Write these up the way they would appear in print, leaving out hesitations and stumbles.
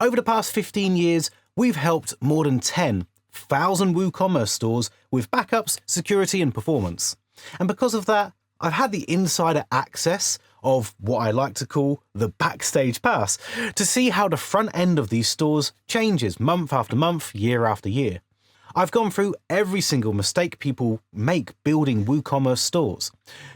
Over the past 15 years, we've helped more than 10,000 WooCommerce stores with backups, security, and performance. And because of that, I've had the insider access of what I like to call the backstage pass to see how the front end of these stores changes month after month, year after year. I've gone through every single mistake people make building WooCommerce stores.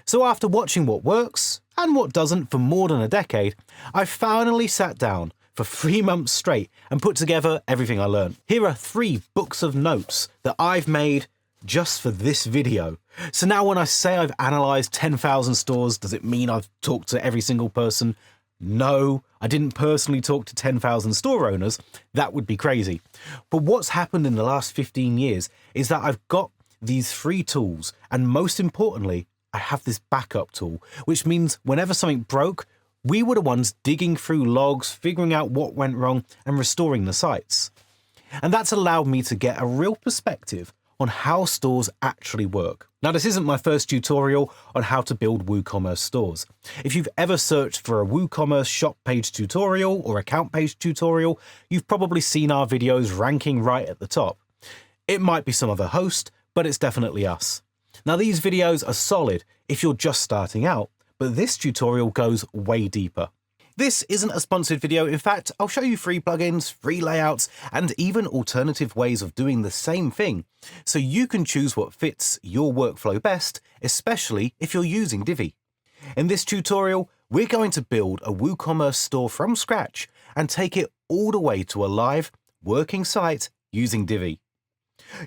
So after watching what works and what doesn't for more than a decade, I finally sat down for 3 months straight and put together everything I learned. Here are 3 books of notes that I've made just for this video. So now when I say I've analyzed 10,000 stores, does it mean I've talked to every single person? No, I didn't personally talk to 10,000 store owners. That would be crazy. But what's happened in the last 15 years is that I've got these 3 tools, and most importantly, I have this backup tool, which means whenever something broke, we were the ones digging through logs, figuring out what went wrong, and restoring the sites. And that's allowed me to get a real perspective on how stores actually work. Now, this isn't my first tutorial on how to build WooCommerce stores. If you've ever searched for a WooCommerce shop page tutorial or account page tutorial, you've probably seen our videos ranking right at the top. It might be some other host, but it's definitely us. Now, these videos are solid if you're just starting out, but this tutorial goes way deeper. This isn't a sponsored video. In fact, I'll show you free plugins, free layouts, and even alternative ways of doing the same thing, so you can choose what fits your workflow best, especially if you're using Divi. In this tutorial, we're going to build a WooCommerce store from scratch and take it all the way to a live, working site using Divi.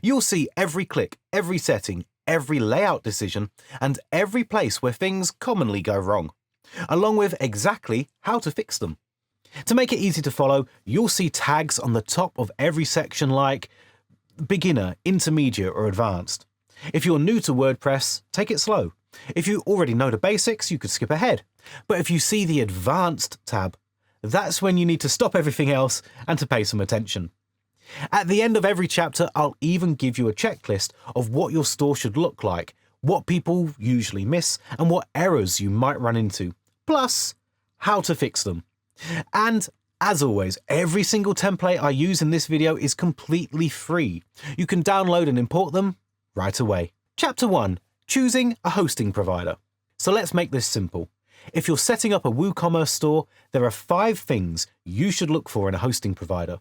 You'll see every click, every setting, every layout decision, and every place where things commonly go wrong, along with exactly how to fix them. To make it easy to follow, you'll see tags on the top of every section like beginner, intermediate, or advanced. If you're new to WordPress, take it slow. If you already know the basics, you could skip ahead. But if you see the advanced tab, that's when you need to stop everything else and to pay some attention. At the end of every chapter, I'll even give you a checklist of what your store should look like, what people usually miss, and what errors you might run into, plus how to fix them. And as always, every single template I use in this video is completely free. You can download and import them right away. Chapter 1, choosing a hosting provider. So let's make this simple. If you're setting up a WooCommerce store, there are 5 things you should look for in a hosting provider.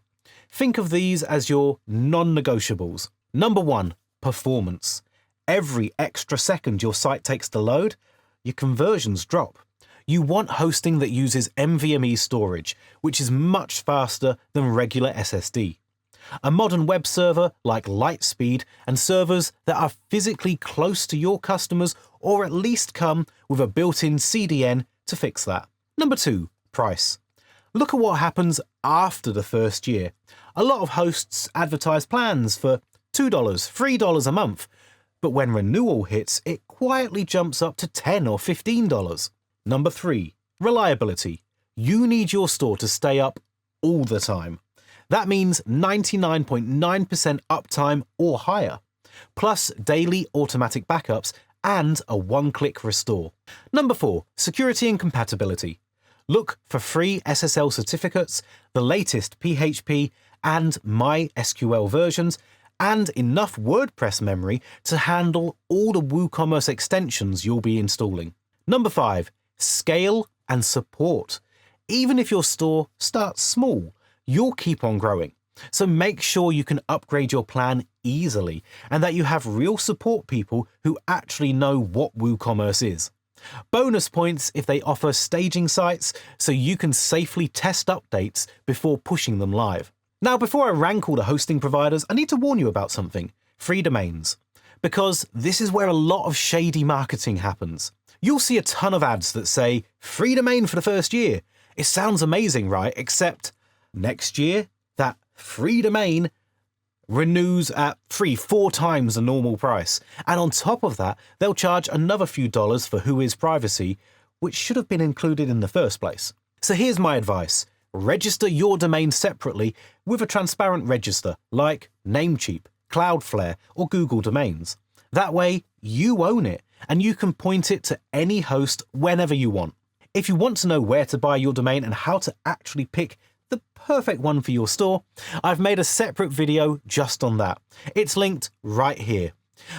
Think of these as your non-negotiables. Number 1, performance. Every extra second your site takes to load, your conversions drop. You want hosting that uses NVMe storage, which is much faster than regular SSD. A modern web server like Lightspeed, and servers that are physically close to your customers or at least come with a built-in CDN to fix that. Number 2, price. Look at what happens after the first year. A lot of hosts advertise plans for $2, $3 a month, but when renewal hits, it quietly jumps up to $10 or $15. Number 3, reliability. You need your store to stay up all the time. That means 99.9% uptime or higher, plus daily automatic backups and a one-click restore. Number 4, security and compatibility. Look for free SSL certificates, the latest PHP and MySQL versions, and enough WordPress memory to handle all the WooCommerce extensions you'll be installing. Number 5, scale and support. Even if your store starts small, you'll keep on growing. So make sure you can upgrade your plan easily and that you have real support people who actually know what WooCommerce is. Bonus points if they offer staging sites so you can safely test updates before pushing them live. Now, before I rank all the hosting providers, I need to warn you about something: free domains. Because this is where a lot of shady marketing happens. You'll see a ton of ads that say, free domain for the first year. It sounds amazing, right? Except next year, that free domain renews at 4 times the normal price. And on top of that, they'll charge another few dollars for Whois privacy, which should have been included in the first place. So here's my advice. Register your domain separately with a transparent register like Namecheap, Cloudflare, or Google Domains. That way, you own it and you can point it to any host whenever you want. If you want to know where to buy your domain and how to actually pick the perfect one for your store, I've made a separate video just on that. It's linked right here.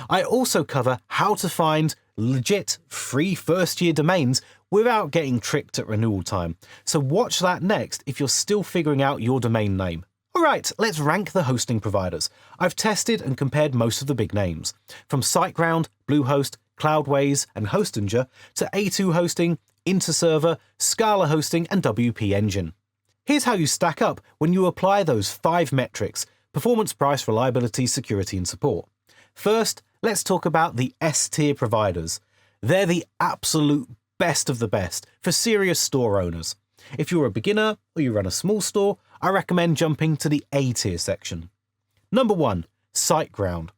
I also cover how to find legit free first-year domains without getting tricked at renewal time. So watch that next if you're still figuring out your domain name. Alright, let's rank the hosting providers. I've tested and compared most of the big names, from SiteGround, Bluehost, Cloudways, and Hostinger to A2 Hosting, Interserver, Scala Hosting, and WP Engine. Here's how you stack up when you apply those 5 metrics: performance, price, reliability, security, and support. First, let's talk about the S-tier providers. They're the absolute best of the best for serious store owners. If you're a beginner or you run a small store, I recommend jumping to the A-tier section. Number 1, SiteGround.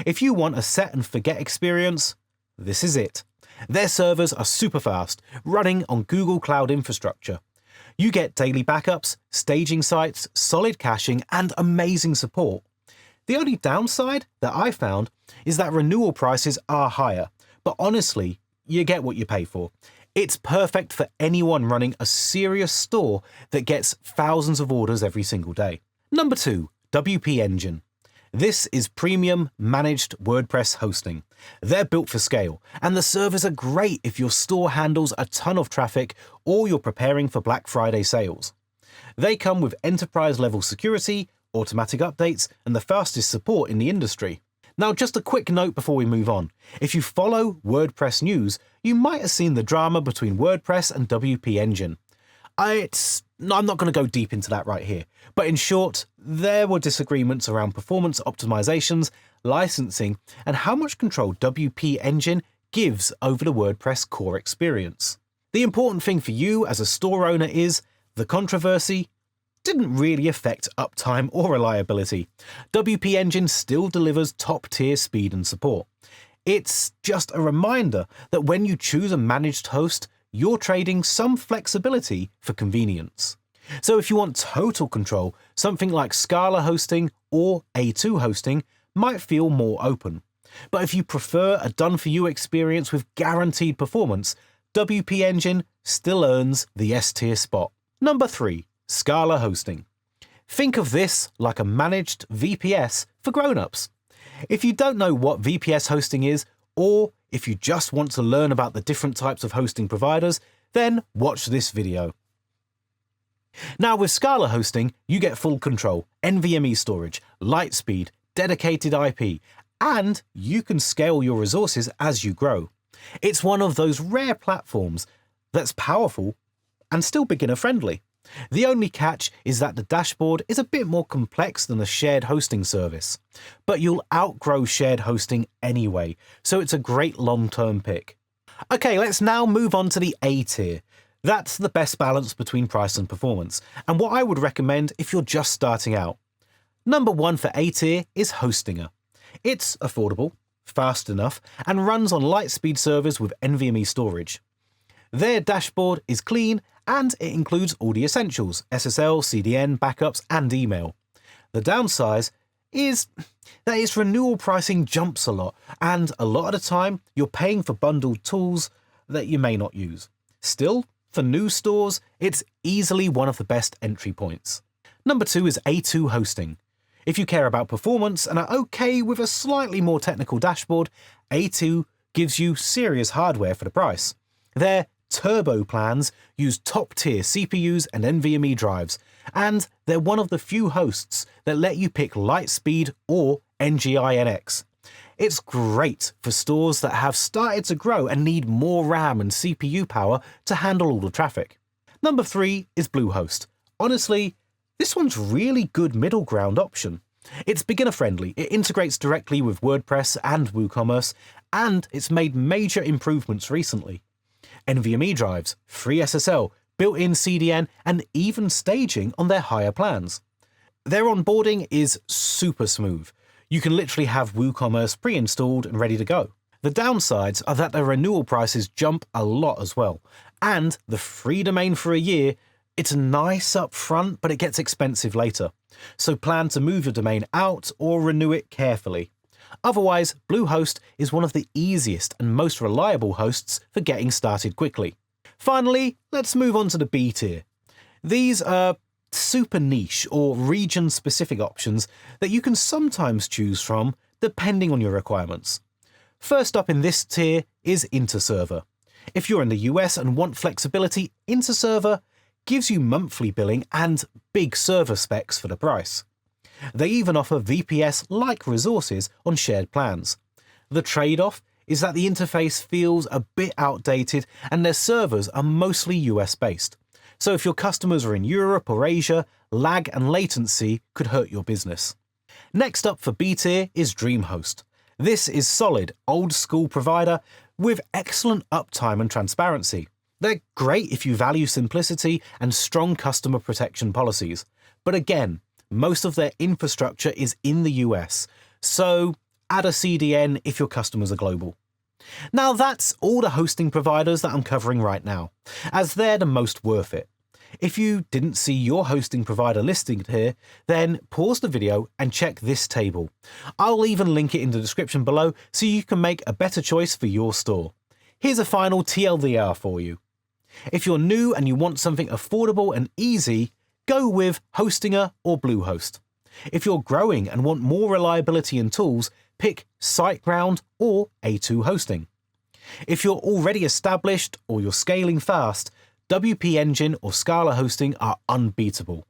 If you want a set and forget experience, this is it. Their servers are super fast, running on Google Cloud infrastructure. You get daily backups, staging sites, solid caching, and amazing support. The only downside that I found is that renewal prices are higher, but honestly, you get what you pay for. It's perfect for anyone running a serious store that gets thousands of orders every single day. Number 2, WP Engine. This is premium managed WordPress hosting. They're built for scale, and the servers are great if your store handles a ton of traffic or you're preparing for Black Friday sales. They come with enterprise-level security, automatic updates, and the fastest support in the industry. Now, just a quick note before we move on. If you follow WordPress news, you might have seen the drama between WordPress and WP Engine. I'm not going to go deep into that right here, but in short, there were disagreements around performance optimizations, licensing, and how much control WP Engine gives over the WordPress core experience. The important thing for you as a store owner is the controversy didn't really affect uptime or reliability. WP Engine still delivers top-tier speed and support. It's just a reminder that when you choose a managed host, you're trading some flexibility for convenience. So if you want total control, something like Scala hosting or A2 hosting might feel more open. But if you prefer a done-for-you experience with guaranteed performance, WP Engine still earns the S-tier spot. Number 3. Scala hosting. Think of this like a managed VPS for grown-ups. If you don't know what VPS hosting is, or if you just want to learn about the different types of hosting providers, then watch this video. Now with Scala hosting, you get full control, NVMe storage, light speed, dedicated IP, and you can scale your resources as you grow. It's one of those rare platforms that's powerful and still beginner-friendly. The only catch is that the dashboard is a bit more complex than a shared hosting service, but you'll outgrow shared hosting anyway, so it's a great long-term pick. Okay, let's now move on to the A tier. That's the best balance between price and performance, and what I would recommend if you're just starting out. Number 1 for A tier is Hostinger. It's affordable, fast enough, and runs on light-speed servers with NVMe storage. Their dashboard is clean, and it includes all the essentials: SSL, CDN, backups, and email. The downside is that its renewal pricing jumps a lot, and a lot of the time you're paying for bundled tools that you may not use. Still, for new stores, it's easily one of the best entry points. Number 2 is A2 hosting. If you care about performance and are okay with a slightly more technical dashboard, A2 gives you serious hardware for the price. Their turbo plans use top-tier CPUs and NVMe drives, and they're one of the few hosts that let you pick Lightspeed or NGINX. It's great for stores that have started to grow and need more RAM and CPU power to handle all the traffic. Number 3 is Bluehost. Honestly, this one's really good middle ground option. It's beginner-friendly, it integrates directly with WordPress and WooCommerce, and it's made major improvements recently. NVMe drives, free SSL, built-in CDN, and even staging on their higher plans. Their onboarding is super smooth. You can literally have WooCommerce pre-installed and ready to go. The downsides are that their renewal prices jump a lot as well, and the free domain for a year, it's nice up front, but it gets expensive later. So plan to move your domain out or renew it carefully. Otherwise, Bluehost is one of the easiest and most reliable hosts for getting started quickly. Finally, let's move on to the B tier. These are super niche or region-specific options that you can sometimes choose from depending on your requirements. First up in this tier is Interserver. If you're in the US and want flexibility, Interserver gives you monthly billing and big server specs for the price. They even offer VPS-like resources on shared plans. The trade-off is that the interface feels a bit outdated and their servers are mostly US-based. So if your customers are in Europe or Asia, lag and latency could hurt your business. Next up for B tier is DreamHost. This is solid, old-school provider with excellent uptime and transparency. They're great if you value simplicity and strong customer protection policies. But again, most of their infrastructure is in the US, so add a CDN if your customers are global. Now that's all the hosting providers that I'm covering right now, as they're the most worth it. If you didn't see your hosting provider listed here, then pause the video and check this table. I'll even link it in the description below so you can make a better choice for your store. Here's a final TLDR for you. If you're new and you want something affordable and easy, go with Hostinger or Bluehost. If you're growing and want more reliability and tools, pick SiteGround or A2 Hosting. If you're already established or you're scaling fast, WP Engine or Scala Hosting are unbeatable.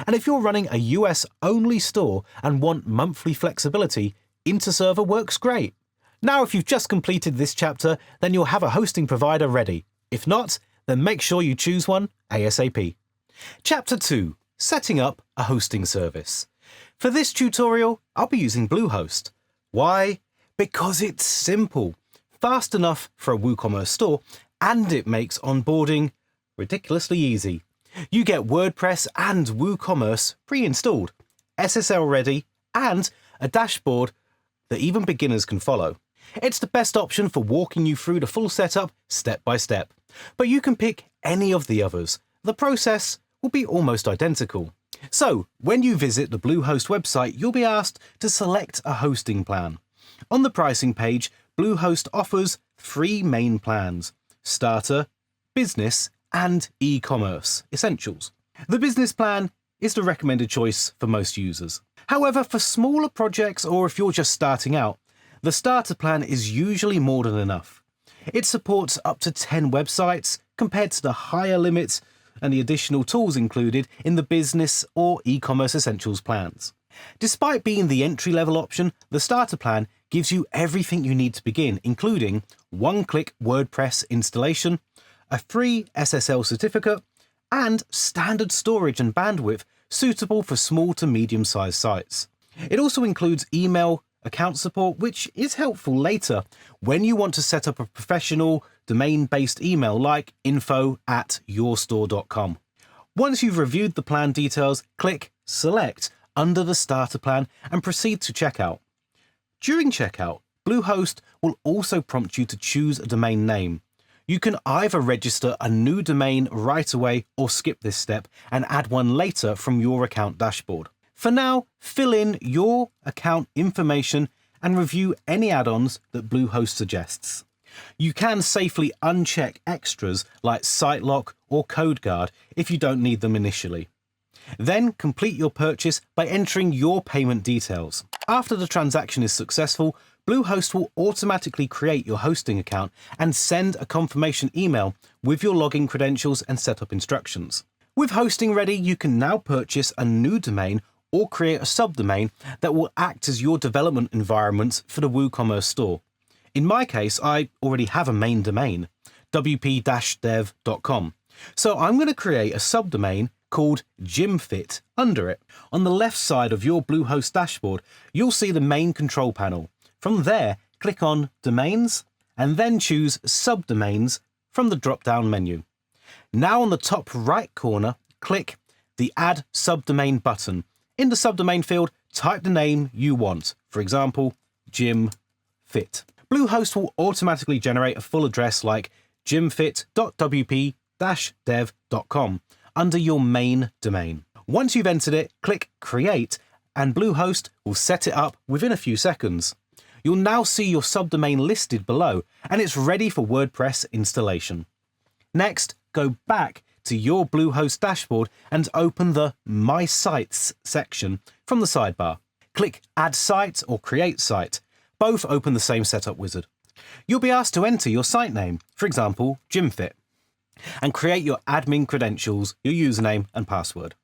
And if you're running a US-only store and want monthly flexibility, Interserver works great. Now, if you've just completed this chapter, then you'll have a hosting provider ready. If not, then make sure you choose one ASAP. Chapter 2. Setting up a hosting service. For this tutorial, I'll be using Bluehost. Why? Because it's simple, fast enough for a WooCommerce store, and it makes onboarding ridiculously easy. You get WordPress and WooCommerce pre-installed, SSL ready, and a dashboard that even beginners can follow. It's the best option for walking you through the full setup step by step, but you can pick any of the others. The process will be almost identical. So, when you visit the Bluehost website, you'll be asked to select a hosting plan. On the pricing page, Bluehost offers 3 main plans: Starter, Business, and eCommerce Essentials. The business plan is the recommended choice for most users. However, for smaller projects or if you're just starting out, the starter plan is usually more than enough. It supports up to 10 websites compared to the higher limits and the additional tools included in the Business or eCommerce Essentials plans. Despite being the entry-level option, the starter plan gives you everything you need to begin, including one-click WordPress installation, a free SSL certificate, and standard storage and bandwidth suitable for small to medium-sized sites. It also includes email account support, which is helpful later when you want to set up a professional domain-based email like info@yourstore.com. Once you've reviewed the plan details, click Select under the starter plan and proceed to checkout. During checkout, Bluehost will also prompt you to choose a domain name. You can either register a new domain right away or skip this step and add one later from your account dashboard. For now, fill in your account information and review any add-ons that Bluehost suggests. You can safely uncheck extras like SiteLock or CodeGuard if you don't need them initially. Then complete your purchase by entering your payment details. After the transaction is successful, Bluehost will automatically create your hosting account and send a confirmation email with your login credentials and setup instructions. With hosting ready, you can now purchase a new domain or create a subdomain that will act as your development environment for the WooCommerce store. In my case, I already have a main domain, wp-dev.com. So I'm going to create a subdomain called GymFit under it. On the left side of your Bluehost dashboard, you'll see the main control panel. From there, click on Domains and then choose Subdomains from the drop-down menu. Now on the top right corner, click the Add Subdomain button. In the subdomain field, type the name you want, for example, GymFit. Bluehost will automatically generate a full address like gymfit.wp-dev.com under your main domain. Once you've entered it, click Create and Bluehost will set it up within a few seconds. You'll now see your subdomain listed below and it's ready for WordPress installation. Next, go back to your Bluehost dashboard and open the My Sites section from the sidebar. Click Add Site or Create Site. Both open the same setup wizard. You'll be asked to enter your site name, for example, GymFit, and create your admin credentials, your username and password.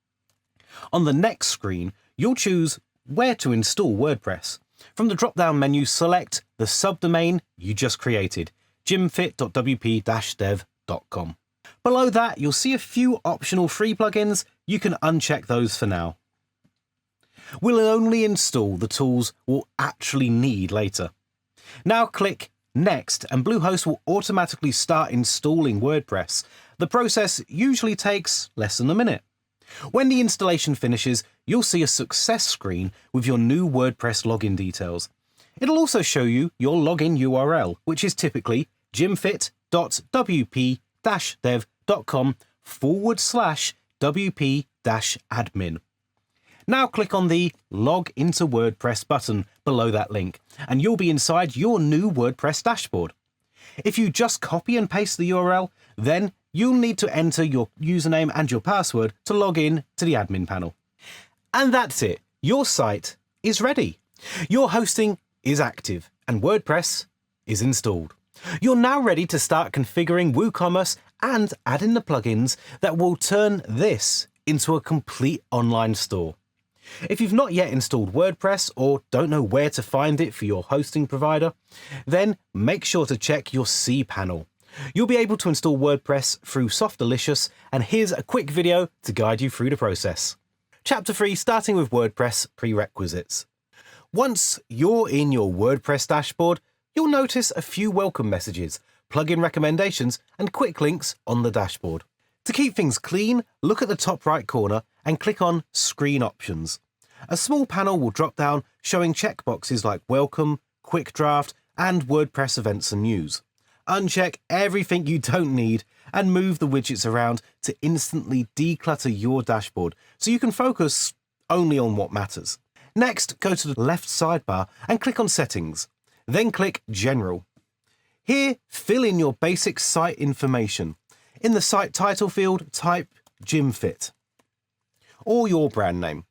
On the next screen, you'll choose where to install WordPress. From the drop-down menu, select the subdomain you just created, gymfit.wp-dev.com. Below that, you'll see a few optional free plugins. You can uncheck those for now. We'll only install the tools we'll actually need later. Now click Next and Bluehost will automatically start installing WordPress. The process usually takes less than a minute. When the installation finishes, you'll see a success screen with your new WordPress login details. It'll also show you your login URL, which is typically gymfit.wp-dev.com/wp-admin. Now click on the Log into WordPress button below that link, and you'll be inside your new WordPress dashboard. If you just copy and paste the URL, then you'll need to enter your username and your password to log in to the admin panel. And that's it. Your site is ready. Your hosting is active and WordPress is installed. You're now ready to start configuring WooCommerce and add in the plugins that will turn this into a complete online store. If you've not yet installed WordPress or don't know where to find it for your hosting provider, then make sure to check your cPanel. You'll be able to install WordPress through Softalicious, and here's a quick video to guide you through the process. Chapter 3, starting with WordPress prerequisites. Once you're in your WordPress dashboard, you'll notice a few welcome messages, plugin recommendations, and quick links on the dashboard. To keep things clean, look at the top right corner and click on Screen Options. A small panel will drop down showing checkboxes like Welcome, Quick Draft, and WordPress Events and News. Uncheck everything you don't need and move the widgets around to instantly declutter your dashboard so you can focus only on what matters. Next, go to the left sidebar and click on Settings. Then click General. Here, fill in your basic site information. In the site title field, type GymFit or your brand name.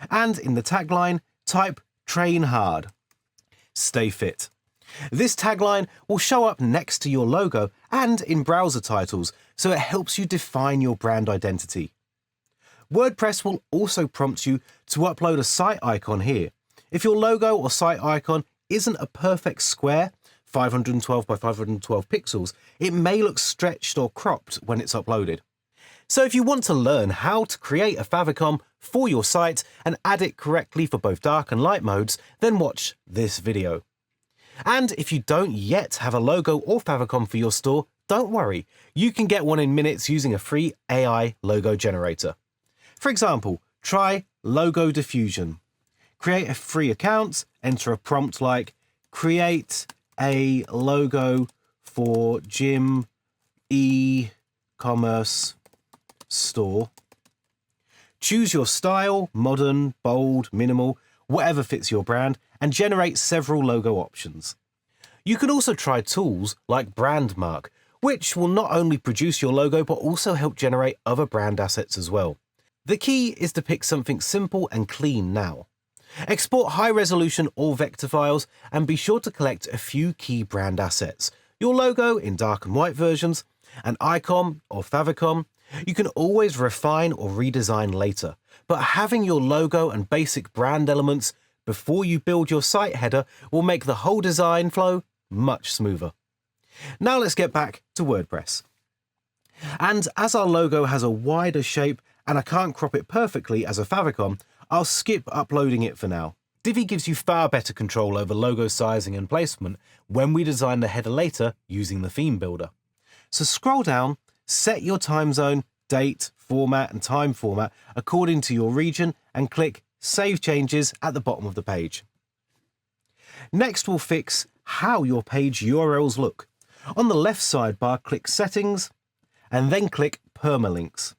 And in the tagline, type Train Hard. Stay fit. This tagline will show up next to your logo and in browser titles, so it helps you define your brand identity. WordPress will also prompt you to upload a site icon here. If your logo or site icon isn't a perfect square, 512 by 512 pixels, it may look stretched or cropped when it's uploaded. So if you want to learn how to create a favicon for your site and add it correctly for both dark and light modes, then watch this video. And if you don't yet have a logo or favicon for your store, don't worry, you can get one in minutes using a free AI logo generator. For example, try Logo Diffusion. Create a free account, enter a prompt like create a logo for Gym eCommerce store. Choose your style, modern, bold, minimal, whatever fits your brand, and generate several logo options. You can also try tools like Brandmark, which will not only produce your logo, but also help generate other brand assets as well. The key is to pick something simple and clean now. Export high-resolution or vector files and be sure to collect a few key brand assets. Your logo in dark and white versions, an icon or favicon. You can always refine or redesign later, but having your logo and basic brand elements before you build your site header will make the whole design flow much smoother. Now let's get back to WordPress. And as our logo has a wider shape and I can't crop it perfectly as a favicon, I'll skip uploading it for now. Divi gives you far better control over logo sizing and placement when we design the header later using the theme builder. So scroll down, set your time zone, date, format and time format according to your region and click Save Changes at the bottom of the page. Next, we'll fix how your page URLs look. On the left sidebar, click Settings and then click Permalinks.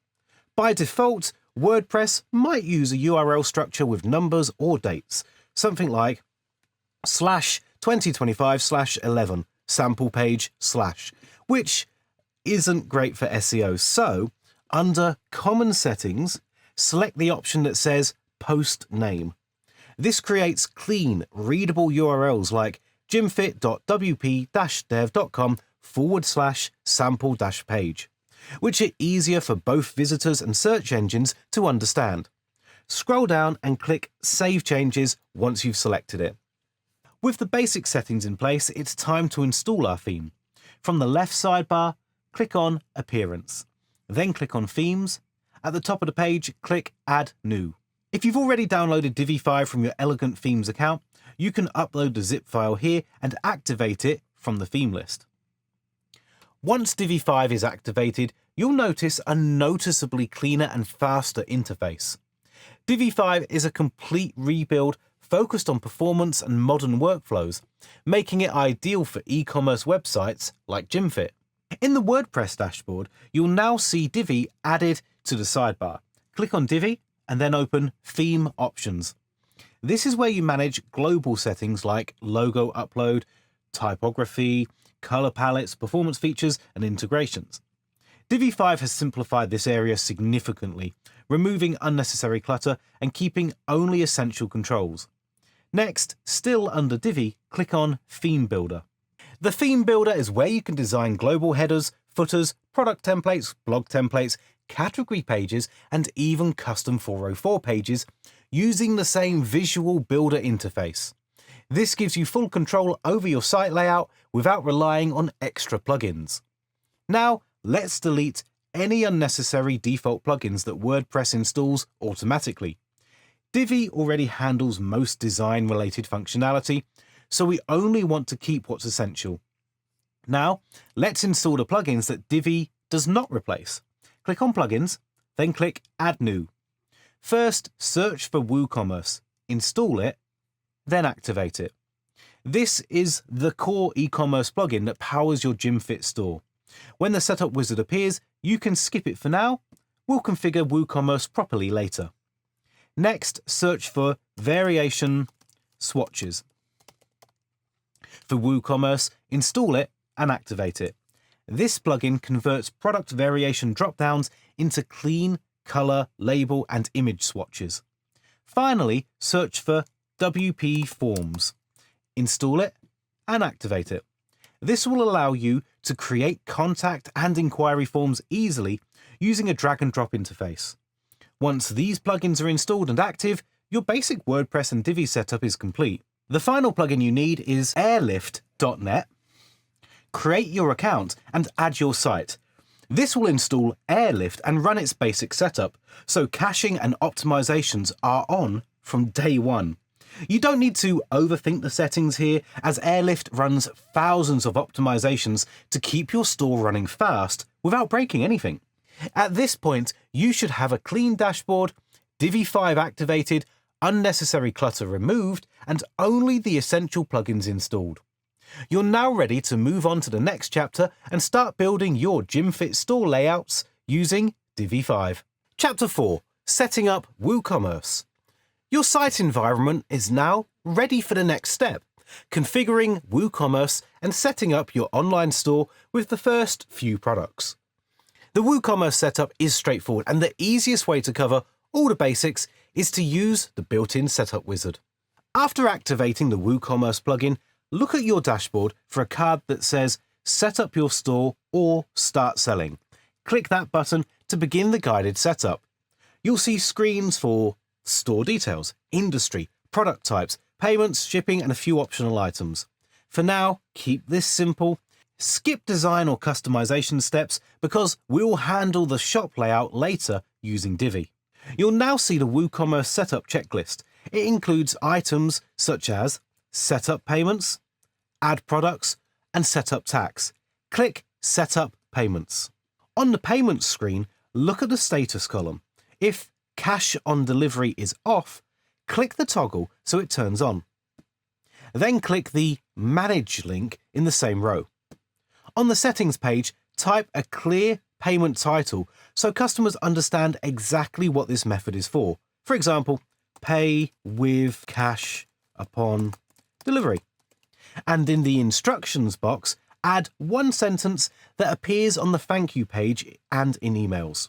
By default, WordPress might use a URL structure with numbers or dates, something like /2025/11 sample page /, which isn't great for SEO. So under Common Settings, select the option that says Post Name. This creates clean, readable URLs like gymfit.wp-dev.com/sample-page, which are easier for both visitors and search engines to understand. Scroll down and click Save Changes once you've selected it. With the basic settings in place, it's time to install our theme. From the left sidebar, click on Appearance. Then click on Themes. At the top of the page, click Add New. If you've already downloaded Divi 5 from your Elegant Themes account, you can upload the zip file here and activate it from the theme list. Once Divi 5 is activated, you'll notice a noticeably cleaner and faster interface. Divi 5 is a complete rebuild focused on performance and modern workflows, making it ideal for e-commerce websites like Gymfit. In the WordPress dashboard, you'll now see Divi added to the sidebar. Click on Divi and then open Theme Options. This is where you manage global settings like logo upload, typography, color palettes, performance features, and integrations. Divi 5 has simplified this area significantly, removing unnecessary clutter and keeping only essential controls. Next, still under Divi, click on Theme Builder. The Theme Builder is where you can design global headers, footers, product templates, blog templates, category pages, and even custom 404 pages using the same visual builder interface. This gives you full control over your site layout without relying on extra plugins. Now, let's delete any unnecessary default plugins that WordPress installs automatically. Divi already handles most design-related functionality, so we only want to keep what's essential. Now, let's install the plugins that Divi does not replace. Click on Plugins, then click Add New. First, search for WooCommerce, install it, then activate it. This is the core e-commerce plugin that powers your Gymfit store. When the setup wizard appears, you can skip it for now. We'll configure WooCommerce properly later. Next, search for Variation Swatches. For WooCommerce, install it and activate it. This plugin converts product variation dropdowns into clean color, label, and image swatches. Finally, search for WP Forms. Install it and activate it. This will allow you to create contact and inquiry forms easily using a drag and drop interface. Once these plugins are installed and active, your basic WordPress and Divi setup is complete. The final plugin you need is airlift.net. Create your account and add your site. This will install Airlift and run its basic setup, so caching and optimizations are on from day one. You don't need to overthink the settings here, as Airlift runs thousands of optimizations to keep your store running fast without breaking anything. At this point, you should have a clean dashboard, Divi 5 activated, unnecessary clutter removed, and only the essential plugins installed. You're now ready to move on to the next chapter and start building your Gymfit store layouts using Divi 5. Chapter 4. Setting up WooCommerce. Your site environment is now ready for the next step, configuring WooCommerce and setting up your online store with the first few products. The WooCommerce setup is straightforward, and the easiest way to cover all the basics is to use the built-in setup wizard. After activating the WooCommerce plugin, look at your dashboard for a card that says Set up your store or Start selling. Click that button to begin the guided setup. You'll see screens for store details, industry, product types, payments, shipping, and a few optional items. For now, keep this simple. Skip design or customization steps because we'll handle the shop layout later using Divi. You'll now see the WooCommerce setup checklist. It includes items such as setup payments, add products, and setup tax. Click Setup Payments. On the payments screen, look at the status column. If cash on delivery is off, click the toggle so it turns on. Then click the Manage link in the same row. On the settings page, type a clear payment title so customers understand exactly what this method is for. For example, pay with cash upon delivery. And in the instructions box, add one sentence that appears on the thank you page and in emails.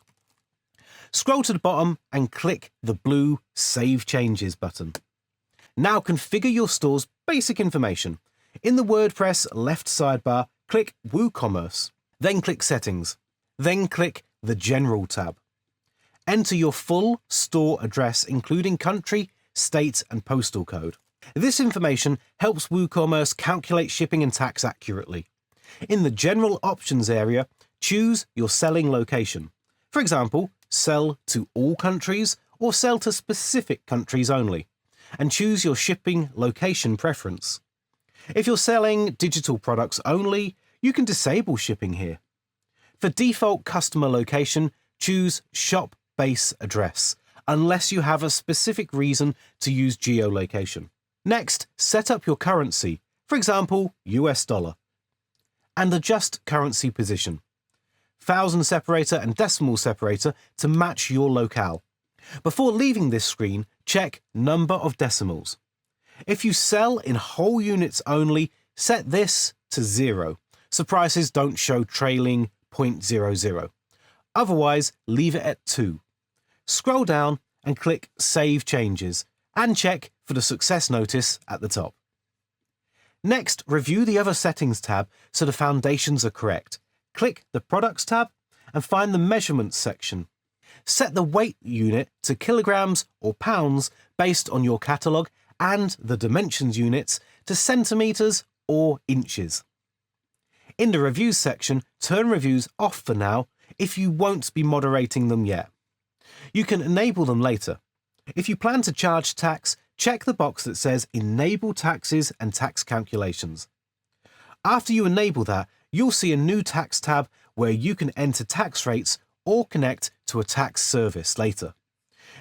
Scroll to the bottom and click the blue Save Changes button. Now configure your store's basic information. In the WordPress left sidebar, click WooCommerce. Then click Settings. Then click the General tab. Enter your full store address, including country, state, and postal code. This information helps WooCommerce calculate shipping and tax accurately. In the General Options area, choose your selling location. For example, sell to all countries or sell to specific countries only, and choose your shipping location preference. If you're selling digital products only, you can disable shipping here. For default customer location, choose Shop Base Address, unless you have a specific reason to use geolocation. Next, set up your currency, for example, US dollar, and adjust currency position. Thousand separator and decimal separator to match your locale. Before leaving this screen, check number of decimals. If you sell in whole units only, set this to 0, so prices don't show trailing 0.00. Otherwise, leave it at 2. Scroll down and click Save Changes, and check for the success notice at the top. Next, review the Other Settings tab so the foundations are correct. Click the Products tab and find the Measurements section. Set the weight unit to kilograms or pounds based on your catalogue, and the dimensions units to centimetres or inches. In the Reviews section, turn reviews off for now if you won't be moderating them yet. You can enable them later. If you plan to charge tax, check the box that says Enable Taxes and Tax Calculations. After you enable that, you'll see a new tax tab where you can enter tax rates or connect to a tax service later.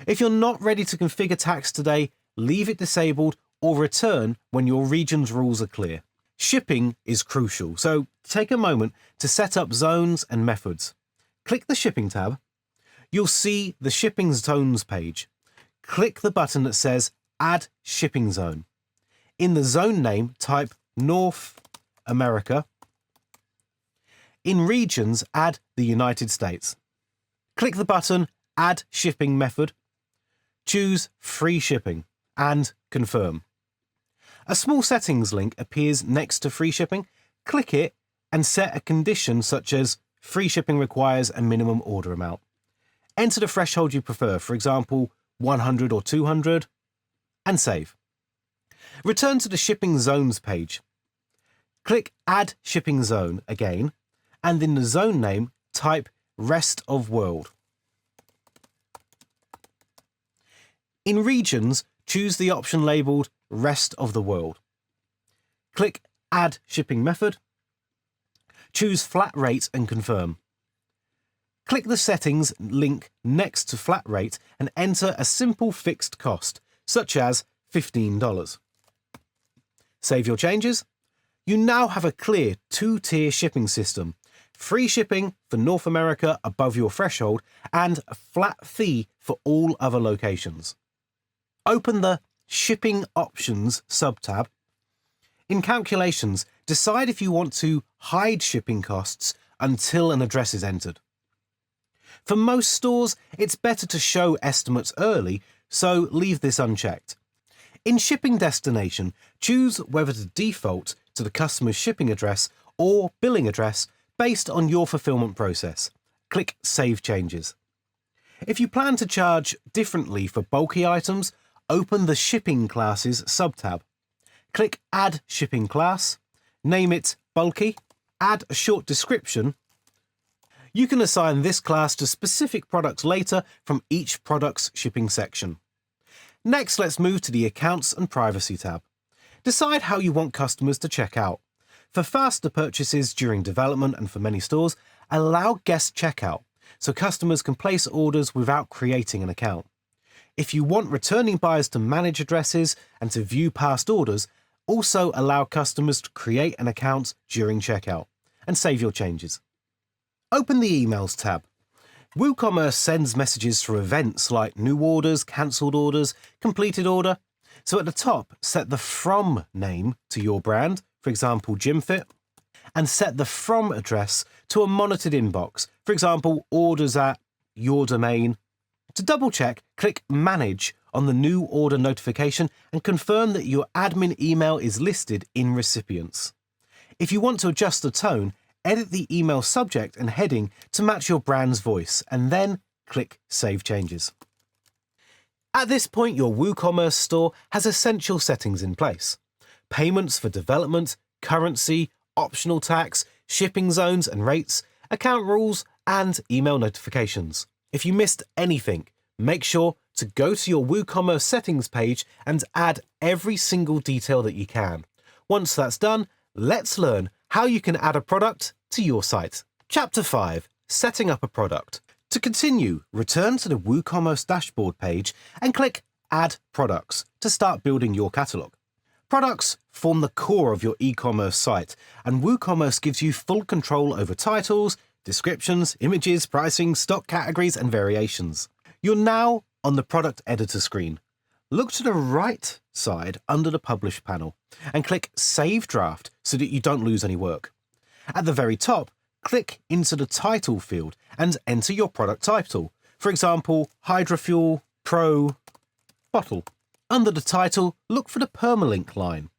If you're not ready to configure tax today, leave it disabled or return when your region's rules are clear. Shipping is crucial, so take a moment to set up zones and methods. Click the Shipping tab. You'll see the Shipping Zones page. Click the button that says Add Shipping Zone. In the zone name, type North America. In regions, add the United States. Click the button Add Shipping Method. Choose Free Shipping and confirm. A small settings link appears next to free shipping. Click it and set a condition such as free shipping requires a minimum order amount. Enter the threshold you prefer, for example, 100 or 200, and save. Return to the Shipping Zones page. Click Add Shipping Zone again, and in the zone name, type Rest of World. In regions, choose the option labelled Rest of the World. Click Add Shipping Method. Choose Flat Rate and confirm. Click the settings link next to Flat Rate and enter a simple fixed cost, such as $15. Save your changes. You now have a clear 2-tier shipping system. Free shipping for North America above your threshold and a flat fee for all other locations. Open the Shipping Options subtab. In Calculations, decide if you want to hide shipping costs until an address is entered. For most stores, it's better to show estimates early, so leave this unchecked. In Shipping Destination, choose whether to default to the customer's shipping address or billing address based on your fulfillment process. Click Save Changes. If you plan to charge differently for bulky items, open the Shipping Classes subtab. Click Add Shipping Class, name it Bulky, add a short description. You can assign this class to specific products later from each product's shipping section. Next, let's move to the Accounts and Privacy tab. Decide how you want customers to check out. For faster purchases during development and for many stores, allow guest checkout so customers can place orders without creating an account. If you want returning buyers to manage addresses and to view past orders, also allow customers to create an account during checkout and save your changes. Open the Emails tab. WooCommerce sends messages for events like new orders, cancelled orders, completed order. So at the top, set the From name to your brand, for example, GymFit, and set the From address to a monitored inbox, for example, orders at your domain, To double check, click Manage on the new order notification and confirm that your admin email is listed in Recipients. If you want to adjust the tone, edit the email subject and heading to match your brand's voice, and then click Save Changes. At this point, your WooCommerce store has essential settings in place. Payments for development, currency, optional tax, shipping zones and rates, account rules, and email notifications. If you missed anything, make sure to go to your WooCommerce settings page and add every single detail that you can. Once that's done, let's learn how you can add a product to your site. Chapter 5, Setting up a product. To continue, return to the WooCommerce dashboard page and click Add Products to start building your catalog. Products form the core of your e-commerce site, and WooCommerce gives you full control over titles, descriptions, images, pricing, stock categories, and variations. You're now on the product editor screen. Look to the right side under the Publish panel and click Save Draft so that you don't lose any work. At the very top, click into the title field and enter your product title. For example, Hydrofuel Pro Bottle. Under the title, look for the permalink line.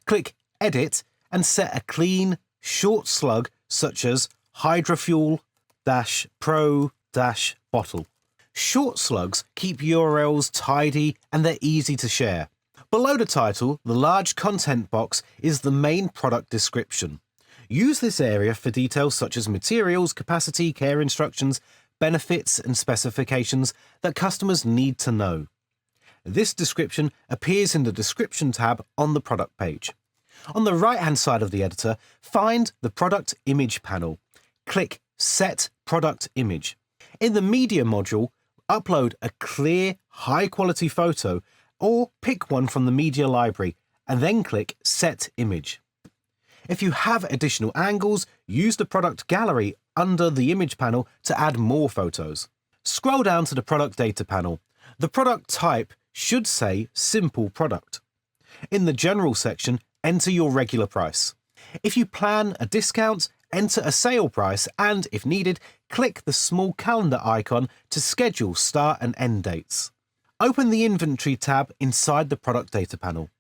Click Edit and set a clean, short slug such as Hydrofuel-Pro-Bottle. Short slugs keep URLs tidy and they're easy to share. Below the title, the large content box is the main product description. Use this area for details such as materials, capacity, care instructions, benefits, and specifications that customers need to know. This description appears in the Description tab on the product page. On the right-hand side of the editor, find the Product Image panel. Click Set Product Image. In the Media module, upload a clear, high-quality photo or pick one from the media library and then click Set Image. If you have additional angles, use the Product Gallery under the Image panel to add more photos. Scroll down to the Product Data panel. The product type should say Simple Product. In the General section, enter your regular price. If you plan a discount, enter a sale price and, if needed, click the small calendar icon to schedule start and end dates. Open the Inventory tab inside the Product Data panel.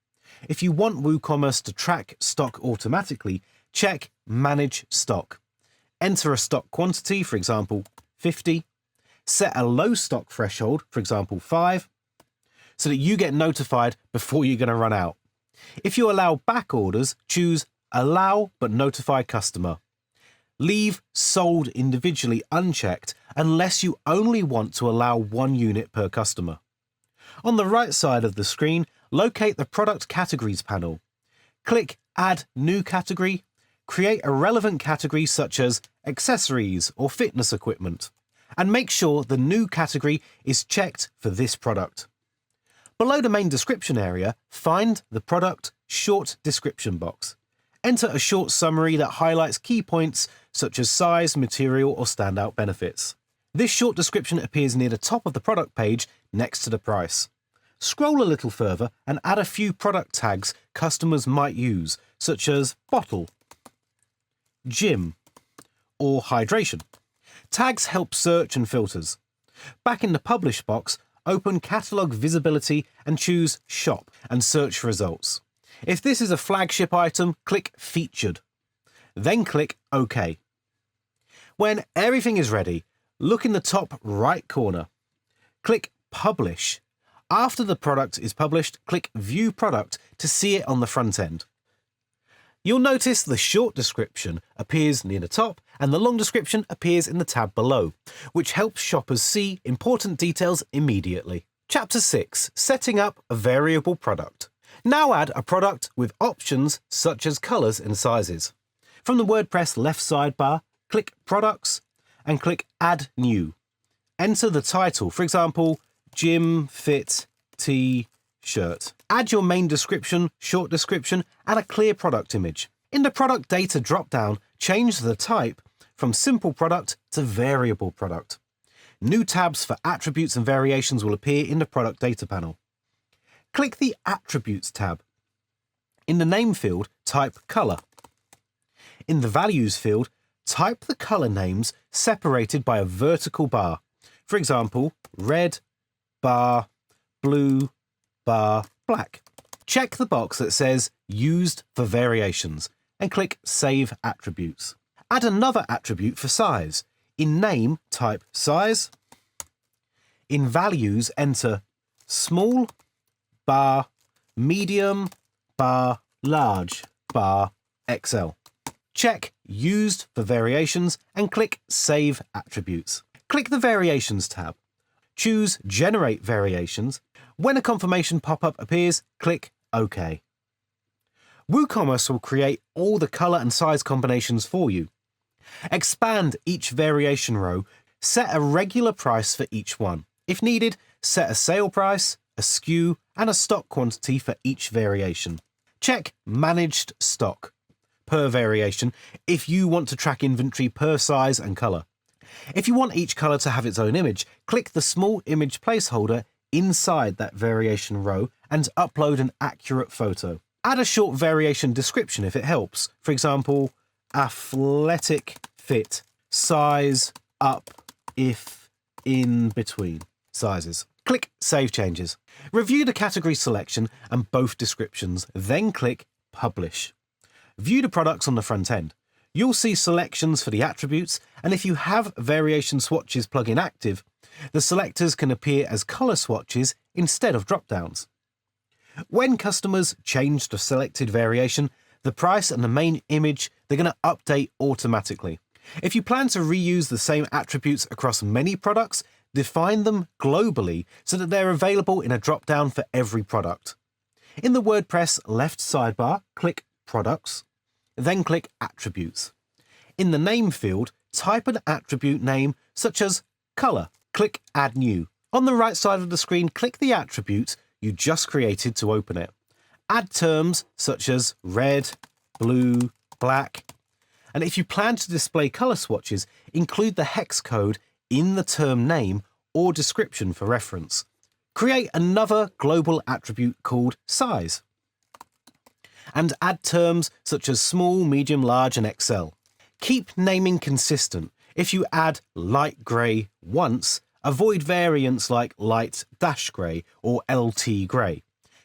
If you want WooCommerce to track stock automatically, check Manage Stock. Enter a stock quantity, for example, 50. Set a low stock threshold, for example, 5, so that you get notified before you're going to run out. If you allow back orders, choose Allow but Notify Customer. Leave Sold Individually unchecked unless you only want to allow 1 unit per customer. On the right side of the screen, locate the Product Categories panel. Click Add New Category. Create a relevant category such as Accessories or Fitness Equipment, and make sure the new category is checked for this product. Below the main description area, find the Product Short Description box. Enter a short summary that highlights key points such as size, material, or standout benefits. This short description appears near the top of the product page next to the price. Scroll a little further and add a few product tags customers might use, such as bottle, gym, or hydration. Tags help search and filters. Back in the Publish box, open Catalog Visibility and choose Shop and search results. If this is a flagship item, click Featured. Then click OK. When everything is ready, look in the top right corner. Click Publish. After the product is published, click View Product to see it on the front end. You'll notice the short description appears near the top and the long description appears in the tab below, which helps shoppers see important details immediately. Chapter 6, Setting up a variable product. Now add a product with options such as colors and sizes. From the WordPress left sidebar, click Products and click Add New. Enter the title, for example, Gym Fit T-shirt. Add your main description, short description, and a clear product image. In the Product Data drop-down, change the type from Simple Product to Variable Product. New tabs for attributes and variations will appear in the Product Data panel. Click the Attributes tab. In the Name field, type Color. In the Values field, type the color names separated by a vertical bar. For example, red, bar, blue, bar, black. Check the box that says Used for Variations and click Save Attributes. Add another attribute for size. In name, type size. In values, enter small, bar, medium, bar, large, bar, XL. Check Used for Variations and click Save Attributes. Click the Variations tab. Choose Generate Variations. When a confirmation pop-up appears, click OK. WooCommerce will create all the color and size combinations for you. Expand each variation row. Set a regular price for each one. If needed, set a sale price, a SKU, and a stock quantity for each variation. Check Managed Stock per variation if you want to track inventory per size and color. If you want each color to have its own image, click the small image placeholder inside that variation row and upload an accurate photo. Add a short variation description if it helps. For example, athletic fit, size up if in between sizes. Click Save Changes. Review the category selection and both descriptions, then click Publish. View the products on the front end. You'll see selections for the attributes, and if you have variation swatches plugin active, the selectors can appear as color swatches instead of drop-downs. When customers change the selected variation, the price and the main image, they're going to update automatically. If you plan to reuse the same attributes across many products, define them globally so that they're available in a drop-down for every product. In the WordPress left sidebar, click Products, then click Attributes. In the name field, type an attribute name such as color. Click Add New. On the right side of the screen, click the attribute you just created to open it. Add terms such as red, blue, black. And if you plan to display color swatches, include the hex code in the term name or description for reference. Create another global attribute called size. And add terms such as small, medium, large, and XL. Keep naming consistent. If you add light grey once, avoid variants like light dash grey or LT grey.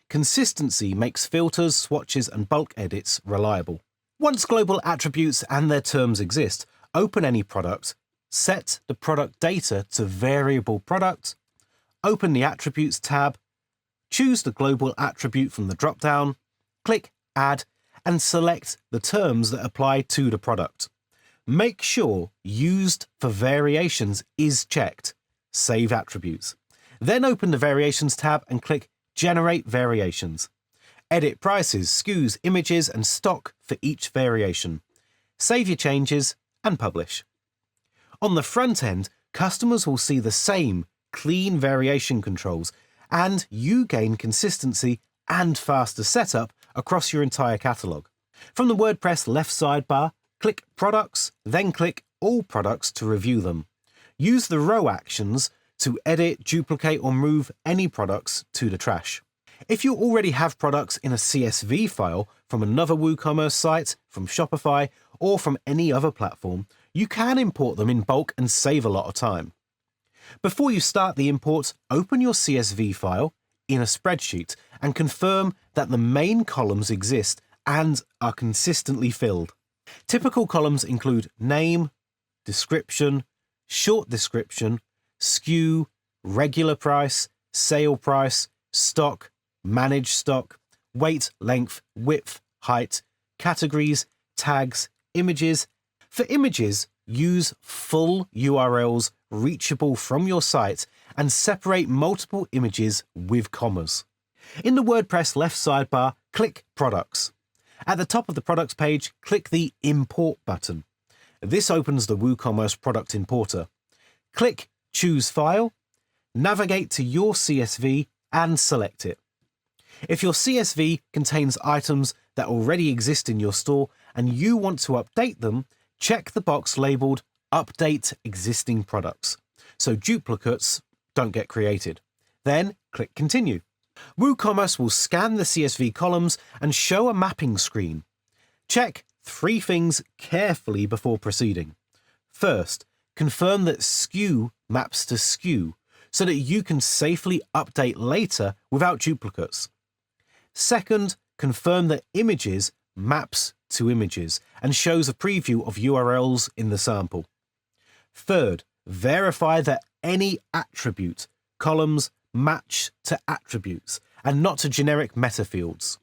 Consistency makes filters, swatches, and bulk edits reliable. Once global attributes and their terms exist, open any product, set the product data to variable product, open the Attributes tab, choose the global attribute from the drop-down, click Add, and select the terms that apply to the product. Make sure Used for Variations is checked. Save Attributes. Then open the Variations tab and click Generate Variations. Edit prices, SKUs, images, and stock for each variation. Save your changes and publish. On the front end, customers will see the same clean variation controls, and you gain consistency and faster setup across your entire catalog. From the WordPress left sidebar, click Products, then click All Products to review them. Use the row actions to edit, duplicate, or move any products to the trash. If you already have products in a CSV file from another WooCommerce site, from Shopify, or from any other platform, you can import them in bulk and save a lot of time. Before you start the import, open your CSV file in a spreadsheet and confirm that the main columns exist and are consistently filled. Typical columns include name, description, short description, SKU, regular price, sale price, stock, manage stock, weight, length, width, height, categories, tags, images. For images, use full URLs reachable from your site and separate multiple images with commas. In the WordPress left sidebar, click Products. At the top of the Products page, click the Import button. This opens the WooCommerce product importer. Click Choose File, navigate to your CSV and select it. If your CSV contains items that already exist in your store and you want to update them, check the box labeled Update Existing Products, so duplicates don't get created. Then click Continue. WooCommerce will scan the CSV columns and show a mapping screen. Check 3 things carefully before proceeding. First, confirm that SKU maps to SKU, so that you can safely update later without duplicates. Second, confirm that images maps to images and shows a preview of URLs in the sample. Third, verify that any attribute columns match to attributes and not to generic meta fields.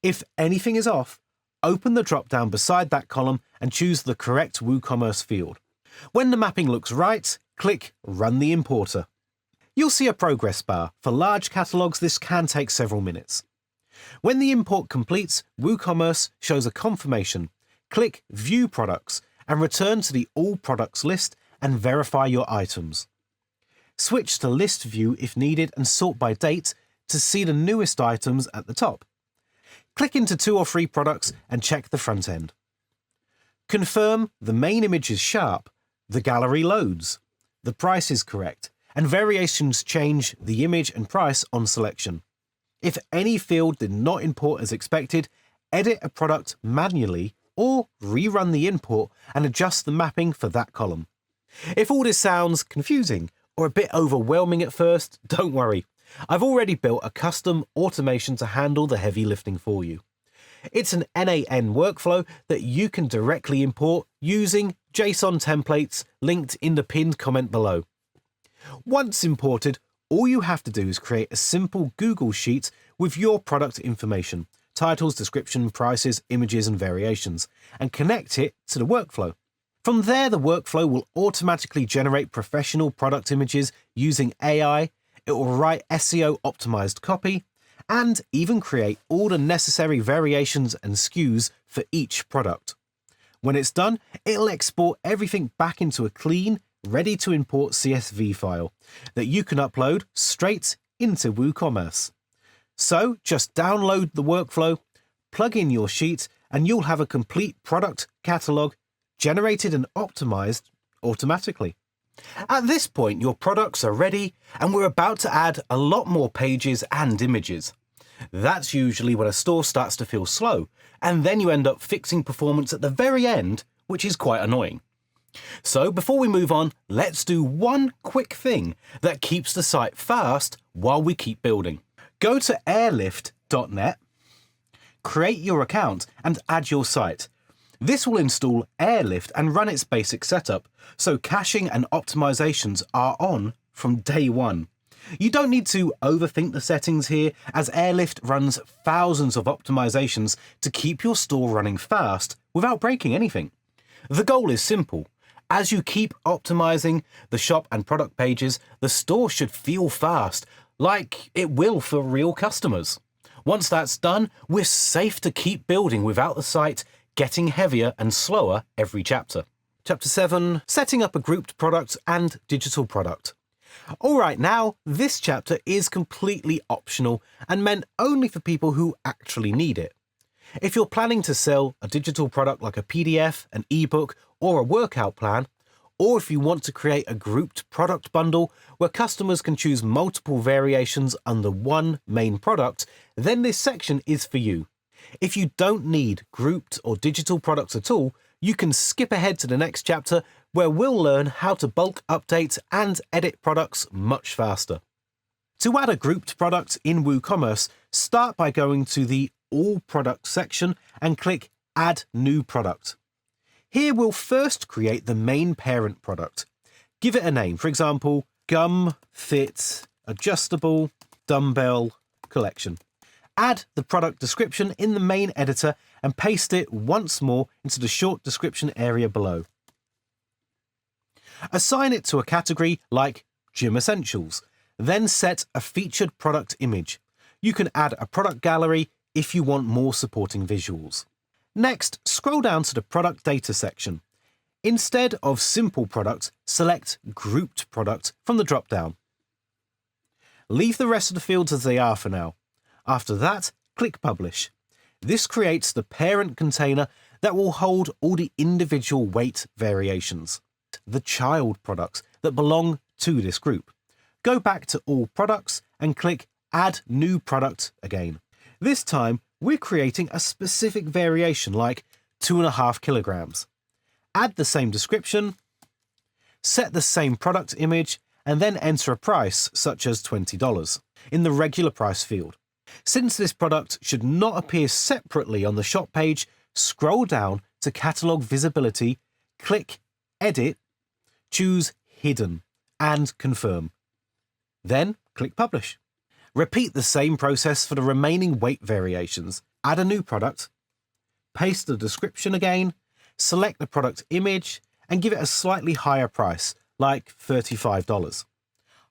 If anything is off, open the drop-down beside that column and choose the correct WooCommerce field. When the mapping looks right, click Run the Importer. You'll see a progress bar. For large catalogs, this can take several minutes. When the import completes, WooCommerce shows a confirmation. Click View Products and return to the All Products list and verify your items. Switch to List View if needed and sort by date to see the newest items at the top. Click into 2 or 3 products and check the front end. Confirm the main image is sharp, the gallery loads, the price is correct, and variations change the image and price on selection. If any field did not import as expected, edit a product manually or rerun the import and adjust the mapping for that column. If all this sounds confusing or a bit overwhelming at first, don't worry. I've already built a custom automation to handle the heavy lifting for you. It's an NAN workflow that you can directly import using JSON templates linked in the pinned comment below. Once imported, all you have to do is create a simple Google Sheet with your product information, titles, description, prices, images, and variations, and connect it to the workflow. From there, the workflow will automatically generate professional product images using AI, it will write SEO-optimized copy, and even create all the necessary variations and SKUs for each product. When it's done, it'll export everything back into a clean, ready-to-import CSV file that you can upload straight into WooCommerce. So just download the workflow, plug in your sheet, and you'll have a complete product catalog generated and optimized automatically. At this point, your products are ready, and we're about to add a lot more pages and images. That's usually when a store starts to feel slow, and then you end up fixing performance at the very end, which is quite annoying. So before we move on, let's do one quick thing that keeps the site fast while we keep building. Go to airlift.net, create your account, and add your site. This will install Airlift and run its basic setup, so caching and optimizations are on from day one. You don't need to overthink the settings here, as Airlift runs thousands of optimizations to keep your store running fast without breaking anything. The goal is simple. As you keep optimizing the shop and product pages, the store should feel fast, like it will for real customers. Once that's done, we're safe to keep building without the site getting heavier and slower every chapter. Chapter 7, setting up a grouped product and digital product. All right, now this chapter is completely optional and meant only for people who actually need it. If you're planning to sell a digital product like a PDF, an ebook, or a workout plan, or if you want to create a grouped product bundle where customers can choose multiple variations under one main product, then this section is for you. If you don't need grouped or digital products at all, you can skip ahead to the next chapter where we'll learn how to bulk update and edit products much faster. To add a grouped product in WooCommerce, start by going to the All Products section and click Add New Product. Here we'll first create the main parent product. Give it a name, for example, Gum Fit Adjustable Dumbbell Collection. Add the product description in the main editor and paste it once more into the short description area below. Assign it to a category like Gym Essentials, then set a featured product image. You can add a product gallery if you want more supporting visuals. Next, scroll down to the product data section. Instead of simple product, select grouped product from the drop-down. Leave the rest of the fields as they are for now. After that, click Publish. This creates the parent container that will hold all the individual weight variations, the child products that belong to this group. Go back to All Products and click Add New Product again. This time, we're creating a specific variation like 2.5 kilograms. Add the same description, set the same product image, and then enter a price such as $20 in the regular price field. Since this product should not appear separately on the shop page, scroll down to Catalog Visibility, click Edit, choose Hidden, and Confirm. Then click Publish. Repeat the same process for the remaining weight variations. Add a new product, paste the description again, select the product image, and give it a slightly higher price, like $35.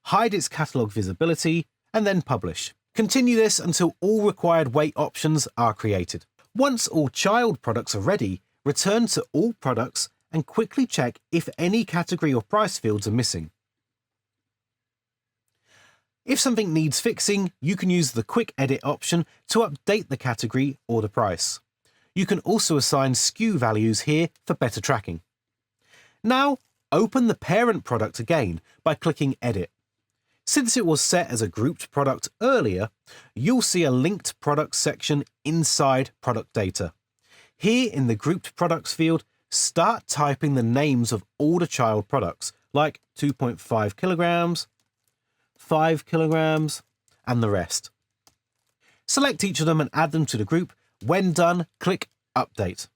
Hide its catalog visibility, and then publish. Continue this until all required weight options are created. Once all child products are ready, return to All Products and quickly check if any category or price fields are missing. If something needs fixing, you can use the Quick Edit option to update the category or the price. You can also assign SKU values here for better tracking. Now, open the parent product again by clicking Edit. Since it was set as a grouped product earlier, you'll see a linked products section inside product data. Here in the grouped products field, start typing the names of all the child products, like 2.5 kilograms, 5 kilograms, and the rest. Select each of them and add them to the group. When done, click Update.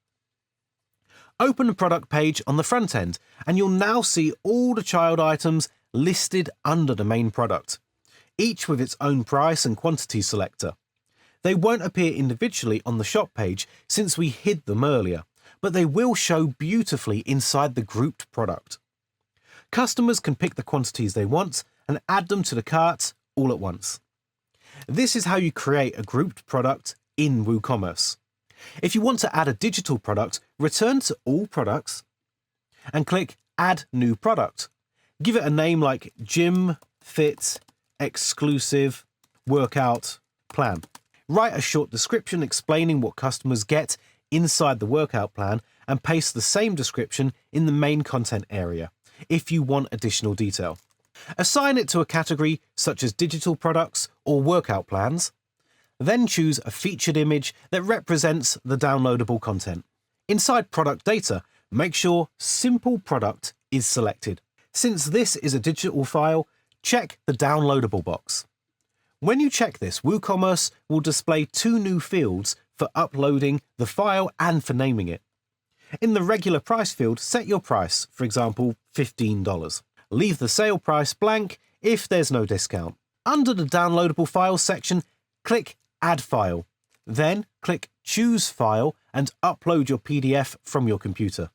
Open the product page on the front end, and you'll now see all the child items listed under the main product, each with its own price and quantity selector. They won't appear individually on the shop page since we hid them earlier, but they will show beautifully inside the grouped product. Customers can pick the quantities they want and add them to the cart all at once. This is how you create a grouped product in WooCommerce. If you want to add a digital product, return to All Products and click Add New Product. Give it a name like Gym Fit Exclusive Workout Plan. Write a short description explaining what customers get inside the workout plan and paste the same description in the main content area if you want additional detail. Assign it to a category such as digital products or workout plans. Then choose a featured image that represents the downloadable content. Inside product data, make sure Simple Product is selected. Since this is a digital file, check the downloadable box. When you check this, WooCommerce will display two new fields for uploading the file and for naming it. In the regular price field, set your price, for example, $15. Leave the sale price blank if there's no discount. Under the downloadable files section, click Add File. Then click Choose File and upload your PDF from your computer.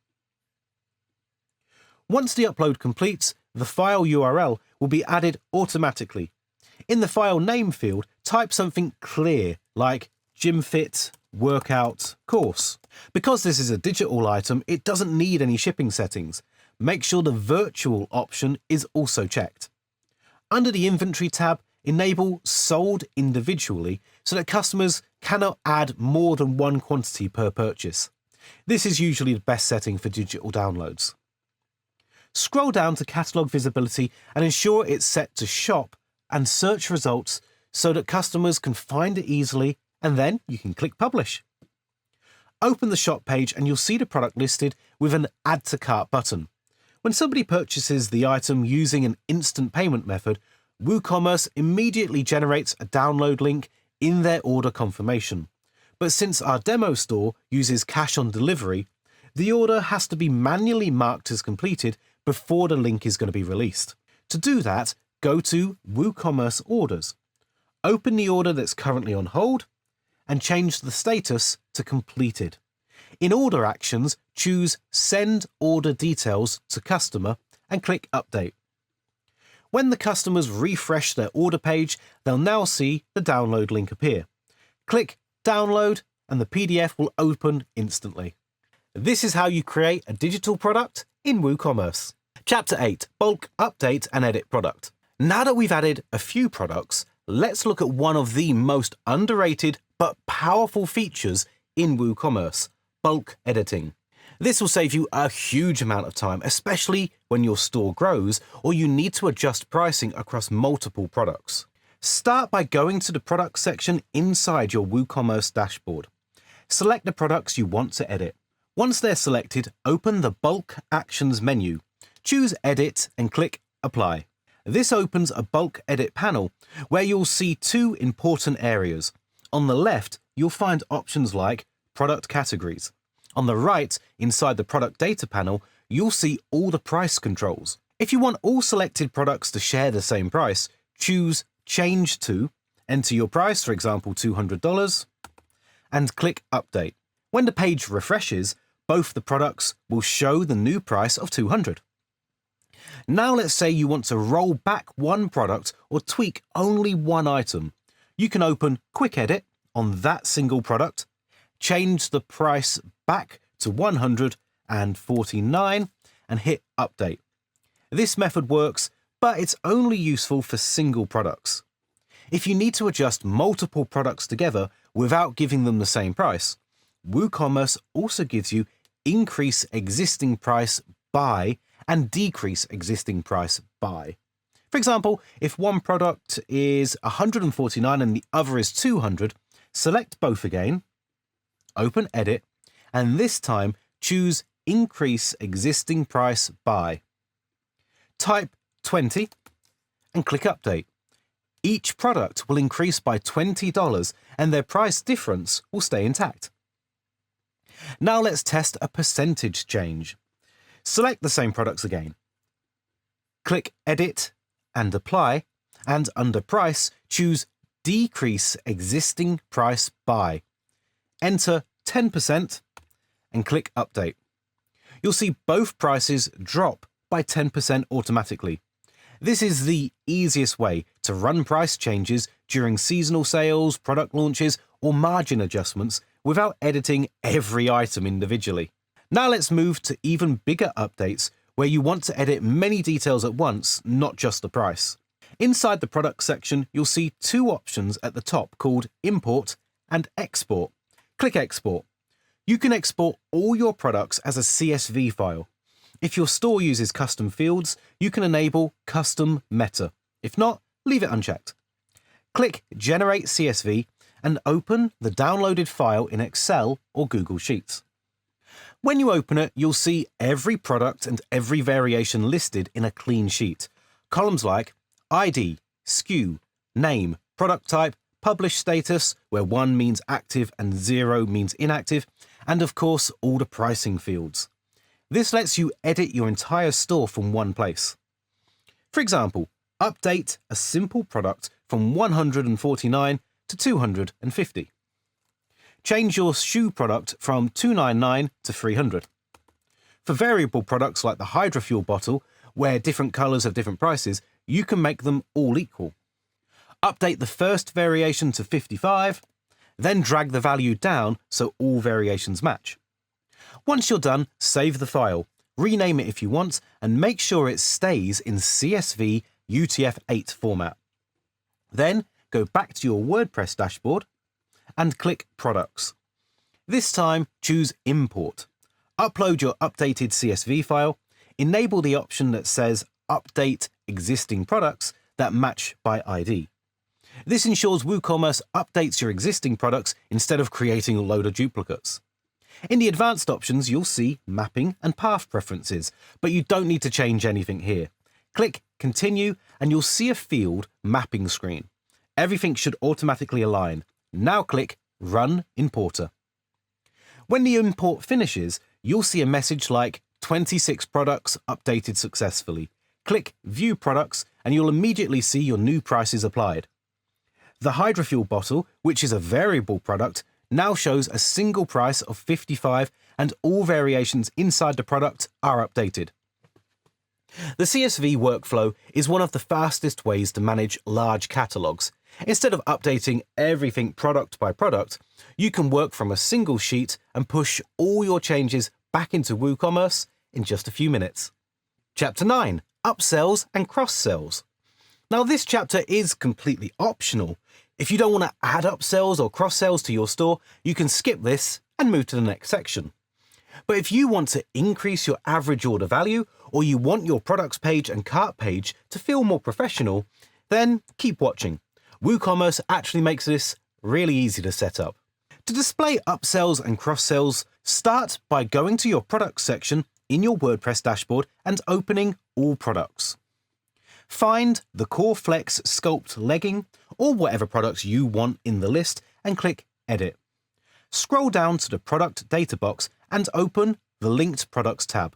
Once the upload completes, the file URL will be added automatically. In the file name field, type something clear like Gym Fit Workout Course. Because this is a digital item, it doesn't need any shipping settings. Make sure the virtual option is also checked. Under the Inventory tab, enable Sold Individually so that customers cannot add more than one quantity per purchase. This is usually the best setting for digital downloads. Scroll down to Catalog Visibility and ensure it's set to Shop and Search Results so that customers can find it easily, and then you can click Publish. Open the shop page and you'll see the product listed with an Add to Cart button. When somebody purchases the item using an instant payment method, WooCommerce immediately generates a download link in their order confirmation. But since our demo store uses cash on delivery, the order has to be manually marked as completed before the link is going to be released. To do that, go to WooCommerce Orders. Open the order that's currently on hold and change the status to completed. In Order Actions, choose Send Order Details to Customer and click Update. When the customers refresh their order page, they'll now see the download link appear. Click Download and the PDF will open instantly. This is how you create a digital product in WooCommerce. Chapter 8, Bulk Update and Edit Product. Now that we've added a few products, let's look at one of the most underrated but powerful features in WooCommerce, bulk editing. This will save you a huge amount of time, especially when your store grows or you need to adjust pricing across multiple products. Start by going to the Products section inside your WooCommerce dashboard. Select the products you want to edit. Once they're selected, open the Bulk Actions menu. Choose Edit and click Apply. This opens a bulk edit panel where you'll see two important areas. On the left, you'll find options like product categories. On the right, inside the product data panel, you'll see all the price controls. If you want all selected products to share the same price, choose Change To, enter your price, for example $200, and click Update. When the page refreshes, both the products will show the new price of $200. Now let's say you want to roll back one product or tweak only one item. You can open Quick Edit on that single product, change the price back to $149 and hit Update. This method works, but it's only useful for single products. If you need to adjust multiple products together without giving them the same price, WooCommerce also gives you increase existing price by and decrease existing price by. For example, if one product is $149 and the other is $200, select both again, open Edit, and this time choose Increase Existing Price By. Type 20 and click Update. Each product will increase by $20 and their price difference will stay intact. Now let's test a percentage change. Select the same products again. Click Edit and Apply, and under Price, choose Decrease Existing Price By. Enter 10% and click Update. You'll see both prices drop by 10% automatically. This is the easiest way to run price changes during seasonal sales, product launches, or margin adjustments without editing every item individually. Now let's move to even bigger updates where you want to edit many details at once, not just the price. Inside the product section, you'll see two options at the top called Import and Export. Click Export. You can export all your products as a CSV file. If your store uses custom fields, you can enable Custom Meta. If not, leave it unchecked. Click Generate CSV and open the downloaded file in Excel or Google Sheets. When you open it, you'll see every product and every variation listed in a clean sheet. Columns like ID, SKU, name, product type, published status, where 1 means active and 0 means inactive, and of course, all the pricing fields. This lets you edit your entire store from one place. For example, update a simple product from $149 to $250. Change your shoe product from $299 to $300. For variable products like the hydrofuel bottle, where different colors have different prices, you can make them all equal. Update the first variation to 55, then drag the value down so all variations match. Once you're done, save the file, rename it if you want, and make sure it stays in CSV UTF-8 format. Then go back to your WordPress dashboard and click Products. This time, choose Import. Upload your updated CSV file, enable the option that says Update Existing Products that match by ID. This ensures WooCommerce updates your existing products instead of creating a load of duplicates. In the advanced options, you'll see mapping and path preferences, but you don't need to change anything here. Click Continue and you'll see a field mapping screen. Everything should automatically align. Now click Run Importer. When the import finishes, you'll see a message like 26 products updated successfully. Click View Products and you'll immediately see your new prices applied. The hydrofuel bottle, which is a variable product, now shows a single price of 55 and all variations inside the product are updated. The CSV workflow is one of the fastest ways to manage large catalogs. Instead of updating everything product by product, you can work from a single sheet and push all your changes back into WooCommerce in just a few minutes. Chapter 9. Upsells and cross-sells. Now this chapter is completely optional. If you don't want to add upsells or cross-sells to your store, you can skip this and move to the next section. But if you want to increase your average order value, or you want your products page and cart page to feel more professional, then keep watching. WooCommerce actually makes this really easy to set up. To display upsells and cross-sells, start by going to your products section in your WordPress dashboard and opening All Products. Find the Core Flex Sculpt legging or whatever products you want in the list and click Edit. Scroll down to the product data box and open the Linked Products tab.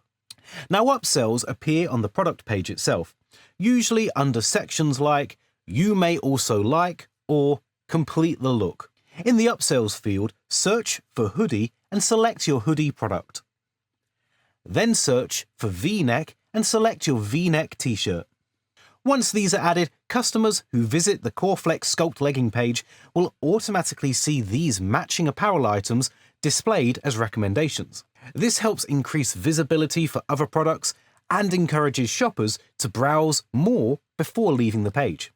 Now upsells appear on the product page itself, usually under sections like You May Also Like or Complete the Look. In the upsells field, search for hoodie and select your hoodie product. Then search for V-neck and select your V-neck t-shirt. Once these are added, customers who visit the Core Flex Sculpt legging page will automatically see these matching apparel items displayed as recommendations. This helps increase visibility for other products and encourages shoppers to browse more before leaving the page.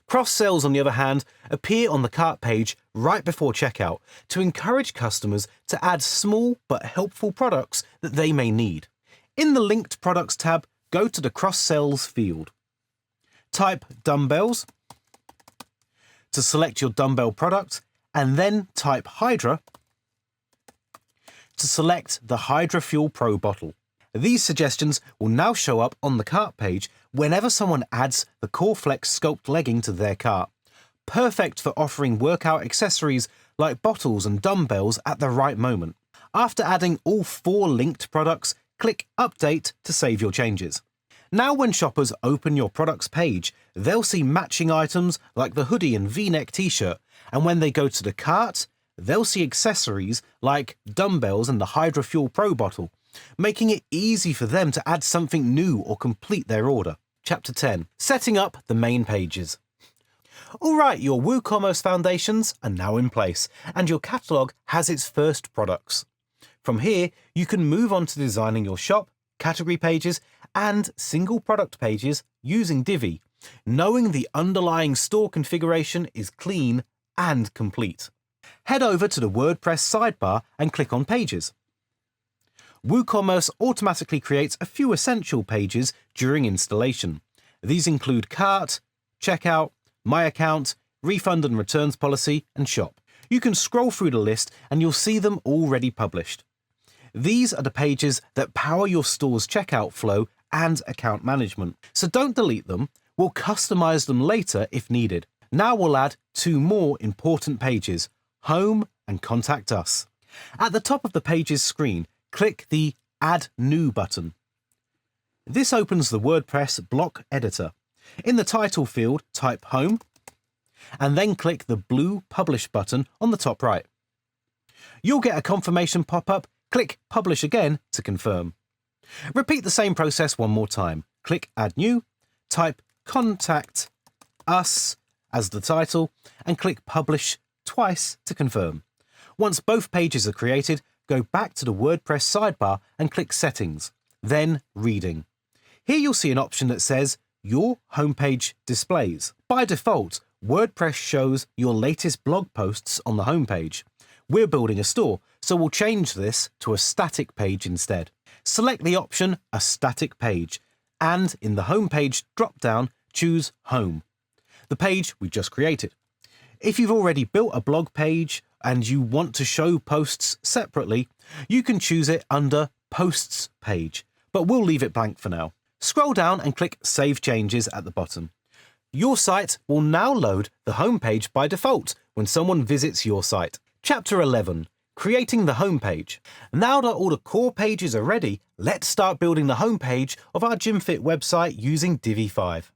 Cross-sells, on the other hand, appear on the cart page right before checkout to encourage customers to add small but helpful products that they may need. In the Linked Products tab, go to the Cross-sells field. Type dumbbells to select your dumbbell product, and then type Hydra to select the Hydra Fuel Pro bottle. These suggestions will now show up on the cart page whenever someone adds the Core Flex Sculpt legging to their cart. Perfect for offering workout accessories like bottles and dumbbells at the right moment. After adding all 4 linked products, click Update to save your changes. Now when shoppers open your products page, they'll see matching items like the hoodie and V-neck t-shirt, and when they go to the cart, they'll see accessories like dumbbells and the Hydra Fuel Pro bottle, making it easy for them to add something new or complete their order. Chapter 10. Setting up the main pages. Alright, your WooCommerce foundations are now in place, and your catalogue has its first products. From here, you can move on to designing your shop, category pages, and single product pages using Divi, knowing the underlying store configuration is clean and complete. Head over to the WordPress sidebar and click on Pages. WooCommerce automatically creates a few essential pages during installation. These include Cart, Checkout, My Account, Refund and Returns Policy, and Shop. You can scroll through the list and you'll see them already published. These are the pages that power your store's checkout flow and account management. So don't delete them, we'll customize them later if needed. Now we'll add 2 more important pages, Home and Contact Us. At the top of the page's screen, click the Add New button. This opens the WordPress block editor. In the title field, type Home, and then click the blue Publish button on the top right. You'll get a confirmation pop-up. Click Publish again to confirm. Repeat the same process one more time. Click Add New, type Contact Us as the title, and click Publish twice to confirm. Once both pages are created, go back to the WordPress sidebar and click Settings, then Reading. Here you'll see an option that says Your Homepage Displays. By default, WordPress shows your latest blog posts on the homepage. We're building a store, so we'll change this to a static page instead. Select the option A Static Page, and in the Homepage drop-down, choose Home, the page we just created. If you've already built a blog page and you want to show posts separately, you can choose it under Posts page, but we'll leave it blank for now. Scroll down and click Save Changes at the bottom. Your site will now load the homepage by default when someone visits your site. Chapter 11. Creating the homepage. Now that all the core pages are ready, let's start building the homepage of our GymFit website using Divi 5.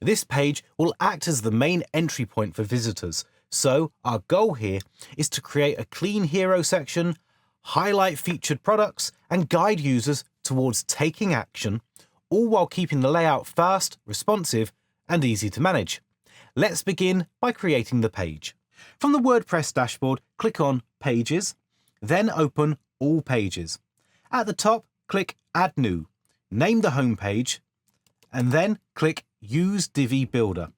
This page will act as the main entry point for visitors, so our goal here is to create a clean hero section, highlight featured products, and guide users towards taking action, all while keeping the layout fast, responsive, and easy to manage. Let's begin by creating the page. From the WordPress dashboard, click on Pages, then open All Pages. At the top, click Add New, name the home page, and then click Use Divi Builder.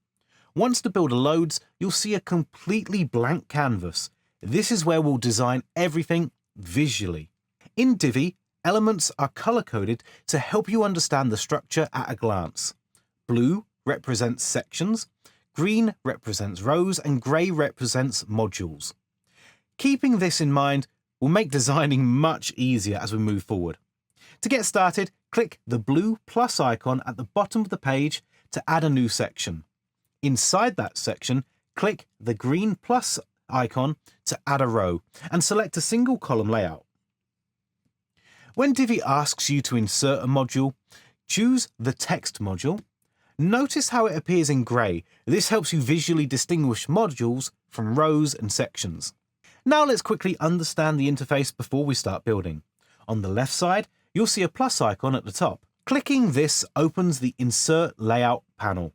Once the builder loads, you'll see a completely blank canvas. This is where we'll design everything visually. In Divi, elements are color-coded to help you understand the structure at a glance. Blue represents sections, green represents rows, and grey represents modules. Keeping this in mind will make designing much easier as we move forward. To get started, click the blue plus icon at the bottom of the page to add a new section. Inside that section, click the green plus icon to add a row and select a single column layout. When Divi asks you to insert a module, choose the text module. Notice how it appears in grey. This helps you visually distinguish modules from rows and sections. Now let's quickly understand the interface before we start building. On the left side, you'll see a plus icon at the top. Clicking this opens the Insert Layout panel.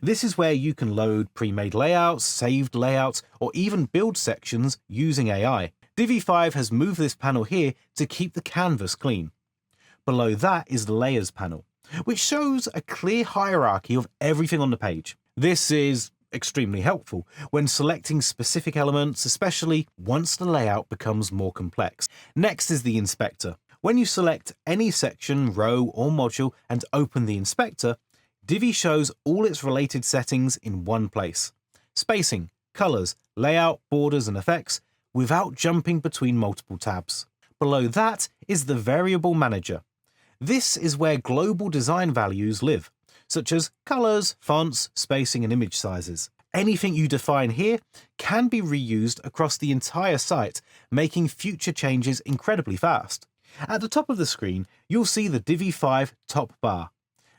This is where you can load pre-made layouts, saved layouts, or even build sections using AI. Divi 5 has moved this panel here to keep the canvas clean. Below that is the Layers panel, which shows a clear hierarchy of everything on the page. This is extremely helpful when selecting specific elements, especially once the layout becomes more complex. Next is the Inspector. When you select any section, row, or module and open the Inspector, Divi shows all its related settings in one place. Spacing, colors, layout, borders, and effects without jumping between multiple tabs. Below that is the Variable Manager. This is where global design values live, such as colors, fonts, spacing, and image sizes. Anything you define here can be reused across the entire site, making future changes incredibly fast. At the top of the screen, you'll see the Divi 5 top bar.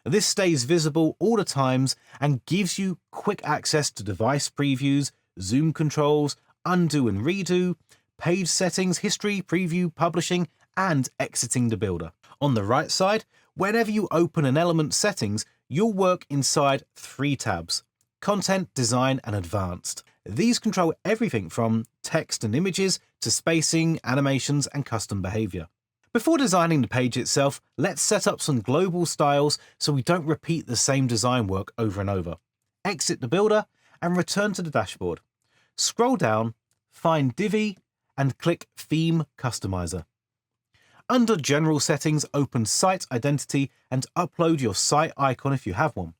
This stays visible all the times and gives you quick access to device previews, zoom controls, undo and redo, page settings, history, preview, publishing, and exiting the builder. On the right side, whenever you open an element settings, you'll work inside 3 tabs: Content, Design, and Advanced. These control everything from text and images to spacing, animations, and custom behavior. Before designing the page itself, let's set up some global styles so we don't repeat the same design work over and over. Exit the builder and return to the dashboard. Scroll down, find Divi, and click Theme Customizer. Under General Settings, open Site Identity and upload your site icon if you have one.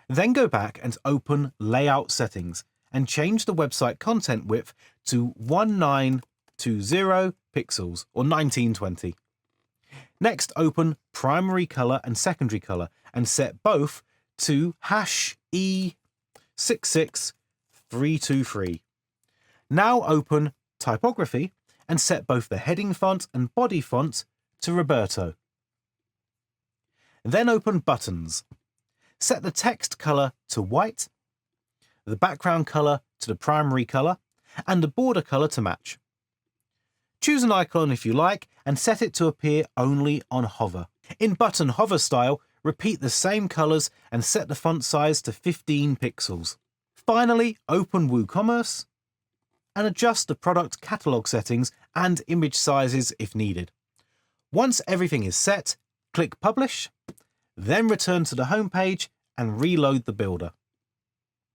Then go back and open Layout Settings and change the website content width to 1920 pixels or 1920. Next, open Primary Color and Secondary Color and set both to #E66323. Now open Typography and set both the heading font and body font to Roberto. Then open Buttons. Set the text color to white, the background color to the primary color, and the border color to match. Choose an icon if you like and set it to appear only on hover. In button hover style, repeat the same colors and set the font size to 15 pixels. Finally, open WooCommerce and adjust the product catalog settings and image sizes if needed. Once everything is set, click Publish, then return to the home page and reload the builder.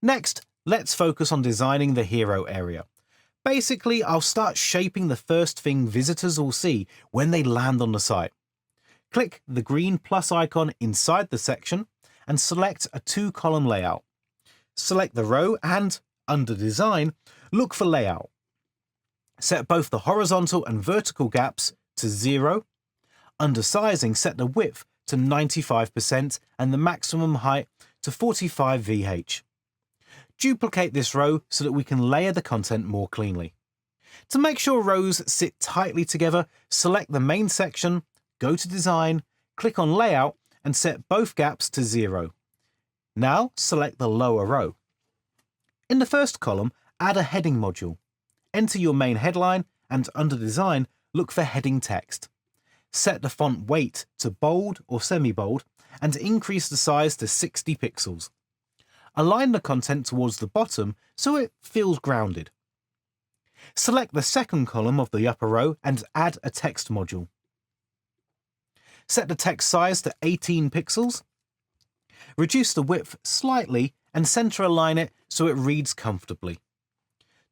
Next, let's focus on designing the hero area. Basically, I'll start shaping the first thing visitors will see when they land on the site. Click the green plus icon inside the section and select a 2-column layout. Select the row and, under Design, look for Layout. Set both the horizontal and vertical gaps to 0. Under Sizing, set the width to 95% and the maximum height to 45 VH. Duplicate this row so that we can layer the content more cleanly. To make sure rows sit tightly together, select the main section, go to Design, click on Layout and set both gaps to 0. Now select the lower row. In the first column, add a heading module. Enter your main headline and under Design, look for heading text. Set the font weight to bold or semi-bold and increase the size to 60 pixels. Align the content towards the bottom so it feels grounded. Select the second column of the upper row and add a text module. Set the text size to 18 pixels. Reduce the width slightly and center align it so it reads comfortably.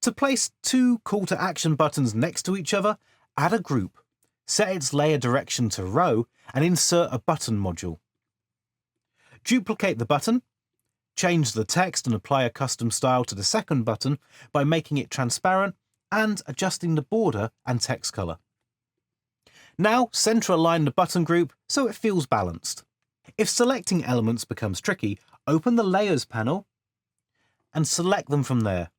To place 2 call to action buttons next to each other, add a group. Set its layer direction to row and insert a button module. Duplicate the button. Change the text and apply a custom style to the second button by making it transparent and adjusting the border and text color. Now center align the button group so it feels balanced. If selecting elements becomes tricky, Open the Layers panel and select them from there.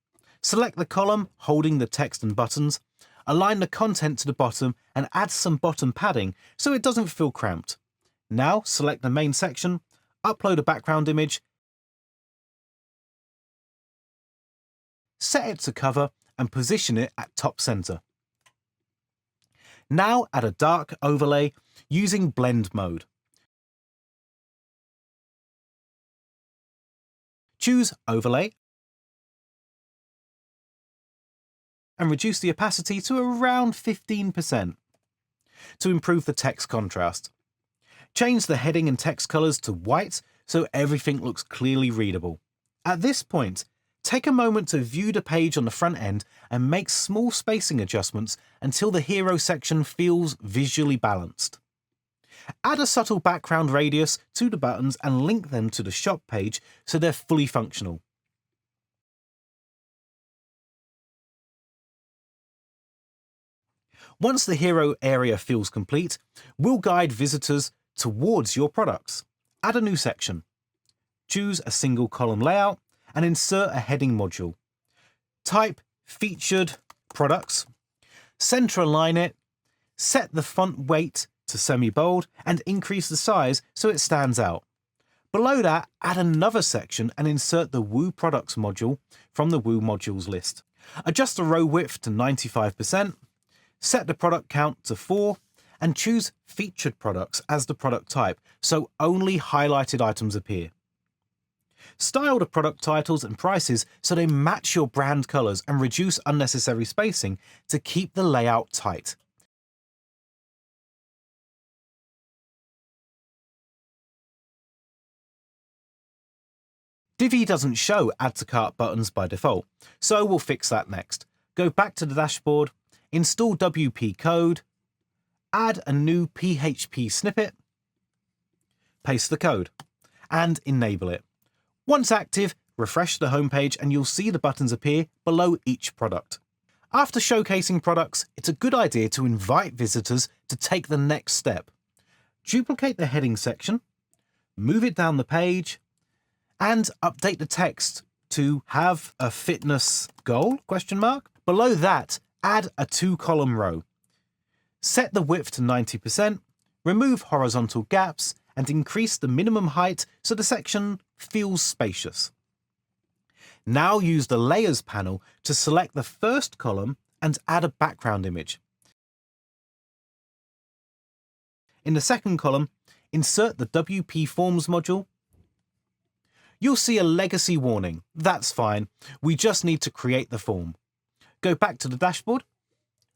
Select the column holding the text and buttons, align the content to the bottom and add some bottom padding so it doesn't feel cramped. Now select the main section, upload a background image, set it to cover and position it at top center. Now add a dark overlay using blend mode. Choose Overlay and reduce the opacity to around 15% to improve the text contrast. Change the heading and text colors to white so everything looks clearly readable. At this point, take a moment to view the page on the front end and make small spacing adjustments until the hero section feels visually balanced. Add a subtle background radius to the buttons and link them to the shop page so they're fully functional. Once the hero area feels complete, we'll guide visitors towards your products. Add a new section. Choose a single column layout and insert a heading module. Type Featured Products, center align it, set the font weight to semi-bold and increase the size so it stands out. Below that, add another section and insert the Woo Products module from the Woo modules list. Adjust the row width to 95%, set the product count to 4, and choose Featured Products as the product type so only highlighted items appear. Style the product titles and prices so they match your brand colors and reduce unnecessary spacing to keep the layout tight. Divi doesn't show Add to Cart buttons by default, so we'll fix that next. Go back to the dashboard, install WP code, add a new PHP snippet, paste the code, and enable it. Once active, refresh the homepage and you'll see the buttons appear below each product. After showcasing products, it's a good idea to invite visitors to take the next step. Duplicate the heading section, move it down the page, and update the text to have a fitness goal, ? Below that, add a 2-column row. Set the width to 90%, remove horizontal gaps, and increase the minimum height so the section feels spacious. Now use the Layers panel to select the first column and add a background image. In the second column, insert the WP Forms module. You'll see a legacy warning. That's fine. We just need to create the form. Go back to the dashboard,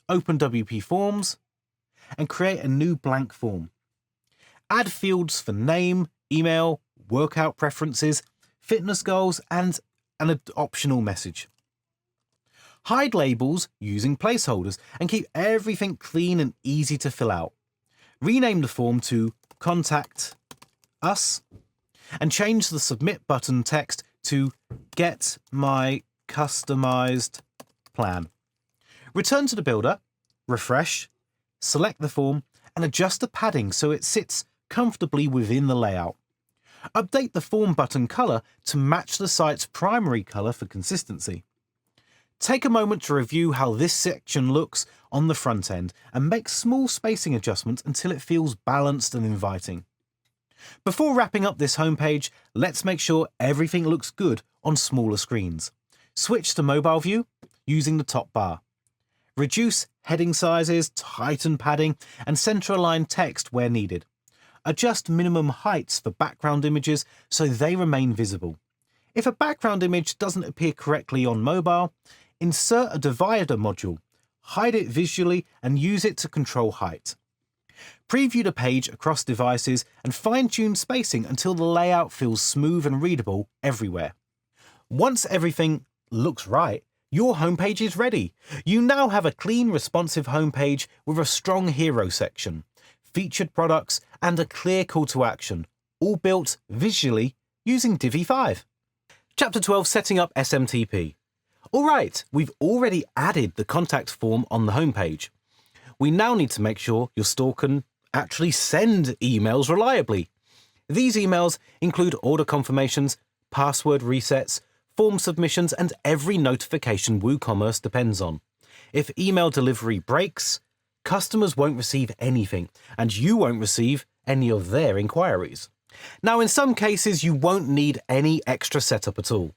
open WP Forms, and create a new blank form. Add fields for name, email, workout preferences, fitness goals, and an optional message. Hide labels using placeholders and keep everything clean and easy to fill out. Rename the form to Contact Us and change the Submit button text to Get My Customized Plan. Return to the builder, refresh, select the form, and adjust the padding so it sits comfortably within the layout. Update the form button color to match the site's primary color for consistency. Take a moment to review how this section looks on the front end and make small spacing adjustments until it feels balanced and inviting. Before wrapping up this homepage, let's make sure everything looks good on smaller screens. Switch to mobile view using the top bar. Reduce heading sizes, tighten padding, and center align text where needed. Adjust minimum heights for background images so they remain visible. If a background image doesn't appear correctly on mobile, insert a divider module, hide it visually, and use it to control height. Preview the page across devices and fine-tune spacing until the layout feels smooth and readable everywhere. Once everything looks right, your homepage is ready. You now have a clean, responsive homepage with a strong hero section, featured products, and a clear call to action, all built visually using Divi 5. Chapter 12, Setting up SMTP. All right, we've already added the contact form on the homepage. We now need to make sure your store can actually send emails reliably. These emails include order confirmations, password resets, form submissions, and every notification WooCommerce depends on. If email delivery breaks, customers won't receive anything, and you won't receive any of their inquiries. Now, in some cases, you won't need any extra setup at all.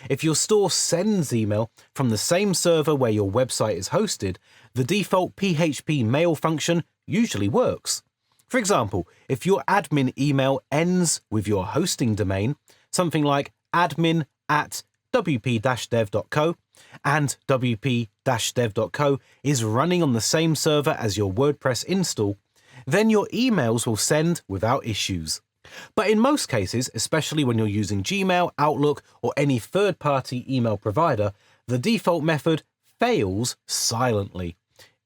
If your store sends email from the same server where your website is hosted, the default PHP mail function usually works. For example, if your admin email ends with your hosting domain, something like admin@wp-dev.co, and wp-dev.co is running on the same server as your WordPress install, then your emails will send without issues. But in most cases, especially when you're using Gmail, Outlook, or any third-party email provider, the default method fails silently.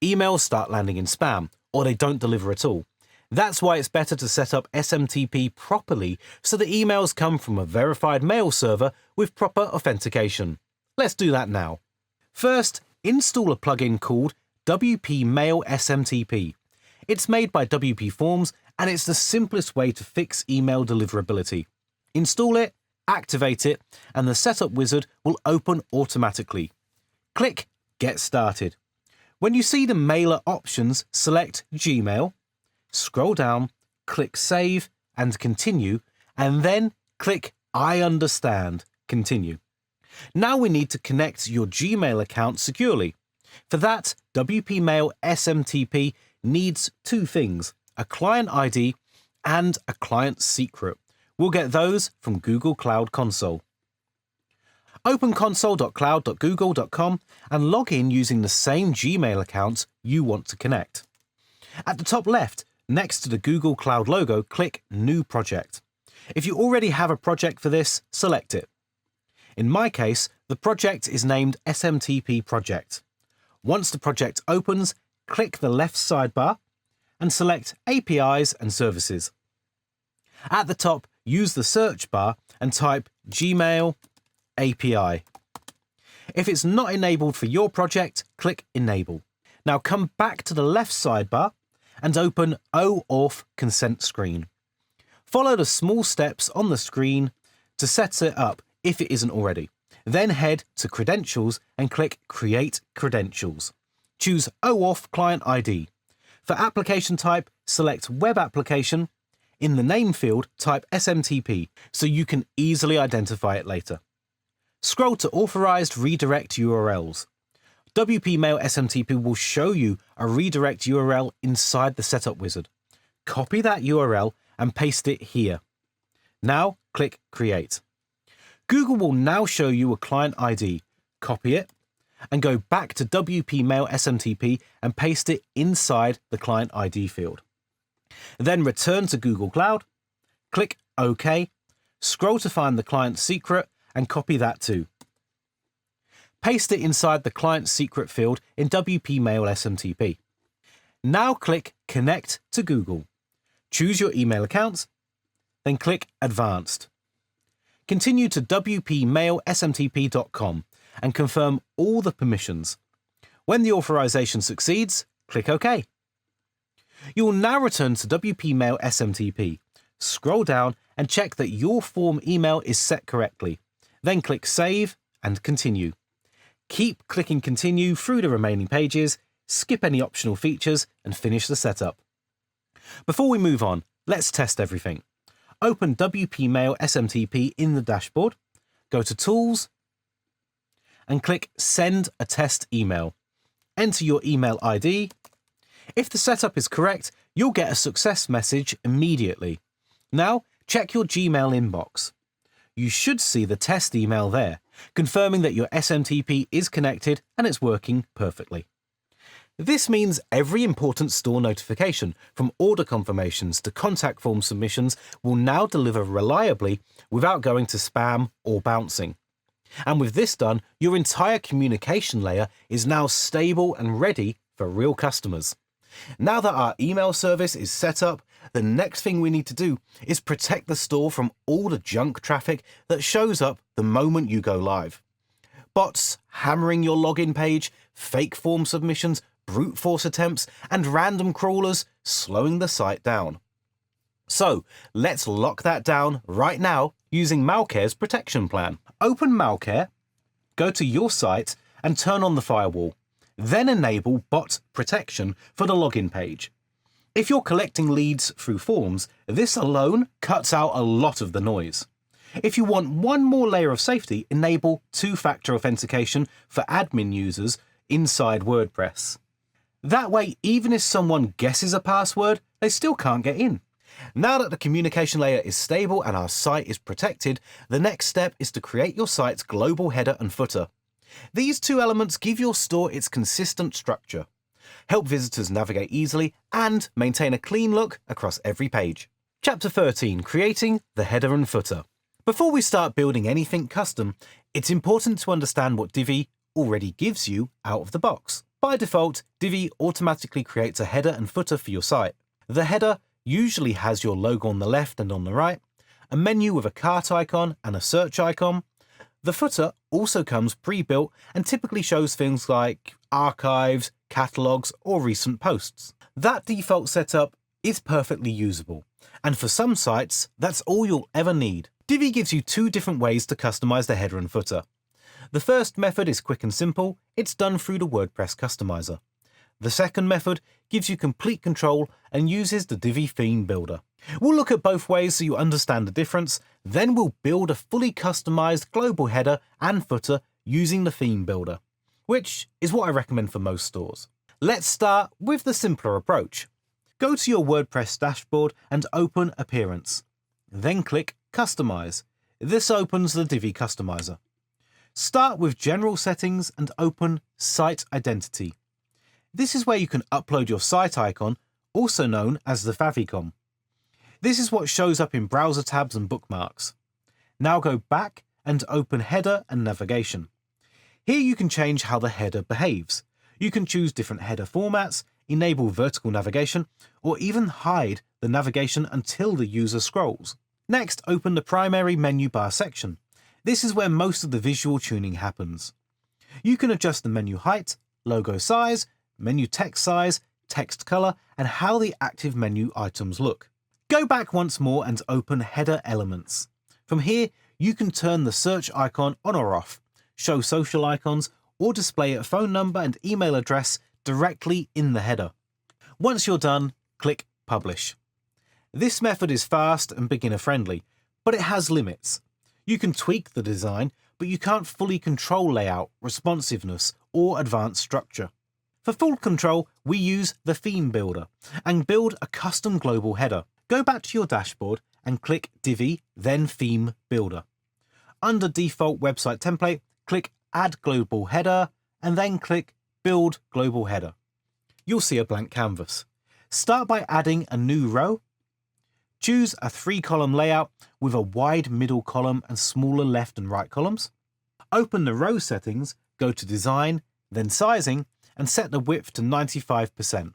Emails start landing in spam, or they don't deliver at all. That's why it's better to set up SMTP properly so the emails come from a verified mail server with proper authentication. Let's do that now. First, install a plugin called WP Mail SMTP. It's made by WP Forms, and it's the simplest way to fix email deliverability. Install it, activate it, and the setup wizard will open automatically. Click Get Started. When you see the mailer options, select Gmail, scroll down, click Save and Continue, and then click I understand, Continue. Now we need to connect your Gmail account securely. For that, WP Mail SMTP needs two things: a client ID and a client secret. We'll get those from Google Cloud Console. Open console.cloud.google.com and log in using the same Gmail account you want to connect. At the top left, next to the Google Cloud logo, click New Project. If you already have a project for this, select it. In my case, the project is named SMTP Project. Once the project opens, click the left sidebar and select APIs and Services. At the top, use the search bar and type Gmail API. If it's not enabled for your project, click Enable. Now come back to the left sidebar and open OAuth consent screen. Follow the small steps on the screen to set it up if it isn't already. Then head to Credentials and click Create Credentials. Choose OAuth Client ID. For application type, select Web Application. In the name field, type SMTP so you can easily identify it later. Scroll to Authorized Redirect URLs. WP Mail SMTP will show you a redirect URL inside the setup wizard. Copy that URL and paste it here. Now click Create. Google will now show you a client ID. Copy it and go back to WP Mail SMTP and paste it inside the client ID field. Then return to Google Cloud, click OK, scroll to find the client secret and copy that too. Paste it inside the client secret field in WP Mail SMTP. Now click Connect to Google. Choose your email account, then click Advanced. Continue to wpmailsmtp.com and confirm all the permissions. When the authorization succeeds, click OK. You will now return to WP Mail SMTP. Scroll down and check that your form email is set correctly. Then click Save and Continue. Keep clicking Continue through the remaining pages, skip any optional features, and finish the setup. Before we move on, let's test everything. Open WP Mail SMTP in the dashboard, go to Tools, and click Send a Test Email. Enter your email ID. If the setup is correct, you'll get a success message immediately. Now, check your Gmail inbox. You should see the test email there, confirming that your SMTP is connected and it's working perfectly. This means every important store notification, from order confirmations to contact form submissions, will now deliver reliably without going to spam or bouncing. And with this done, your entire communication layer is now stable and ready for real customers. Now that our email service is set up, the next thing we need to do is protect the store from all the junk traffic that shows up the moment you go live. Bots hammering your login page, fake form submissions, brute force attempts, and random crawlers slowing the site down. So let's lock that down right now using Malcare's protection plan. Open Malcare, go to your site and turn on the firewall. Then enable bot protection for the login page. If you're collecting leads through forms, this alone cuts out a lot of the noise. If you want one more layer of safety, enable two-factor authentication for admin users inside WordPress. That way, even if someone guesses a password, they still can't get in. Now that the communication layer is stable and our site is protected, the next step is to create your site's global header and footer. These two elements give your store its consistent structure, help visitors navigate easily, and maintain a clean look across every page. Chapter 13, Creating the Header and Footer. Before we start building anything custom, it's important to understand what Divi already gives you out of the box. By default, Divi automatically creates a header and footer for your site. The header usually has your logo on the left and on the right, a menu with a cart icon and a search icon. The footer also comes pre-built and typically shows things like archives, catalogs, or recent posts. That default setup is perfectly usable, and for some sites, that's all you'll ever need. Divi gives you two different ways to customize the header and footer. The first method is quick and simple. It's done through the WordPress customizer. The second method gives you complete control and uses the Divi theme builder. We'll look at both ways so you understand the difference, then we'll build a fully customized global header and footer using the theme builder, which is what I recommend for most stores. Let's start with the simpler approach. Go to your WordPress dashboard and open Appearance. Then click Customize. This opens the Divi customizer. Start with General Settings and open Site Identity. This is where you can upload your site icon, also known as the favicon. This is what shows up in browser tabs and bookmarks. Now go back and open Header and Navigation. Here you can change how the header behaves. You can choose different header formats, enable vertical navigation, or even hide the navigation until the user scrolls. Next, open the primary menu bar section. This is where most of the visual tuning happens. You can adjust the menu height, logo size, menu text size, text color, and how the active menu items look. Go back once more and open Header Elements. From here, you can turn the search icon on or off, show social icons, or display a phone number and email address directly in the header. Once you're done, click Publish. This method is fast and beginner-friendly, but it has limits. You can tweak the design, but you can't fully control layout, responsiveness, or advanced structure. For full control, we use the Theme Builder and build a custom global header. Go back to your dashboard and click Divi, then Theme Builder. Under Default Website Template, click Add Global Header, and then click Build Global Header. You'll see a blank canvas. Start by adding a new row. Choose a 3-column layout with a wide middle column and smaller left and right columns. Open the row settings, go to Design, then Sizing, and set the width to 95%.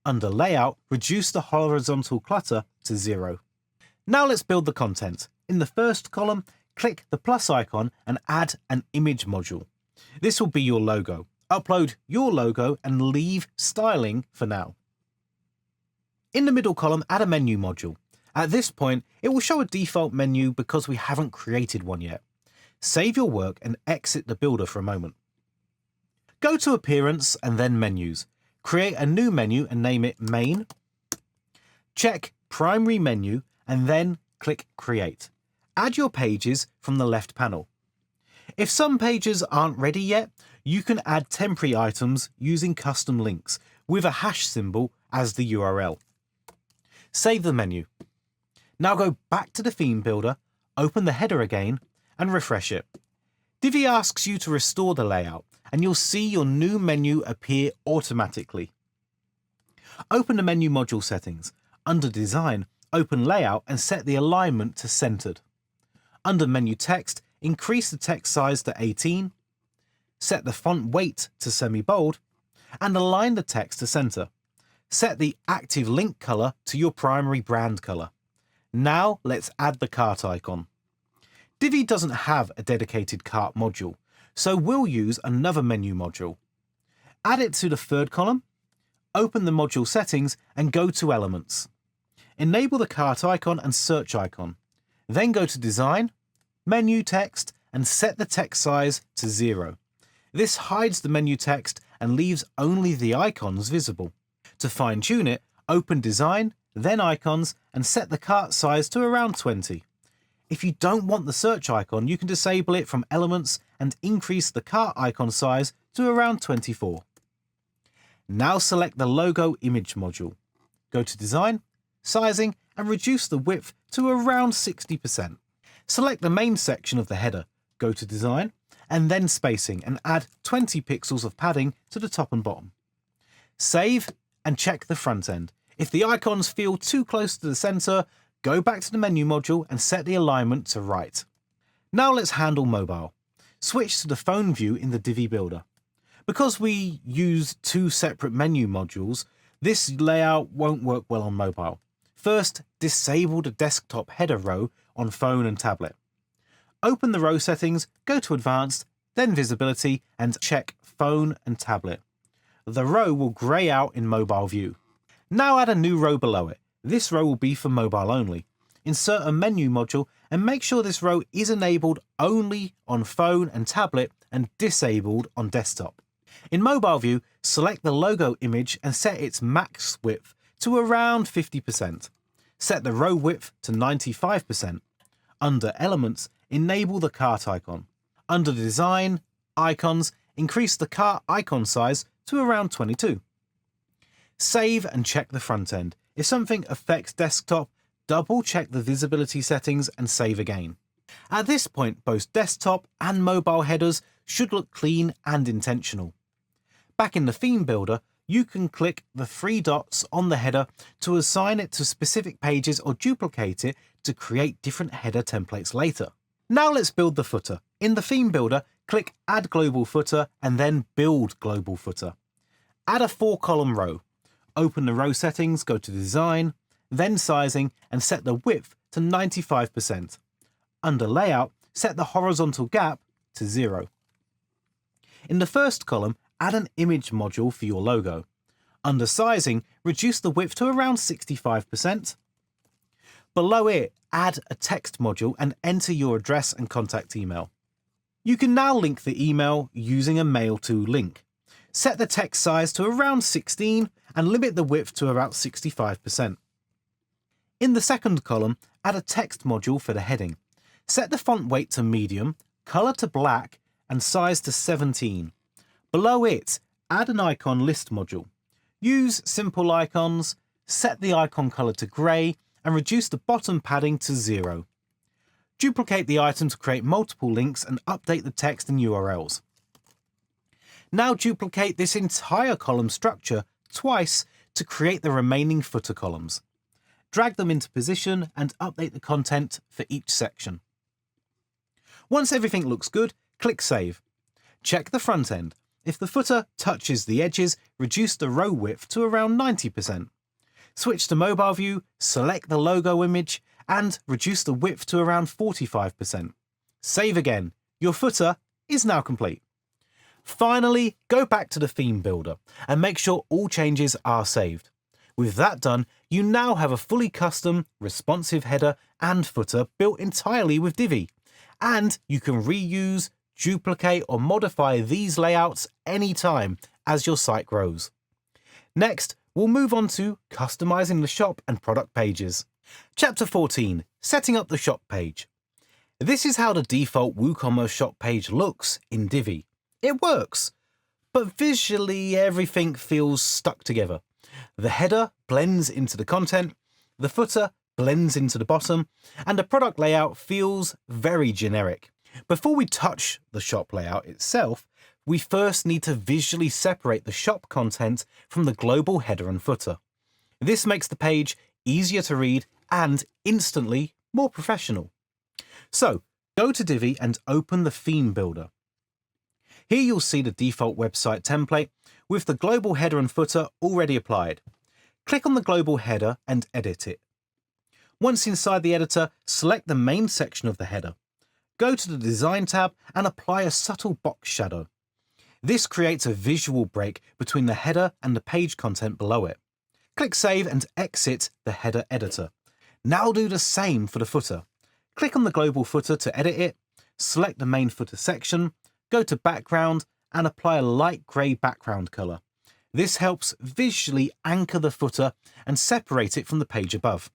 Under Layout, reduce the horizontal clutter to 0. Now let's build the content. In the first column, click the plus icon and add an image module. This will be your logo. Upload your logo and leave styling for now. In the middle column, add a menu module. At this point, it will show a default menu because we haven't created one yet. Save your work and exit the builder for a moment. Go to Appearance and then Menus. Create a new menu and name it Main. Check Primary Menu and then click Create. Add your pages from the left panel. If some pages aren't ready yet, you can add temporary items using custom links with a hash symbol as the URL. Save the menu. Now go back to the Theme Builder, open the header again, and refresh it. Divi asks you to restore the layout, and you'll see your new menu appear automatically. Open the menu module settings. Under Design, open Layout and set the alignment to centered. Under Menu Text, increase the text size to 18, set the font weight to semi-bold, and align the text to center. Set the active link color to your primary brand color. Now let's add the cart icon. Divi doesn't have a dedicated cart module, so we'll use another menu module. Add it to the third column, open the module settings and go to Elements. Enable the cart icon and search icon. Then go to Design, Menu Text, and set the text size to 0. This hides the menu text and leaves only the icons visible. To fine-tune it, open Design, then Icons, and set the cart size to around 20. If you don't want the search icon, you can disable it from Elements and increase the cart icon size to around 24. Now select the logo image module. Go to Design, Sizing, and reduce the width to around 60%. Select the main section of the header, go to Design, and then Spacing, and add 20 pixels of padding to the top and bottom. Save and check the front end. If the icons feel too close to the center, go back to the menu module and set the alignment to right. Now let's handle mobile. Switch to the phone view in the Divi Builder. Because we use two separate menu modules, this layout won't work well on mobile. First, disable the desktop header row on phone and tablet. Open the row settings, go to Advanced, then Visibility, and check Phone and Tablet. The row will grey out in mobile view. Now add a new row below it. This row will be for mobile only. Insert a menu module and make sure this row is enabled only on phone and tablet and disabled on desktop. In mobile view, select the logo image and set its max width to around 50%. Set the row width to 95%. Under Elements, enable the cart icon. Under Design, Icons, increase the cart icon size to around 22. Save and check the front end. If something affects desktop, double check the visibility settings and save again. At this point, both desktop and mobile headers should look clean and intentional. Back in the theme builder, you can click the 3 dots on the header to assign it to specific pages or duplicate it to create different header templates later. Now let's build the footer. In the theme builder, click Add Global Footer and then Build Global Footer. Add a 4-column row. Open the row settings, go to Design, then Sizing, and set the width to 95%. Under Layout, set the horizontal gap to 0. In the first column, add an image module for your logo. Under Sizing, reduce the width to around 65%. Below it, add a text module and enter your address and contact email. You can now link the email using a mail to link. Set the text size to around 16 and limit the width to about 65%. In the second column, add a text module for the heading. Set the font weight to medium, color to black, and size to 17. Below it, add an icon list module. Use simple icons, set the icon color to grey, and reduce the bottom padding to 0. Duplicate the item to create multiple links and update the text and URLs. Now duplicate this entire column structure twice to create the remaining footer columns. Drag them into position and update the content for each section. Once everything looks good, click Save. Check the front end. If the footer touches the edges, reduce the row width to around 90%. Switch to mobile view, select the logo image, and reduce the width to around 45%. Save again. Your footer is now complete. Finally, go back to the theme builder and make sure all changes are saved. With that done, you now have a fully custom, responsive header and footer built entirely with Divi. And you can reuse, duplicate or modify these layouts anytime as your site grows. Next, we'll move on to customizing the shop and product pages. Chapter 14, Setting up the shop page. This is how the default WooCommerce shop page looks in Divi. It works, but visually everything feels stuck together. The header blends into the content, the footer blends into the bottom, and the product layout feels very generic. Before we touch the shop layout itself, we first need to visually separate the shop content from the global header and footer. This makes the page easier to read and instantly more professional. So, go to Divi and open the theme builder. Here you'll see the default website template with the global header and footer already applied. Click on the global header and edit it. Once inside the editor, select the main section of the header. Go to the Design tab and apply a subtle box shadow. This creates a visual break between the header and the page content below it. Click Save and exit the header editor. Now do the same for the footer. Click on the global footer to edit it, select the main footer section, go to Background and apply a light grey background colour. This helps visually anchor the footer and separate it from the page above.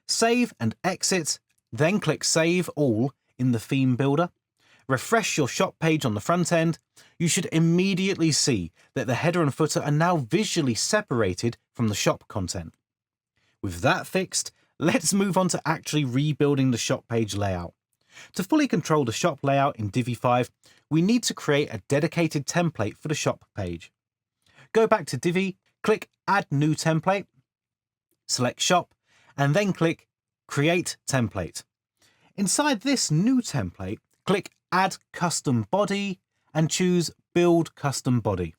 Save and exit, then click Save All in the theme builder. Refresh your shop page on the front end. You should immediately see that the header and footer are now visually separated from the shop content. With that fixed, let's move on to actually rebuilding the shop page layout. To fully control the shop layout in Divi 5, we need to create a dedicated template for the shop page. Go back to Divi, click Add New Template, select Shop, and then click Create Template. Inside this new template, click Add Custom Body and choose Build Custom Body.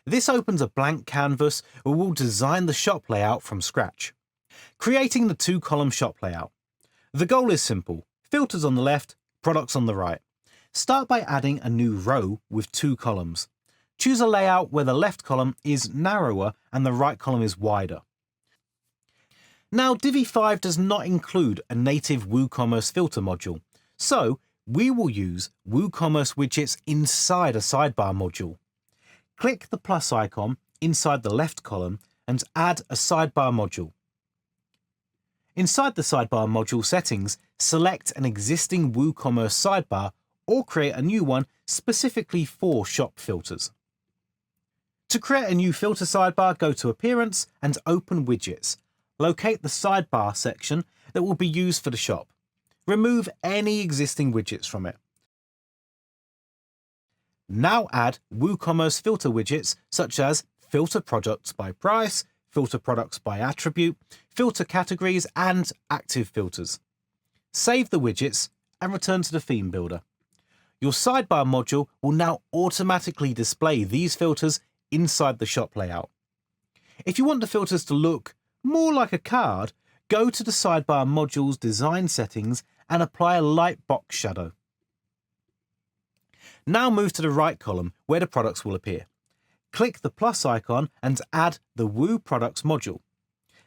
This opens a blank canvas where we'll design the shop layout from scratch. Creating the 2-column shop layout. The goal is simple: filters on the left, products on the right. Start by adding a new row with 2 columns. Choose a layout where the left column is narrower and the right column is wider. Now, Divi 5 does not include a native WooCommerce filter module, so we will use WooCommerce widgets inside a sidebar module. Click the plus icon inside the left column and add a sidebar module. Inside the sidebar module settings, select an existing WooCommerce sidebar or create a new one specifically for shop filters. To create a new filter sidebar, go to Appearance and open Widgets. Locate the sidebar section that will be used for the shop. Remove any existing widgets from it. Now add WooCommerce filter widgets such as filter products by price, filter products by attribute, filter categories, and active filters. Save the widgets and return to the theme builder. Your sidebar module will now automatically display these filters inside the shop layout. If you want the filters to look more like a card, go to the sidebar module's design settings and apply a light box shadow. Now move to the right column where the products will appear. Click the plus icon and add the Woo Products module.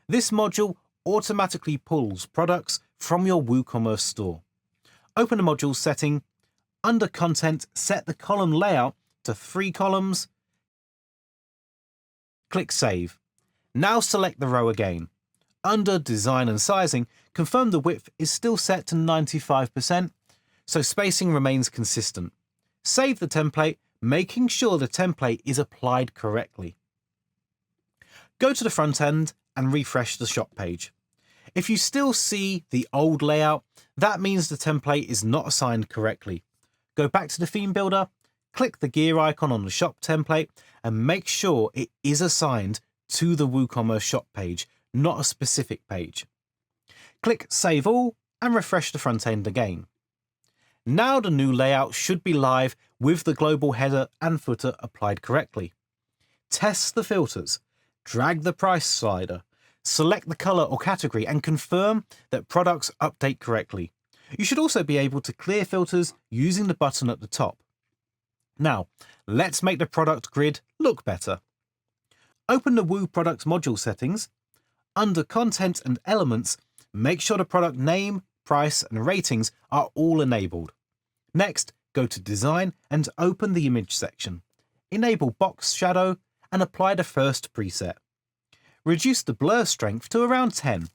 This module automatically pulls products from your WooCommerce store. Open the module setting. Under Content, set the column layout to 3 columns. Click Save. Now select the row again. Under Design and Sizing, confirm the width is still set to 95%, so spacing remains consistent. Save the template, making sure the template is applied correctly. Go to the front end and refresh the shop page. If you still see the old layout, that means the template is not assigned correctly. Go back to the theme builder, click the gear icon on the shop template, and make sure it is assigned to the WooCommerce shop page, not a specific page. Click Save All and refresh the front end again. Now the new layout should be live with the global header and footer applied correctly. Test the filters, drag the price slider, select the color or category and confirm that products update correctly. You should also be able to clear filters using the button at the top. Now, let's make the product grid look better. Open the Woo Products module settings. Under Content and Elements, make sure the product name, price, and ratings are all enabled. Next, go to Design and open the Image section. Enable Box Shadow and apply the first preset. Reduce the blur strength to around 10,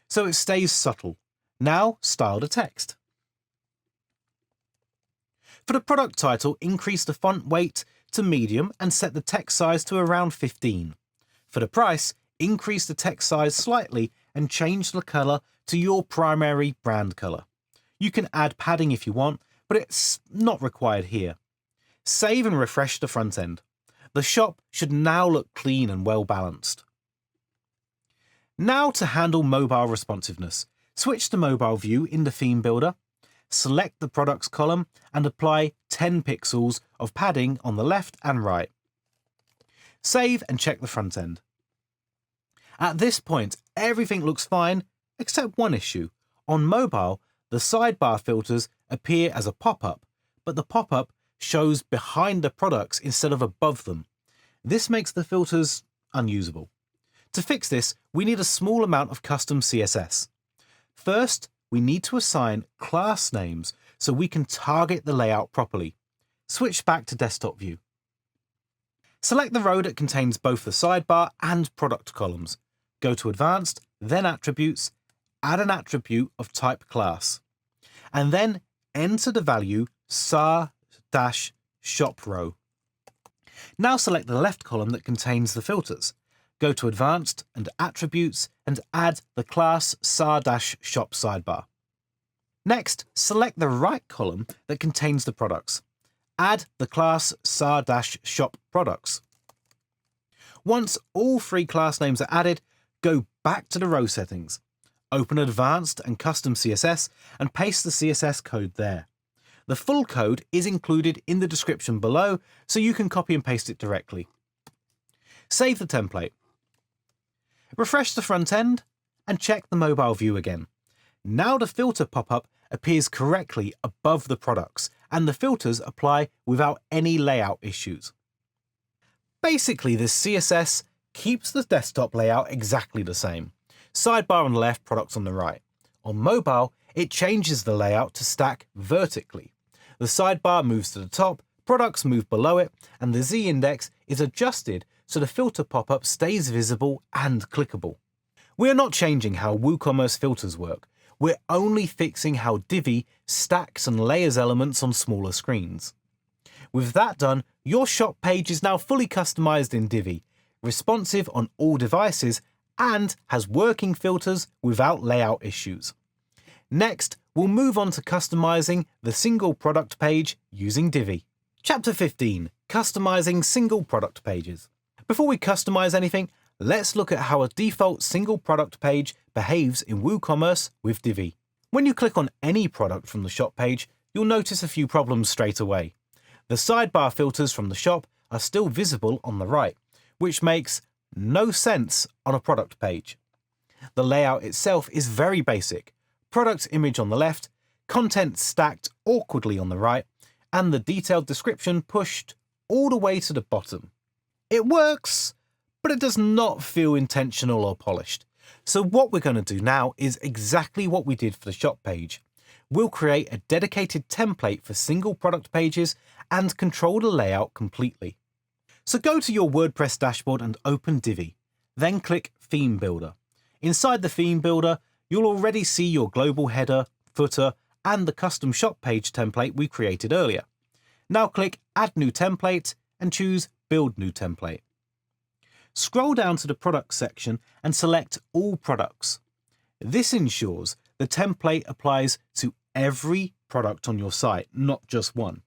so it stays subtle. Now, style the text. For the product title, increase the font weight to medium and set the text size to around 15. For the price, increase the text size slightly and change the color to your primary brand color. You can add padding if you want, but it's not required here. Save and refresh the front end. The shop should now look clean and well balanced. Now to handle mobile responsiveness, switch to mobile view in the theme builder. Select the products column and apply 10 pixels of padding on the left and right. Save and check the front end. At this point, everything looks fine except one issue. On mobile, the sidebar filters appear as a pop-up, but the pop-up shows behind the products instead of above them. This makes the filters unusable. To fix this, we need a small amount of custom CSS. First, we need to assign class names so we can target the layout properly. Switch back to desktop view. Select the row that contains both the sidebar and product columns. Go to Advanced, then Attributes, add an attribute of type class, and then enter the value SAR-shop row. Now select the left column that contains the filters. Go to Advanced and Attributes and add the class SAR-shop sidebar. Next, select the right column that contains the products. Add the class SAR-shop products. Once all three class names are added, go back to the row settings. Open Advanced and Custom CSS and paste the CSS code there. The full code is included in the description below, so you can copy and paste it directly. Save the template. Refresh the front end and check the mobile view again. Now the filter pop-up appears correctly above the products, and the filters apply without any layout issues. Basically, this CSS keeps the desktop layout exactly the same. Sidebar on the left, products on the right. On mobile, it changes the layout to stack vertically. The sidebar moves to the top, products move below it, and the Z-index is adjusted so the filter pop-up stays visible and clickable. We are not changing how WooCommerce filters work. We're only fixing how Divi stacks and layers elements on smaller screens. With that done, your shop page is now fully customized in Divi, responsive on all devices, and has working filters without layout issues. Next, we'll move on to customizing the single product page using Divi. Chapter 15: Customizing single product pages. Before we customize anything, let's look at how a default single product page behaves in WooCommerce with Divi. When you click on any product from the shop page, you'll notice a few problems straight away. The sidebar filters from the shop are still visible on the right, which makes no sense on a product page. The layout itself is very basic. Product image on the left, content stacked awkwardly on the right, and the detailed description pushed all the way to the bottom. It works, but it does not feel intentional or polished. So what we're going to do now is exactly what we did for the shop page. We'll create a dedicated template for single product pages and control the layout completely. So go to your WordPress dashboard and open Divi. Then click Theme Builder. Inside the Theme Builder, you'll already see your global header, footer, and the custom shop page template we created earlier. Now click Add New Template and choose Build New Template. Scroll down to the Products section and select All Products. This ensures the template applies to every product on your site, not just one.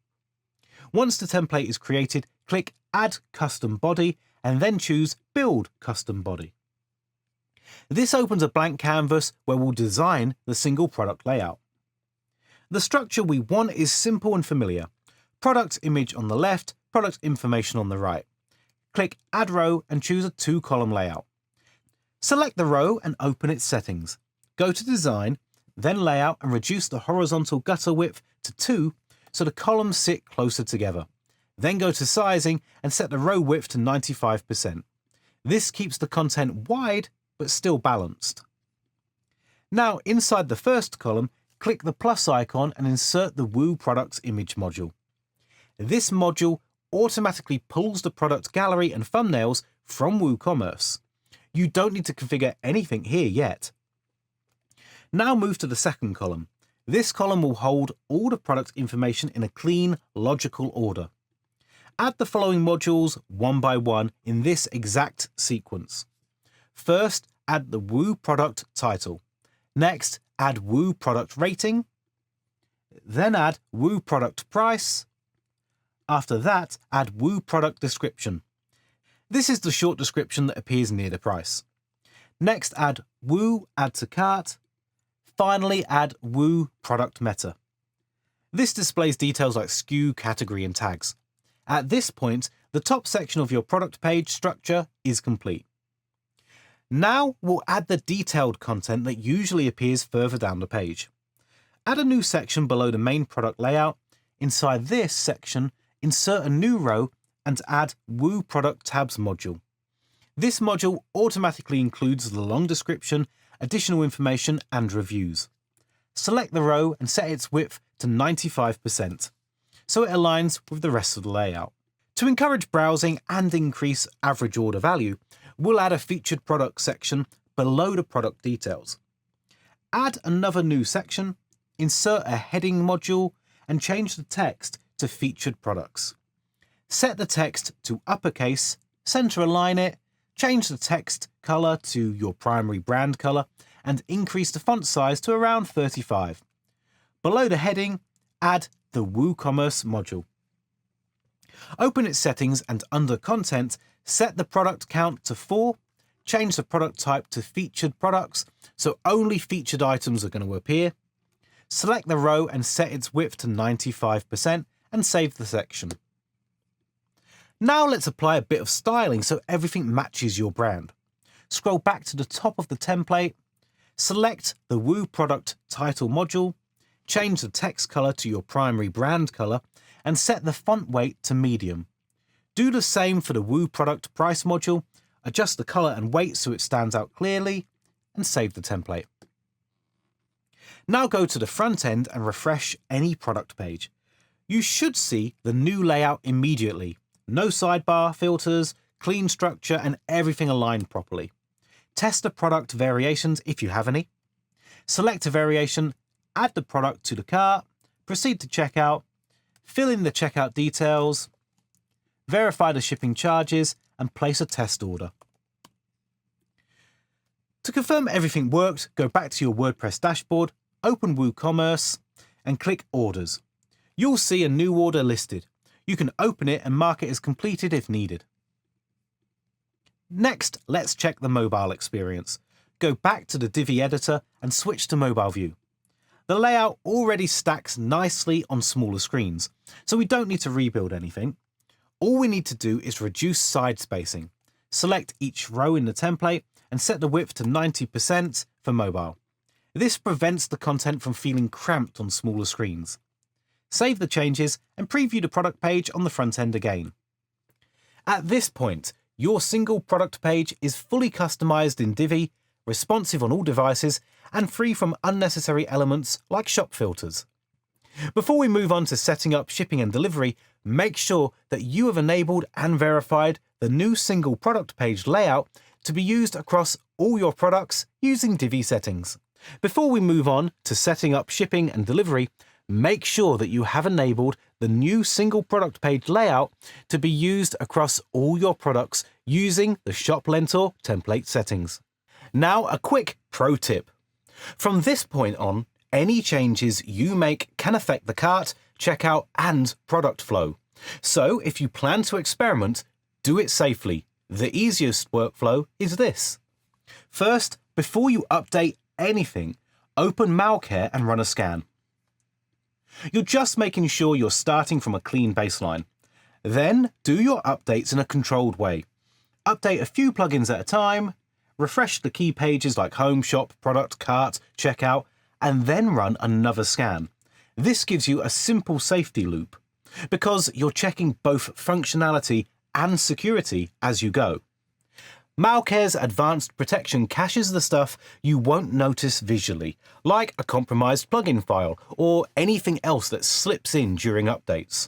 Once the template is created, click Add Custom Body and then choose Build Custom Body. This opens a blank canvas where we'll design the single product layout. The structure we want is simple and familiar. Product image on the left, product information on the right. Click Add Row and choose a 2-column layout. Select the row and open its settings. Go to Design, then Layout and reduce the horizontal gutter width to 2 so the columns sit closer together. Then go to Sizing and set the row width to 95%. This keeps the content wide but still balanced. Now inside the first column, click the plus icon and insert the Woo Products image module. This module automatically pulls the product gallery and thumbnails from WooCommerce. You don't need to configure anything here yet. Now move to the second column. This column will hold all the product information in a clean, logical order. Add the following modules one by one in this exact sequence. First, add the Woo product title. Next, add Woo product rating. Then add Woo product price. After that, add Woo product description. This is the short description that appears near the price. Next, add Woo add to cart. Finally, add Woo product meta. This displays details like SKU, category, and tags. At this point, the top section of your product page structure is complete. Now we'll add the detailed content that usually appears further down the page. Add a new section below the main product layout. Inside this section, insert a new row and add Woo Product Tabs module. This module automatically includes the long description, additional information and reviews. Select the row and set its width to 95%, so it aligns with the rest of the layout. To encourage browsing and increase average order value, we'll add a featured product section below the product details. Add another new section, insert a heading module, and change the text to featured products. Set the text to uppercase, center align it, change the text color to your primary brand color, and increase the font size to around 35. Below the heading, add the WooCommerce module. Open its settings and under Content, set the product count to 4, change the product type to featured products, so only featured items are going to appear. Select the row and set its width to 95% and save the section. Now let's apply a bit of styling so everything matches your brand. Scroll back to the top of the template, select the Woo product title module, change the text color to your primary brand color, and set the font weight to medium. Do the same for the Woo product price module, adjust the color and weight so it stands out clearly, and save the template. Now go to the front end and refresh any product page. You should see the new layout immediately. No sidebar, filters, clean structure, and everything aligned properly. Test the product variations if you have any. Select a variation, add the product to the cart, proceed to checkout, fill in the checkout details, verify the shipping charges, and place a test order. To confirm everything worked, go back to your WordPress dashboard, open WooCommerce, and click Orders. You'll see a new order listed. You can open it and mark it as completed if needed. Next, let's check the mobile experience. Go back to the Divi editor and switch to mobile view. The layout already stacks nicely on smaller screens, so we don't need to rebuild anything. All we need to do is reduce side spacing. Select each row in the template and set the width to 90% for mobile. This prevents the content from feeling cramped on smaller screens. Save the changes and preview the product page on the front end again. At this point, your single product page is fully customized in Divi, responsive on all devices, and free from unnecessary elements like shop filters. Before we move on to setting up shipping and delivery, make sure that you have enabled and verified the new single product page layout to be used across all your products using Divi settings. Before we move on to setting up shipping and delivery, make sure that you have enabled the new single product page layout to be used across all your products using the ShopLentor template settings. Now, a quick pro tip. From this point on, any changes you make can affect the cart, checkout, and product flow. So if you plan to experiment, do it safely. The easiest workflow is this. First, before you update anything, open Malcare and run a scan. You're just making sure you're starting from a clean baseline. Then do your updates in a controlled way. Update a few plugins at a time, refresh the key pages like Home, Shop, Product, Cart, Checkout, and then run another scan. This gives you a simple safety loop because you're checking both functionality and security as you go. Malcare's advanced protection caches the stuff you won't notice visually, like a compromised plugin file or anything else that slips in during updates.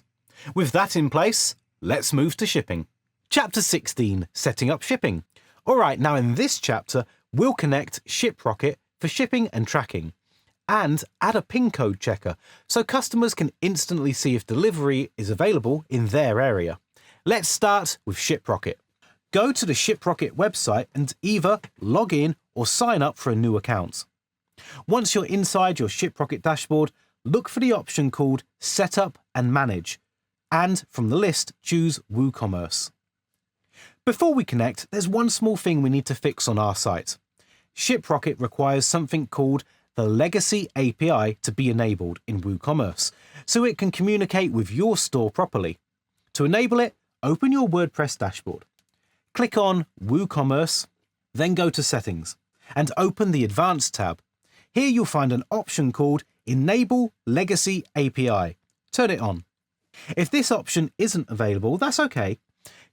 With that in place, let's move to shipping. Chapter 16, Setting Up Shipping. Alright, now in this chapter, we'll connect ShipRocket for shipping and tracking, and add a pin code checker so customers can instantly see if delivery is available in their area. Let's start with ShipRocket. Go to the ShipRocket website and either log in or sign up for a new account. Once you're inside your ShipRocket dashboard, look for the option called Setup and Manage, and from the list, choose WooCommerce. Before we connect, there's one small thing we need to fix on our site. ShipRocket requires something called the Legacy API to be enabled in WooCommerce, so it can communicate with your store properly. To enable it, open your WordPress dashboard. Click on WooCommerce, then go to Settings, and open the Advanced tab. Here you'll find an option called Enable Legacy API. Turn it on. If this option isn't available, that's okay.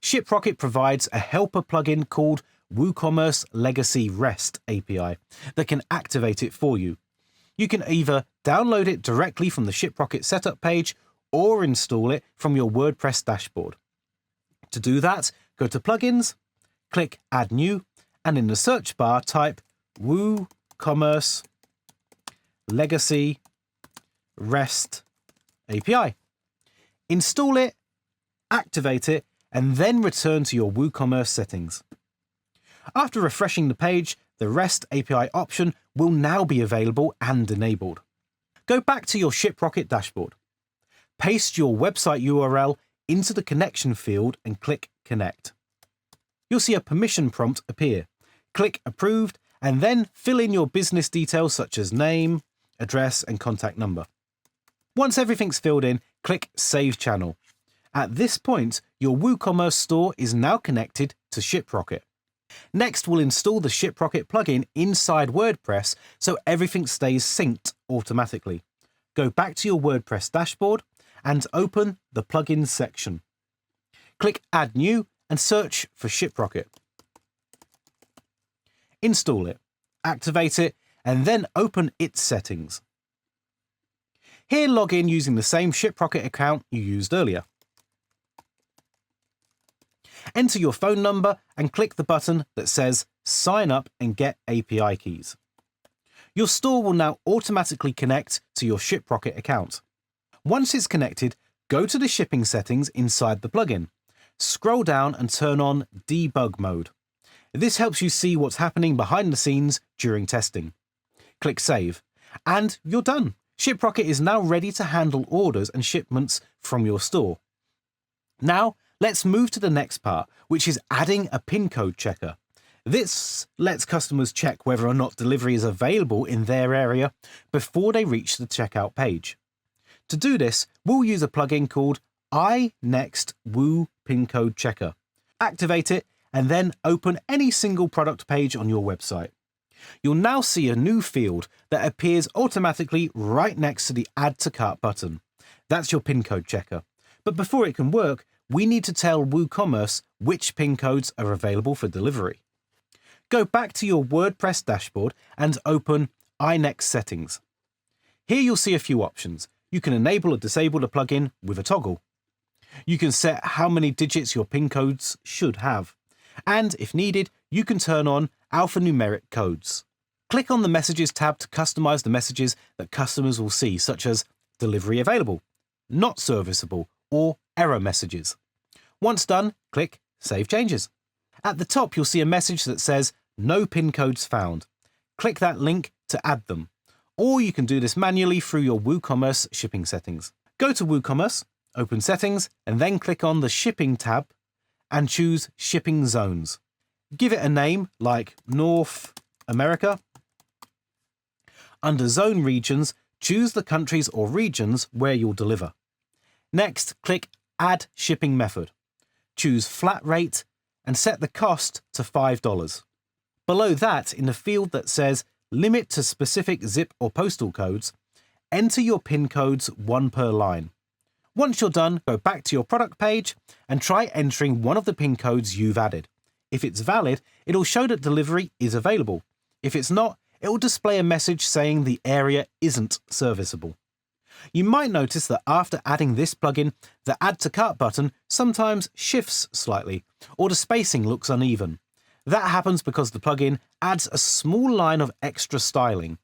ShipRocket provides a helper plugin called WooCommerce Legacy REST API that can activate it for you. You can either download it directly from the ShipRocket setup page or install it from your WordPress dashboard. To do that, go to Plugins, click Add New, and in the search bar type WooCommerce Legacy REST API. Install it, activate it, and then return to your WooCommerce settings. After refreshing the page, the REST API option will now be available and enabled. Go back to your ShipRocket dashboard. Paste your website URL into the connection field and click Connect. You'll see a permission prompt appear. Click Approved and then fill in your business details such as name, address, and contact number. Once everything's filled in, click Save Channel. At this point, your WooCommerce store is now connected to ShipRocket. Next, we'll install the ShipRocket plugin inside WordPress so everything stays synced automatically. Go back to your WordPress dashboard and open the Plugins section. Click Add New and search for ShipRocket. Install it, activate it, and then open its settings. Here, log in using the same ShipRocket account you used earlier. Enter your phone number and click the button that says Sign Up and Get API Keys. Your store will now automatically connect to your ShipRocket account. Once it's connected, go to the shipping settings inside the plugin. Scroll down and turn on Debug Mode. This helps you see what's happening behind the scenes during testing. Click Save, and you're done. ShipRocket is now ready to handle orders and shipments from your store. Now, let's move to the next part, which is adding a PIN code checker. This lets customers check whether or not delivery is available in their area before they reach the checkout page. To do this, we'll use a plugin called iNextWoo PIN code checker. Activate it and then open any single product page on your website. You'll now see a new field that appears automatically right next to the Add to Cart button. That's your PIN code checker. But before it can work, we need to tell WooCommerce which PIN codes are available for delivery. Go back to your WordPress dashboard and open iNext Settings. Here you'll see a few options. You can enable or disable a plugin with a toggle. You can set how many digits your PIN codes should have. And if needed, you can turn on alphanumeric codes. Click on the Messages tab to customize the messages that customers will see, such as delivery available, not serviceable, or error messages. Once done, click Save Changes. At the top, you'll see a message that says No PIN codes found. Click that link to add them. Or you can do this manually through your WooCommerce shipping settings. Go to WooCommerce, open Settings, and then click on the Shipping tab and choose Shipping Zones. Give it a name like North America. Under Zone Regions, choose the countries or regions where you'll deliver. Next, click Add Shipping Method. Choose Flat Rate and set the cost to $5. Below that, in the field that says Limit to specific zip or postal codes, enter your PIN codes, one per line. Once you're done, go back to your product page and try entering one of the PIN codes you've added. If it's valid, it'll show that delivery is available. If it's not, it will display a message saying the area isn't serviceable. You might notice that after adding this plugin, the Add to Cart button sometimes shifts slightly, or the spacing looks uneven. That happens because the plugin adds a small line of extra styling.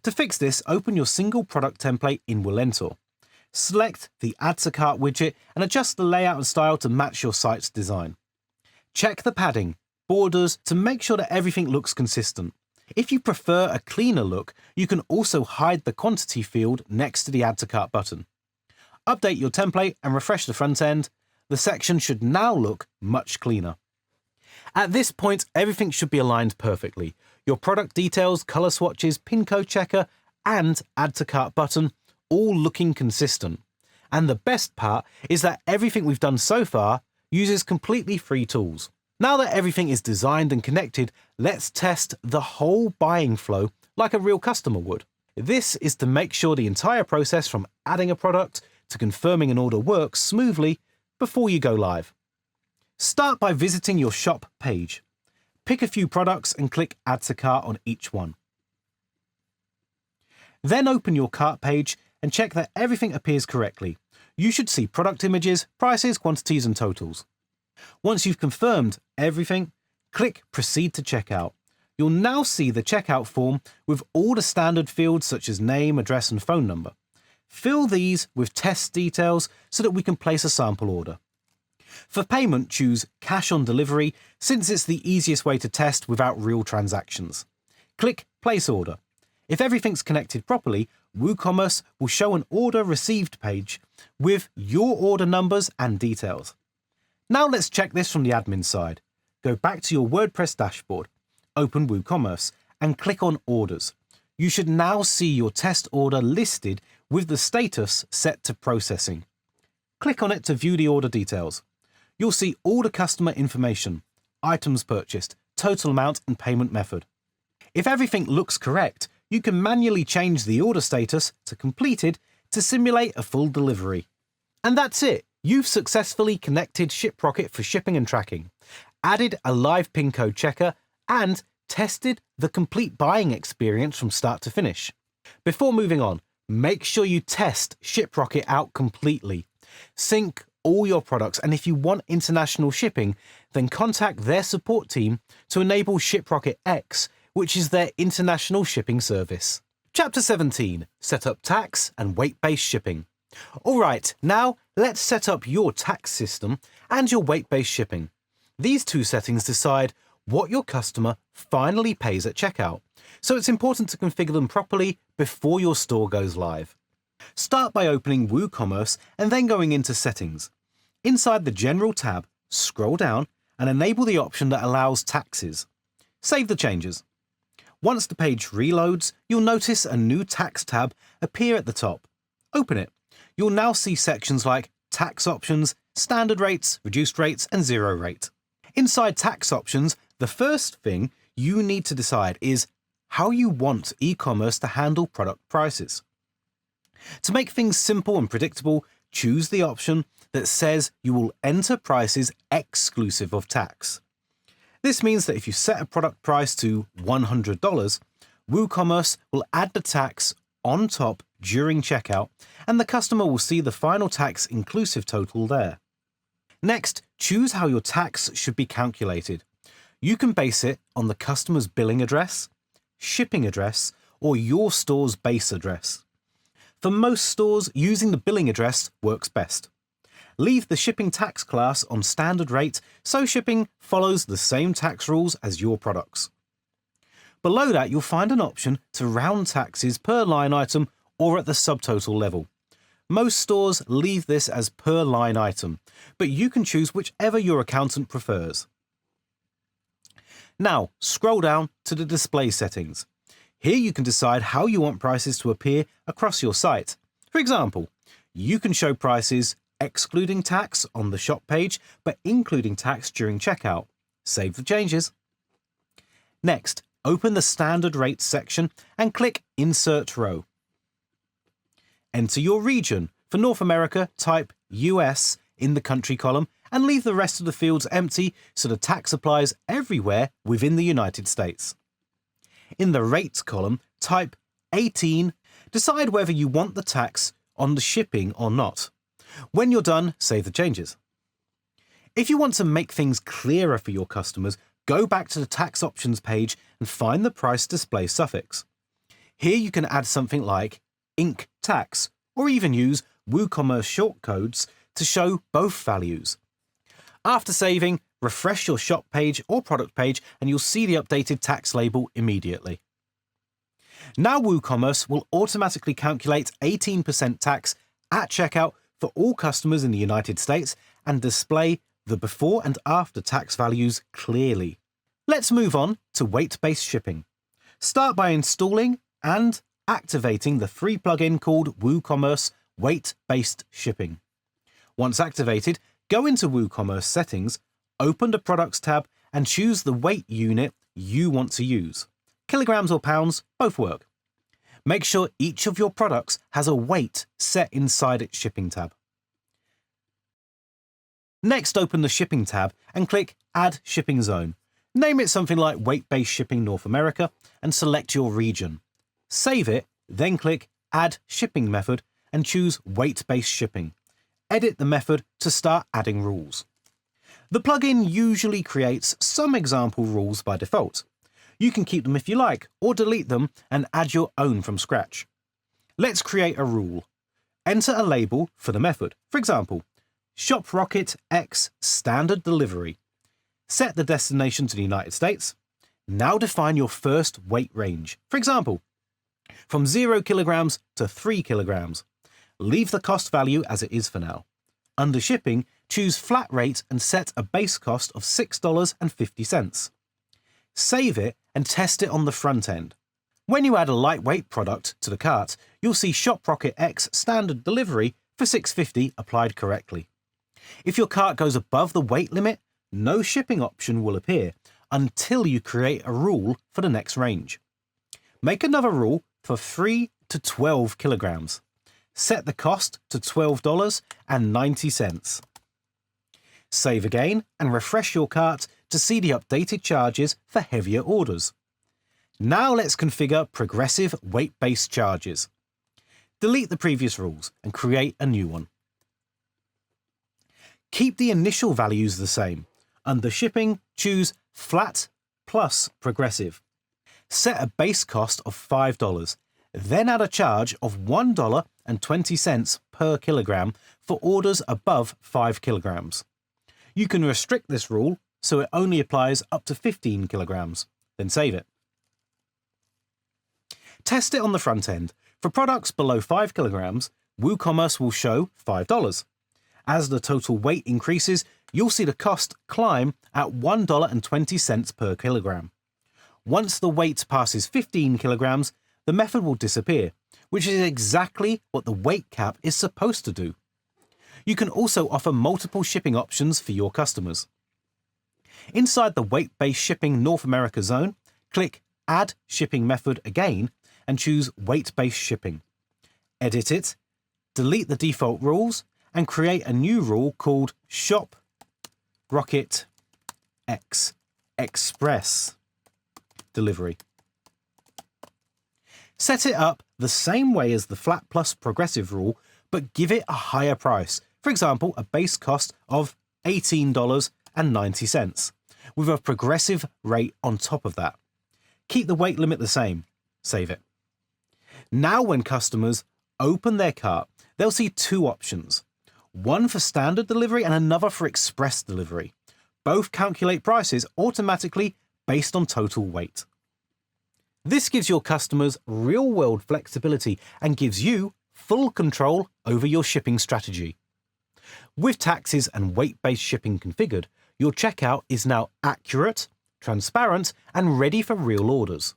To fix this, open your single product template in Wolentor. Select the Add to Cart widget and adjust the layout and style to match your site's design. Check the padding, borders to make sure that everything looks consistent. If you prefer a cleaner look, you can also hide the quantity field next to the Add to Cart button. Update your template and refresh the front end. The section should now look much cleaner. At this point, everything should be aligned perfectly. Your product details, color swatches, PIN code checker, and Add to Cart button all looking consistent. And the best part is that everything we've done so far uses completely free tools. Now that everything is designed and connected, let's test the whole buying flow like a real customer would. This is to make sure the entire process from adding a product to confirming an order works smoothly before you go live. Start by visiting your shop page. Pick a few products and click Add to Cart on each one. Then open your cart page and check that everything appears correctly. You should see product images, prices, quantities, and totals. Once you've confirmed everything, click Proceed to Checkout. You'll now see the checkout form with all the standard fields such as name, address, and phone number. Fill these with test details so that we can place a sample order. For payment, choose Cash on Delivery since it's the easiest way to test without real transactions. Click Place Order. If everything's connected properly, WooCommerce will show an Order Received page with your order numbers and details. Now let's check this from the admin side. Go back to your WordPress dashboard, open WooCommerce, and click on Orders. You should now see your test order listed with the status set to processing. Click on it to view the order details. You'll see all the customer information, items purchased, total amount, and payment method. If everything looks correct, you can manually change the order status to completed to simulate a full delivery. And that's it. You've successfully connected ShipRocket for shipping and tracking, added a live pin code checker, and tested the complete buying experience from start to finish. Before moving on, make sure you test ShipRocket out completely. Sync all your products, and if you want international shipping, then contact their support team to enable ShipRocket X, which is their international shipping service. Chapter 17, Set up tax and weight-based shipping. All right, now let's set up your tax system and your weight-based shipping. These two settings decide what your customer finally pays at checkout, so it's important to configure them properly before your store goes live. Start by opening WooCommerce and then going into Settings. Inside the General tab, scroll down and enable the option that allows taxes. Save the changes. Once the page reloads, you'll notice a new tax tab appear at the top. Open it. You'll now see sections like Tax Options, Standard Rates, Reduced Rates, and Zero Rate. Inside Tax Options, the first thing you need to decide is how you want e-commerce to handle product prices. To make things simple and predictable, choose the option that says you will enter prices exclusive of tax. This means that if you set a product price to $100, WooCommerce will add the tax on top during checkout, and the customer will see the final tax inclusive total there. Next, choose how your tax should be calculated. You can base it on the customer's billing address, shipping address, or your store's base address. For most stores, using the billing address works best. Leave the shipping tax class on standard rate so shipping follows the same tax rules as your products. Below that, you'll find an option to round taxes per line item or at the subtotal level. Most stores leave this as per line item, but you can choose whichever your accountant prefers. Now, scroll down to the display settings. Here you can decide how you want prices to appear across your site. For example, you can show prices excluding tax on the shop page, but including tax during checkout. Save the changes. Next, open the standard rates section and click Insert Row. Enter your region. For North America, type US in the country column and leave the rest of the fields empty so the tax applies everywhere within the United States. In the rates column, type 18. Decide whether you want the tax on the shipping or not. When you're done, save the changes. If you want to make things clearer for your customers, go back to the tax options page and find the price display suffix. Here you can add something like Inc. tax, or even use WooCommerce shortcodes to show both values. After saving, refresh your shop page or product page and you'll see the updated tax label immediately. Now WooCommerce will automatically calculate 18% tax at checkout for all customers in the United States and display the before and after tax values clearly. Let's move on to weight-based shipping. Start by installing and activating the free plugin called WooCommerce Weight-Based Shipping. Once activated, go into WooCommerce settings, open the Products tab and choose the weight unit you want to use. Kilograms or pounds, both work. Make sure each of your products has a weight set inside its shipping tab. Next, open the Shipping tab and click Add Shipping Zone. Name it something like Weight-Based Shipping North America and select your region. Save it, then click Add Shipping Method and choose Weight-Based Shipping. Edit the method to start adding rules. The plugin usually creates some example rules by default. You can keep them if you like, or delete them and add your own from scratch. Let's create a rule. Enter a label for the method. For example, ShopRocket X Standard Delivery. Set the destination to the United States. Now define your first weight range. For example, from 0 kilograms to 3 kilograms. Leave the cost value as it is for now. Under shipping, choose flat rate and set a base cost of $6.50. Save it and test it on the front end. When you add a lightweight product to the cart, you'll see ShopRocket X Standard Delivery for $6.50 applied correctly. If your cart goes above the weight limit, no shipping option will appear until you create a rule for the next range. Make another rule for 3 to 12 kilograms. Set the cost to $12.90. Save again and refresh your cart to see the updated charges for heavier orders. Now let's configure progressive weight-based charges. Delete the previous rules and create a new one. Keep the initial values the same. Under shipping, choose flat plus progressive. Set a base cost of $5, then add a charge of $1.20 per kilogram for orders above 5 kilograms. You can restrict this rule so it only applies up to 15 kilograms, then save it. Test it on the front end. For products below 5 kilograms, WooCommerce will show $5. As the total weight increases, you'll see the cost climb at $1.20 per kilogram. Once the weight passes 15 kilograms, the method will disappear, which is exactly what the weight cap is supposed to do. You can also offer multiple shipping options for your customers. Inside the weight-based shipping North America zone, click Add Shipping Method again and choose Weight-Based Shipping. Edit it, delete the default rules, and create a new rule called ShopRocket X Express Delivery. Set it up the same way as the flat plus progressive rule, but give it a higher price. For example, a base cost of $18.90, with a progressive rate on top of that. Keep the weight limit the same. Save it. Now when customers open their cart, they'll see two options. One for standard delivery and another for express delivery. Both calculate prices automatically based on total weight. This gives your customers real-world flexibility and gives you full control over your shipping strategy. With taxes and weight-based shipping configured, your checkout is now accurate, transparent, and ready for real orders.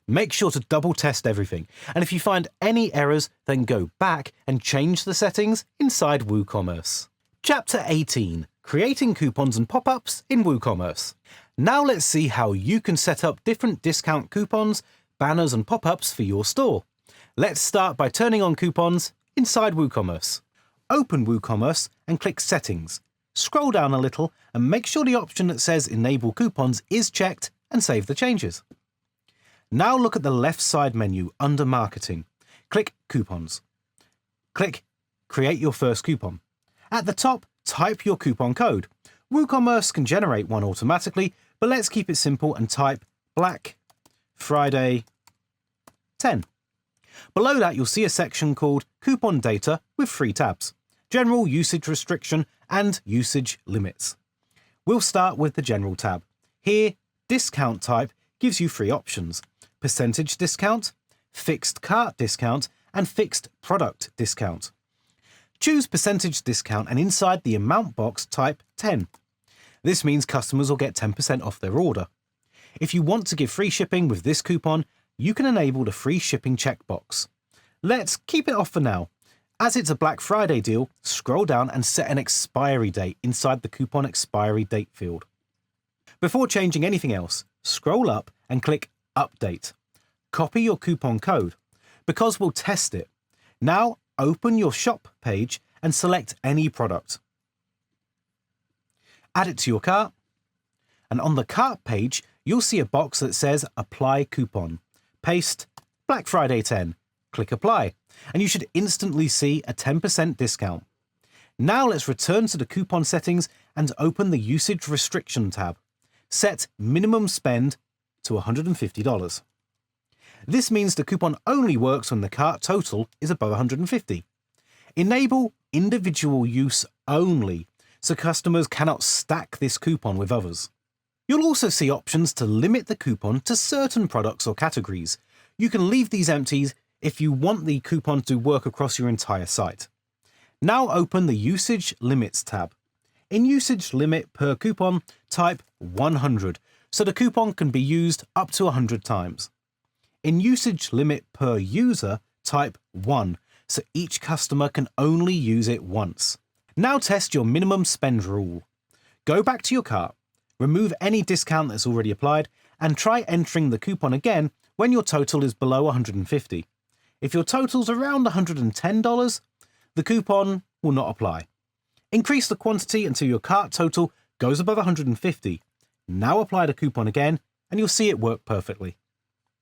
Make sure to double test everything, and if you find any errors, then go back and change the settings inside WooCommerce. Chapter 18: Creating Coupons and Pop-ups in WooCommerce. Now let's see how you can set up different discount coupons, banners, and pop-ups for your store. Let's start by turning on coupons inside WooCommerce. Open WooCommerce and click Settings. Scroll down a little and make sure the option that says Enable Coupons is checked and save the changes. Now look at the left side menu under Marketing. Click Coupons. Click Create your first coupon. At the top, type your coupon code. WooCommerce can generate one automatically, but let's keep it simple and type Black Friday 10. Below that, you'll see a section called Coupon Data with 3 tabs: General, Usage Restriction, and Usage Limits. We'll start with the General tab. Here, Discount Type gives you 3 options: Percentage Discount, Fixed Cart Discount, and Fixed Product Discount. Choose Percentage Discount and inside the amount box type 10. This means customers will get 10% off their order. If you want to give free shipping with this coupon, you can enable the free shipping checkbox. Let's keep it off for now. As it's a Black Friday deal, scroll down and set an expiry date inside the coupon expiry date field. Before changing anything else, scroll up and click Update. Copy your coupon code, because we'll test it. Now open your shop page and select any product. add it to your cart, and on the cart page, you'll see a box that says Apply Coupon. Paste Black Friday 10, click Apply, and you should instantly see a 10% discount. Now let's return to the coupon settings and open the Usage Restriction tab. Set minimum spend to $150. This means the coupon only works when the cart total is above $150. Enable individual use only, so customers cannot stack this coupon with others. You'll also see options to limit the coupon to certain products or categories. You can leave these empty if you want the coupon to work across your entire site. Now open the Usage Limits tab. In Usage Limit per coupon, type 100, so the coupon can be used up to 100 times. In Usage Limit per user, type 1, so each customer can only use it once. Now test your minimum spend rule. Go back to your cart, remove any discount that's already applied, and try entering the coupon again when your total is below $150. If your total's around $110, the coupon will not apply. Increase the quantity until your cart total goes above $150. Now apply the coupon again, and you'll see it work perfectly.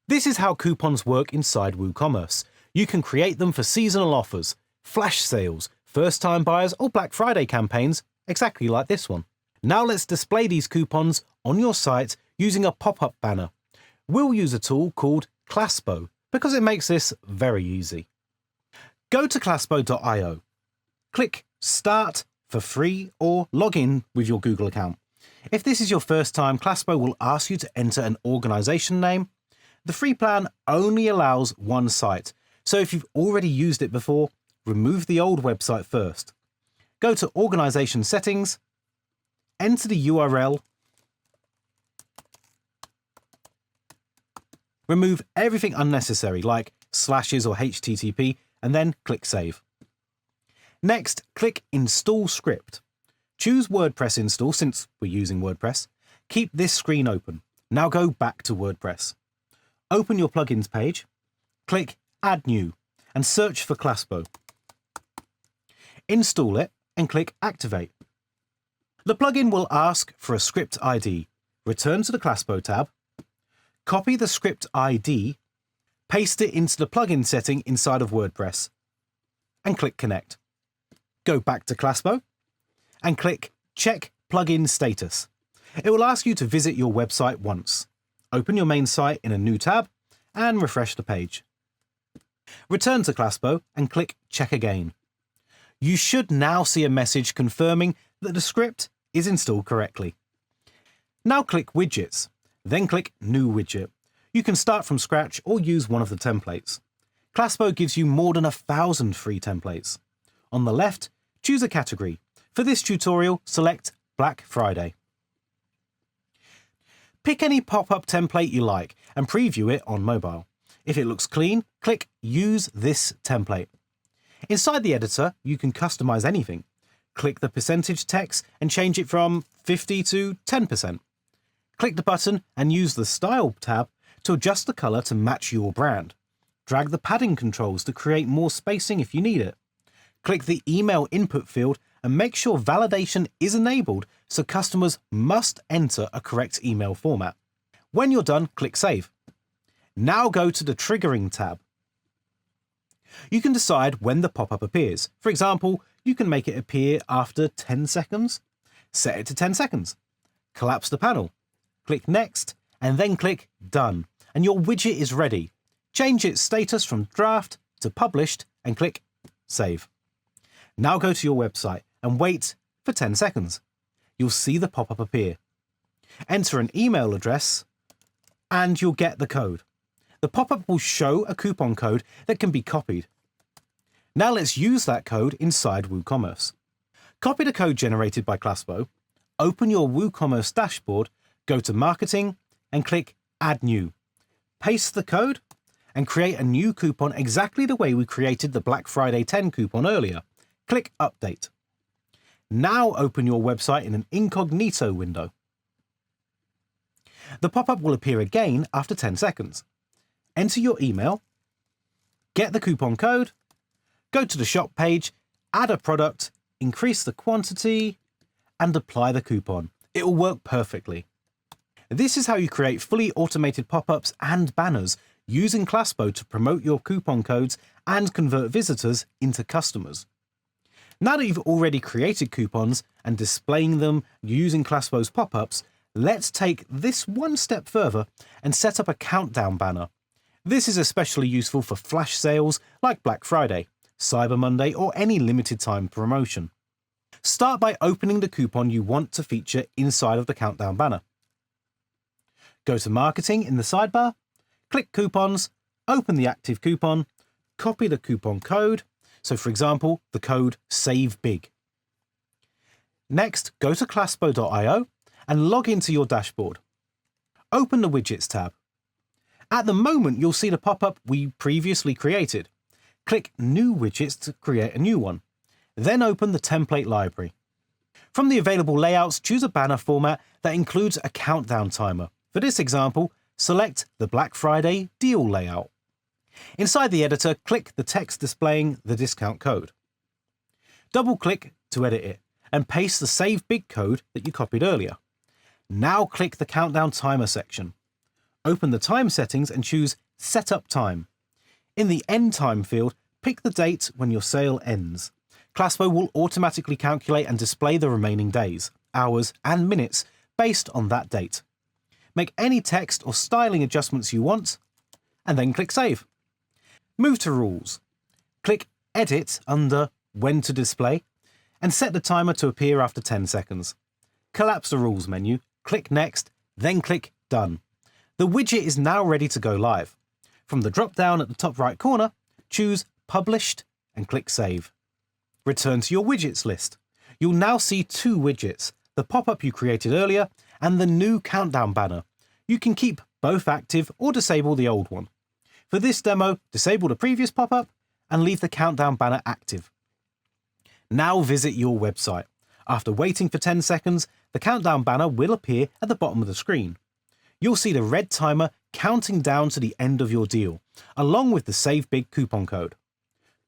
This is how coupons work inside WooCommerce. You can create them for seasonal offers, flash sales, first-time buyers, or Black Friday campaigns, exactly like this one. Now let's display these coupons on your site using a pop-up banner. We'll use a tool called Classpo because it makes this very easy. Go to classpo.io. Click Start for free or log in with your Google account. If this is your first time, Classpo will ask you to enter an organization name. The free plan only allows one site, so if you've already used it before, remove the old website first. Go to Organization Settings, enter the URL, remove everything unnecessary like slashes or HTTP, and then click Save. Next, click Install Script. Choose WordPress install since we're using WordPress. Keep this screen open. Now go back to WordPress. Open your plugins page, click Add New, and search for Classpo. Install it and click Activate. The plugin will ask for a script ID. Return to the Classpo tab, copy the script ID, paste it into the plugin setting inside of WordPress, and click Connect. Go back to Classpo and click Check Plugin Status. It will ask you to visit your website once. Open your main site in a new tab and refresh the page. Return to Classpo and click Check Again. You should now see a message confirming that the script is installed correctly. Now click Widgets, then click New Widget. You can start from scratch or use one of the templates. Classpo gives you more than 1,000 free templates. On the left, choose a category. For this tutorial, select Black Friday. Pick any pop-up template you like and preview it on mobile. If it looks clean, click Use this template. Inside the editor, you can customize anything. Click the percentage text and change it from 50 to 10%. Click the button and use the Style tab to adjust the color to match your brand. Drag the padding controls to create more spacing if you need it. Click the email input field and make sure validation is enabled so customers must enter a correct email format. When you're done, click Save. Now go to the Triggering tab. You can decide when the pop-up appears. For example, you can make it appear after 10 seconds. Set it to 10 seconds. Collapse the panel. Click Next and then click Done, and your widget is ready. Change its status from draft to published and click Save. Now go to your website and wait for 10 seconds. You'll see the pop-up appear. Enter an email address and you'll get the code. The pop-up will show a coupon code that can be copied. Now let's use that code inside WooCommerce. Copy the code generated by Classpo, open your WooCommerce dashboard, go to Marketing and click Add New. Paste the code and create a new coupon exactly the way we created the Black Friday 10 coupon earlier. Click Update. Now open your website in an incognito window. The pop-up will appear again after 10 seconds. Enter your email, get the coupon code, go to the shop page, add a product, increase the quantity, and apply the coupon. It will work perfectly. This is how you create fully automated pop-ups and banners using Classpo to promote your coupon codes and convert visitors into customers. Now that you've already created coupons and displaying them using Classpo's pop-ups, let's take this one step further and set up a countdown banner. This is especially useful for flash sales like Black Friday, Cyber Monday, or any limited time promotion. Start by opening the coupon you want to feature inside of the countdown banner. Go to Marketing in the sidebar, click Coupons, open the active coupon, copy the coupon code. So for example, the code SAVEBIG. Next, go to classpo.io and log into your dashboard. Open the Widgets tab. At the moment, you'll see the pop-up we previously created. Click New Widgets to create a new one. Then open the template library. From the available layouts, choose a banner format that includes a countdown timer. For this example, select the Black Friday deal layout. Inside the editor, click the text displaying the discount code. Double-click to edit it and paste the SAVEBIG code that you copied earlier. Now click the countdown timer section. Open the time settings and choose Setup Time. In the End Time field, pick the date when your sale ends. Classpo will automatically calculate and display the remaining days, hours, and minutes based on that date. Make any text or styling adjustments you want, and then click Save. Move to Rules. Click Edit under When to Display and set the timer to appear after 10 seconds. Collapse the Rules menu, click Next, then click Done. The widget is now ready to go live. From the drop-down at the top right corner, choose Published and click Save. Return to your widgets list. You'll now see two widgets, the pop-up you created earlier and the new countdown banner. You can keep both active or disable the old one. For this demo, disable the previous pop-up and leave the countdown banner active. Now visit your website. After waiting for 10 seconds, the countdown banner will appear at the bottom of the screen. You'll see the red timer counting down to the end of your deal, along with the SAVEBIG coupon code.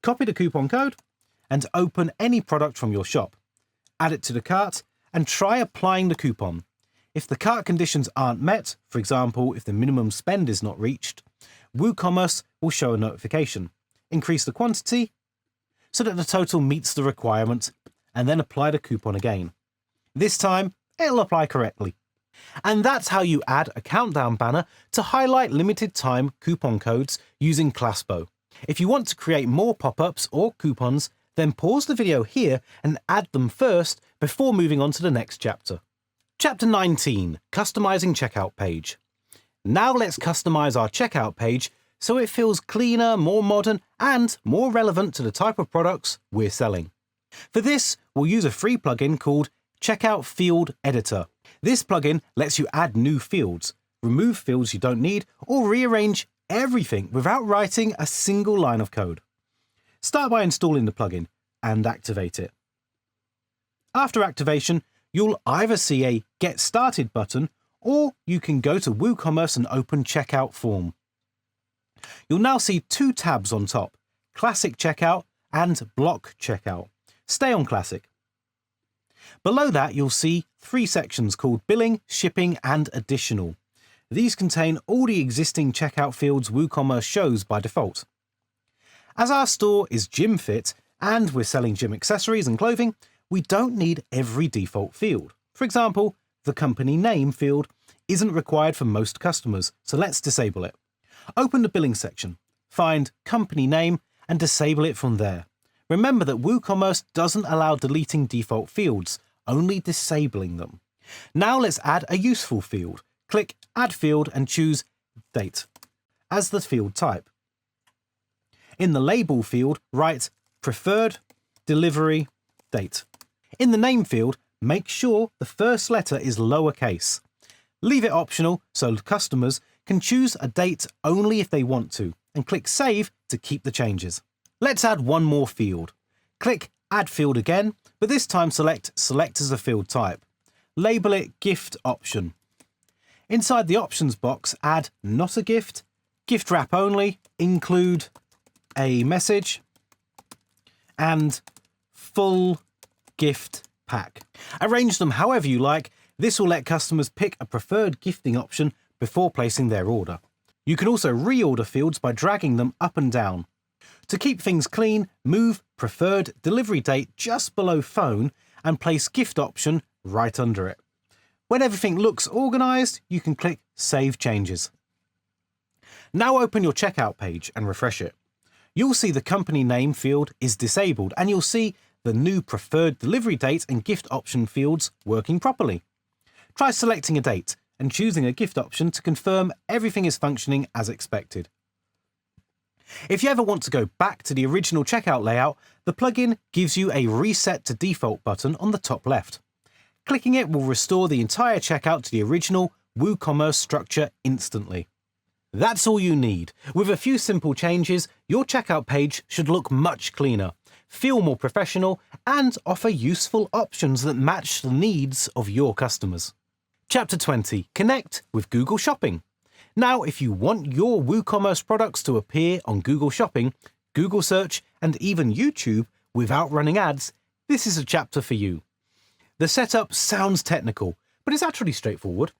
Copy the coupon code and open any product from your shop. Add it to the cart and try applying the coupon. If the cart conditions aren't met, for example, if the minimum spend is not reached, WooCommerce will show a notification. Increase the quantity so that the total meets the requirement and then apply the coupon again. This time, it'll apply correctly. And that's how you add a countdown banner to highlight limited time coupon codes using Classpo. If you want to create more pop-ups or coupons, then pause the video here and add them first before moving on to the next chapter. Chapter 19, Customizing Checkout Page. Now let's customize our checkout page so it feels cleaner, more modern, and more relevant to the type of products we're selling. For this, we'll use a free plugin called Checkout Field Editor. This plugin lets you add new fields, remove fields you don't need, or rearrange everything without writing a single line of code. Start by installing the plugin and activate it. After activation, you'll either see a Get Started button, or you can go to WooCommerce and open Checkout Form. You'll now see two tabs on top, Classic Checkout and Block Checkout. Stay on Classic. Below that, you'll see three sections called Billing, Shipping, and Additional. These contain all the existing checkout fields WooCommerce shows by default. As our store is gym fit and we're selling gym accessories and clothing, we don't need every default field. For example, the company name field isn't required for most customers, so let's disable it. Open the billing section, find company name, and disable it from there. Remember that WooCommerce doesn't allow deleting default fields, only disabling them. Now let's add a useful field. Click Add Field and choose Date as the field type. In the label field, write Preferred Delivery Date. In the name field, make sure the first letter is lowercase. Leave it optional so customers can choose a date only if they want to, and click Save to keep the changes. Let's add one more field. Click Add Field again, but this time select as a field type. Label it Gift Option. Inside the options box, add Not a Gift, Gift Wrap Only, Include a Message, and Full Gift pack. Arrange them however you like. This will let customers pick a preferred gifting option before placing their order. You can also reorder fields by dragging them up and down. To keep things clean, move preferred delivery date just below phone and place gift option right under it. When everything looks organized, you can click Save Changes. Now open your checkout page and refresh it. You'll see the company name field is disabled and you'll see the new preferred delivery date and gift option fields working properly. Try selecting a date and choosing a gift option to confirm everything is functioning as expected. If you ever want to go back to the original checkout layout, the plugin gives you a Reset to Default button on the top left. Clicking it will restore the entire checkout to the original WooCommerce structure instantly. That's all you need. With a few simple changes, your checkout page should look much cleaner, feel more professional, and offer useful options that match the needs of your customers. Chapter 20. Connect with Google Shopping. Now, if you want your WooCommerce products to appear on Google Shopping, Google Search, and even YouTube without running ads, this is a chapter for you. The setup sounds technical, but it's actually straightforward.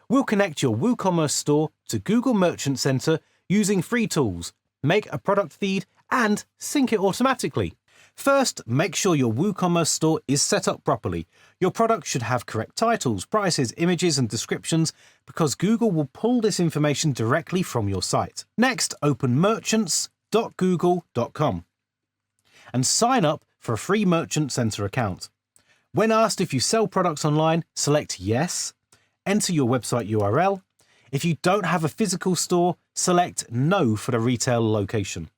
We'll connect your WooCommerce store to Google Merchant Center using free tools, make a product feed, and sync it automatically. First, make sure your WooCommerce store is set up properly. Your product should have correct titles, prices, images, and descriptions because Google will pull this information directly from your site. Next, open merchants.google.com and sign up for a free Merchant Center account. When asked if you sell products online, select Yes, enter your website URL. If you don't have a physical store, select No for the retail location.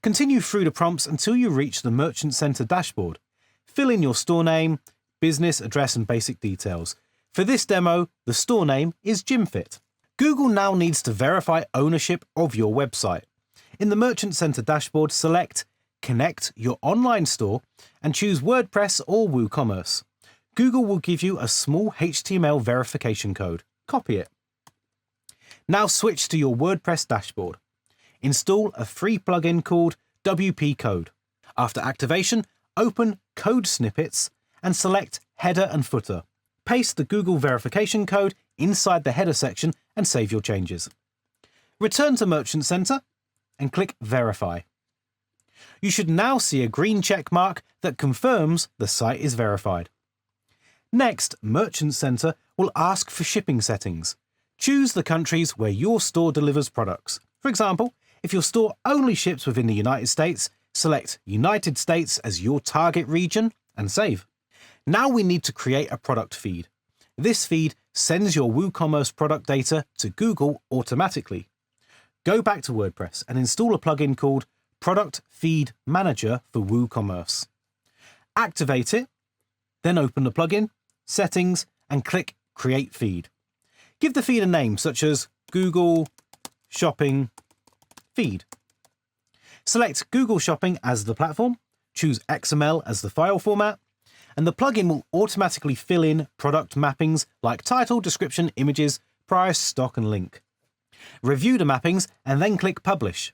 Continue through the prompts until you reach the Merchant Center dashboard. Fill in your store name, business address, and basic details. For this demo, the store name is GymFit. Google now needs to verify ownership of your website. In the Merchant Center dashboard, select Connect your online store and choose WordPress or WooCommerce. Google will give you a small HTML verification code. Copy it. Now switch to your WordPress dashboard. Install a free plugin called WP Code. After activation, open Code Snippets and select Header and Footer. Paste the Google verification code inside the header section and save your changes. Return to Merchant Center and click Verify. You should now see a green check mark that confirms the site is verified. Next, Merchant Center will ask for shipping settings. Choose the countries where your store delivers products. For example, if your store only ships within the United States, select United States as your target region and save. Now we need to create a product feed. This feed sends your WooCommerce product data to Google automatically. Go back to WordPress and install a plugin called Product Feed Manager for WooCommerce. Activate it, then open the plugin, Settings, and click Create Feed. Give the feed a name such as Google Shopping Feed. Select Google Shopping as the platform, choose XML as the file format, and the plugin will automatically fill in product mappings like title, description, images, price, stock, and link. Review the mappings and then click Publish.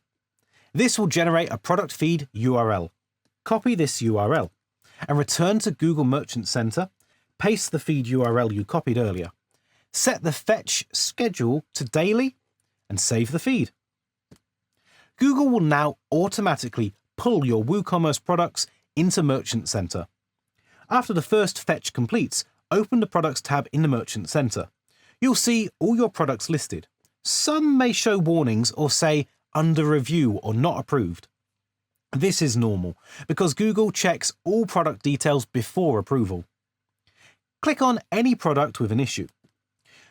This will generate a product feed URL. Copy this URL and return to Google Merchant Center. Paste the feed URL you copied earlier. Set the fetch schedule to daily and save the feed. Google will now automatically pull your WooCommerce products into Merchant Center. After the first fetch completes, open the Products tab in the Merchant Center. You'll see all your products listed. Some may show warnings or say under review or not approved. This is normal because Google checks all product details before approval. Click on any product with an issue.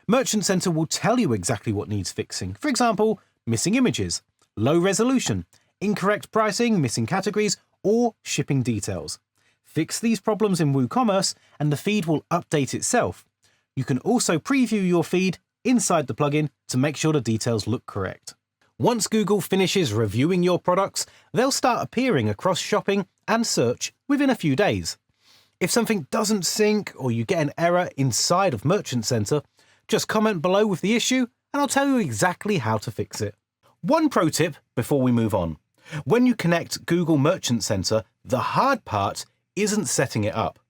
Merchant Center will tell you exactly what needs fixing. For example, missing images, low resolution, incorrect pricing, missing categories, or shipping details. Fix these problems in WooCommerce and the feed will update itself. You can also preview your feed inside the plugin to make sure the details look correct. Once Google finishes reviewing your products, they'll start appearing across shopping and search within a few days. If something doesn't sync or you get an error inside of Merchant Center, just comment below with the issue and I'll tell you exactly how to fix it. One pro tip before we move on. When you connect Google Merchant Center, the hard part isn't setting it up.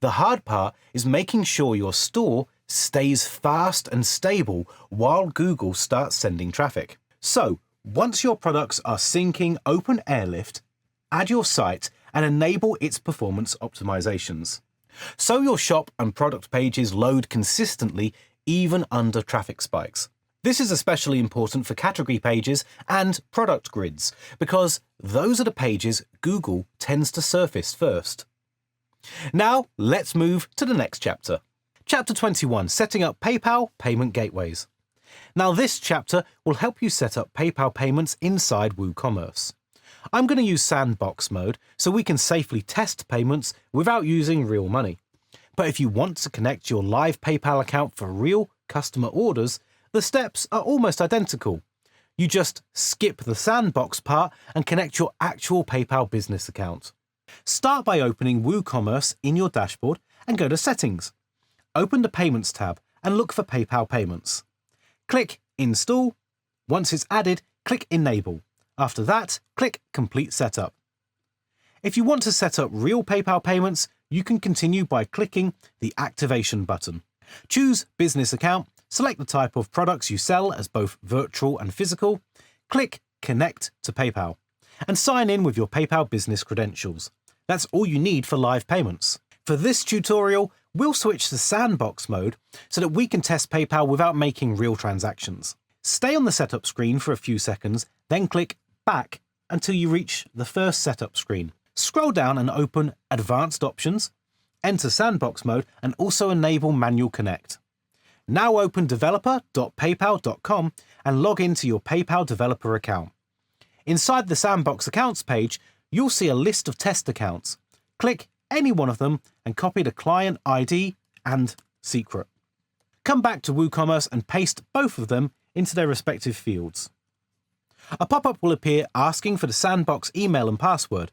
The hard part is making sure your store stays fast and stable while Google starts sending traffic. So, once your products are syncing Open Airlift, add your site and enable its performance optimizations, so your shop and product pages load consistently even under traffic spikes. This is especially important for category pages and product grids, because those are the pages Google tends to surface first. Now, let's move to the next chapter. Chapter 21, Setting up PayPal Payment Gateways. Now, this chapter will help you set up PayPal payments inside WooCommerce. I'm going to use sandbox mode so we can safely test payments without using real money. But if you want to connect your live PayPal account for real customer orders, the steps are almost identical. You just skip the sandbox part and connect your actual PayPal business account. Start by opening WooCommerce in your dashboard and go to Settings. Open the Payments tab and look for PayPal Payments. Click Install. Once it's added, click Enable. After that, click Complete Setup. If you want to set up real PayPal payments, you can continue by clicking the Activation button. Choose Business Account, select the type of products you sell as both virtual and physical, click Connect to PayPal, and sign in with your PayPal business credentials. That's all you need for live payments. For this tutorial, we'll switch to sandbox mode so that we can test PayPal without making real transactions. Stay on the setup screen for a few seconds, then click Back until you reach the first setup screen. Scroll down and open Advanced Options, enter sandbox mode, and also enable Manual Connect. Now open developer.paypal.com and log into your PayPal developer account. Inside the Sandbox Accounts page, you'll see a list of test accounts. Click any one of them and copy the client ID and secret. Come back to WooCommerce and paste both of them into their respective fields. A pop-up will appear asking for the Sandbox email and password.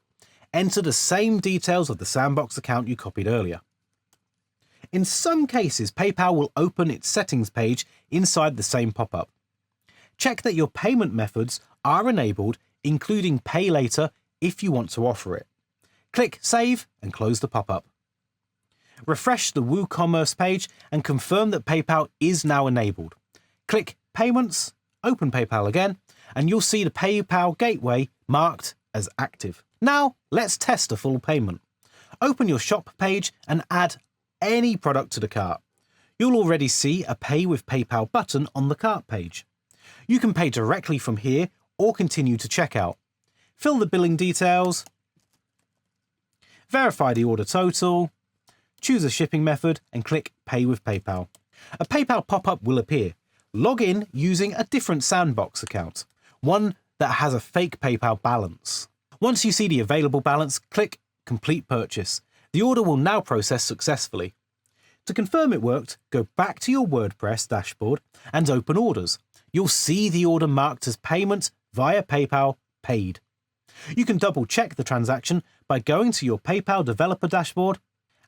Enter the same details of the Sandbox account you copied earlier. In some cases, PayPal will open its settings page inside the same pop-up. Check that your payment methods are enabled, including Pay Later if you want to offer it. Click Save and close the pop-up. Refresh the WooCommerce page and confirm that PayPal is now enabled. Click Payments, open PayPal again, and you'll see the PayPal gateway marked as active. Now, let's test a full payment. Open your shop page and add any product to the cart. You'll already see a Pay with PayPal button on the cart page. You can pay directly from here or continue to checkout. Fill the billing details, verify the order total, choose a shipping method and click Pay with PayPal. A PayPal pop-up will appear. Log in using a different Sandbox account, one that has a fake PayPal balance. Once you see the available balance, click Complete Purchase. The order will now process successfully. To confirm it worked, go back to your WordPress dashboard and open Orders. You'll see the order marked as Payment via PayPal Paid. You can double-check the transaction by going to your PayPal developer dashboard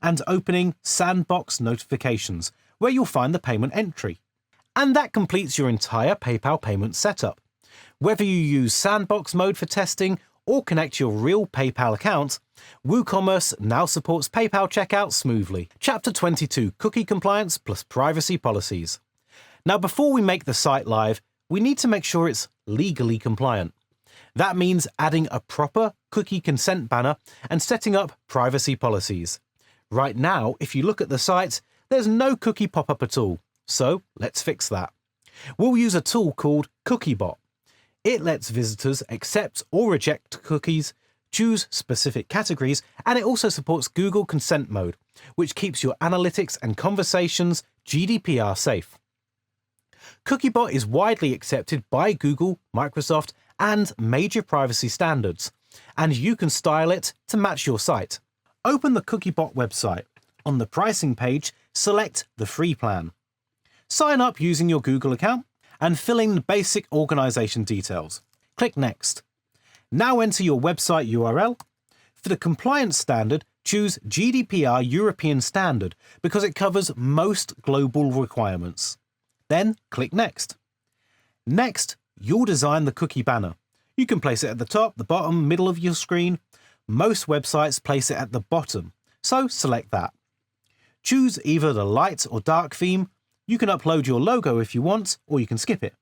and opening Sandbox Notifications, where you'll find the payment entry. And that completes your entire PayPal payment setup. Whether you use Sandbox mode for testing or connect your real PayPal account, WooCommerce now supports PayPal checkout smoothly. Chapter 22, Cookie Compliance plus Privacy Policies. Now, before we make the site live, we need to make sure it's legally compliant. That means adding a proper cookie consent banner and setting up privacy policies. Right now, if you look at the site, there's no cookie pop-up at all. So let's fix that. We'll use a tool called CookieBot. It lets visitors accept or reject cookies, choose specific categories, and it also supports Google Consent Mode, which keeps your analytics and conversations GDPR safe. CookieBot is widely accepted by Google, Microsoft, and major privacy standards, and you can style it to match your site. Open the CookieBot website. On the pricing page, select the free plan. Sign up using your Google account and fill in the basic organization details. Click Next. Now enter your website URL. For the compliance standard, choose GDPR European Standard because it covers most global requirements. Then click Next. Next, you'll design the cookie banner. You can place it at the top, the bottom, middle of your screen. Most websites place it at the bottom, so select that. Choose either the light or dark theme. You can upload your logo if you want, or you can skip it.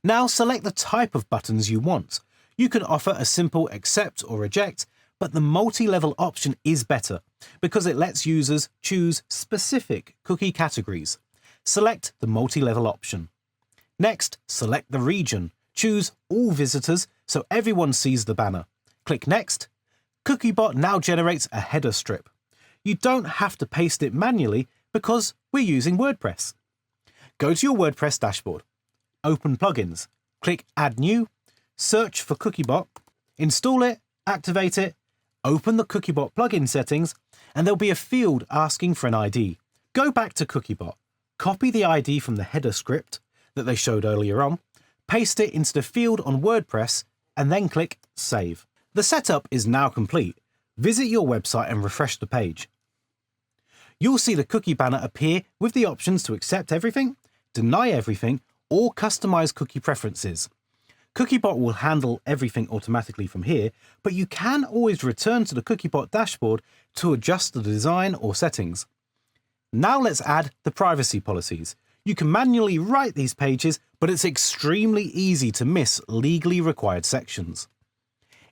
Now select the type of buttons you want. You can offer a simple accept or reject, but the multi-level option is better because it lets users choose specific cookie categories. Select the multi-level option. Next, select the region. Choose all visitors so everyone sees the banner. Click Next. Cookiebot now generates a header strip. You don't have to paste it manually because we're using WordPress. Go to your WordPress dashboard. Open Plugins. Click Add New. Search for Cookiebot. Install it, activate it, open the Cookiebot plugin settings, and there'll be a field asking for an ID. Go back to Cookiebot. Copy the ID from the header script that they showed earlier on, paste it into the field on WordPress, and then click Save. The setup is now complete. Visit your website and refresh the page. You'll see the cookie banner appear with the options to accept everything, deny everything, or customize cookie preferences. Cookiebot will handle everything automatically from here, but you can always return to the Cookiebot dashboard to adjust the design or settings. Now let's add the privacy policies. You can manually write these pages, but it's extremely easy to miss legally required sections.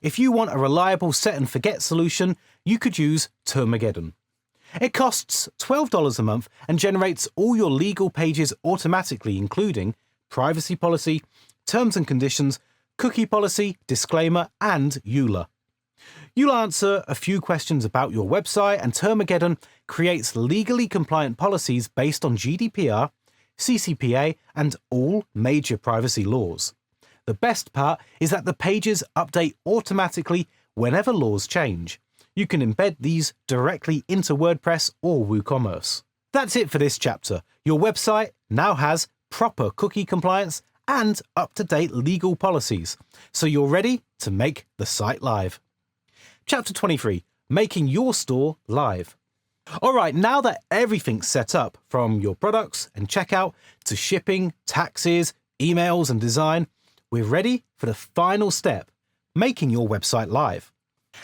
If you want a reliable set and forget solution, you could use Termageddon. It costs $12 a month and generates all your legal pages automatically, including privacy policy, terms and conditions, cookie policy, disclaimer, and EULA. You'll answer a few questions about your website, and Termageddon creates legally compliant policies based on GDPR, CCPA, and all major privacy laws. The best part is that the pages update automatically whenever laws change. You can embed these directly into WordPress or WooCommerce. That's it for this chapter. Your website now has proper cookie compliance and up-to-date legal policies, so you're ready to make the site live. Chapter 23, Making Your Store Live. Alright, now that everything's set up, from your products and checkout to shipping, taxes, emails and design, we're ready for the final step, making your website live.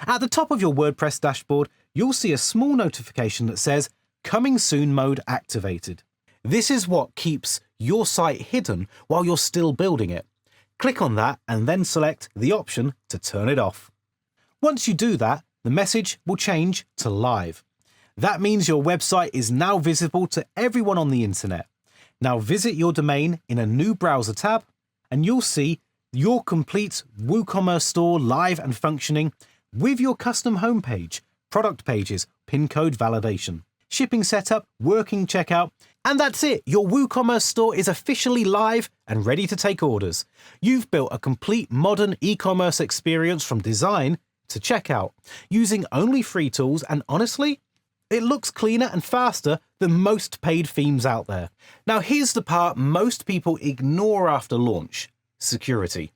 At the top of your WordPress dashboard, you'll see a small notification that says Coming Soon mode activated. This is what keeps your site hidden while you're still building it. Click on that and then select the option to turn it off. Once you do that, the message will change to live. That means your website is now visible to everyone on the internet. Now visit your domain in a new browser tab and you'll see your complete WooCommerce store live and functioning with your custom homepage, product pages, pin code validation, shipping setup, working checkout, and that's it. Your WooCommerce store is officially live and ready to take orders. You've built a complete modern e-commerce experience from design to checkout, using only free tools, and honestly, it looks cleaner and faster than most paid themes out there. Now here's the part most people ignore after launch: security.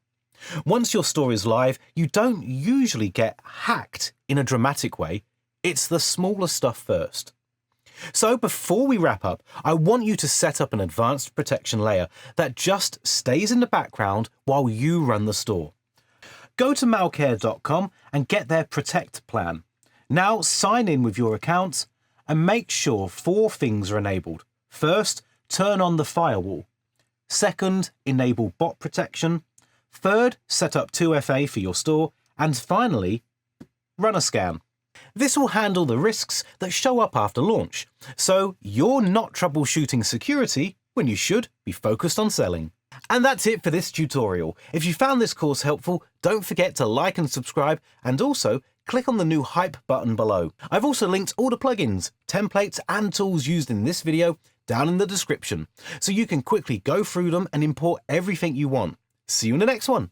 Once your store is live, you don't usually get hacked in a dramatic way. It's the smaller stuff first. So before we wrap up, I want you to set up an advanced protection layer that just stays in the background while you run the store. Go to malcare.com and get their Protect plan. Now sign in with your account and make sure 4 things are enabled. First, turn on the firewall. Second, enable bot protection. Third, set up 2FA for your store. And finally, run a scan. This will handle the risks that show up after launch, so you're not troubleshooting security when you should be focused on selling. And that's it for this tutorial. If you found this course helpful, don't forget to like and subscribe, and also click on the new hype button below. I've also linked all the plugins, templates and tools used in this video down in the description, so you can quickly go through them and import everything you want. See you in the next one.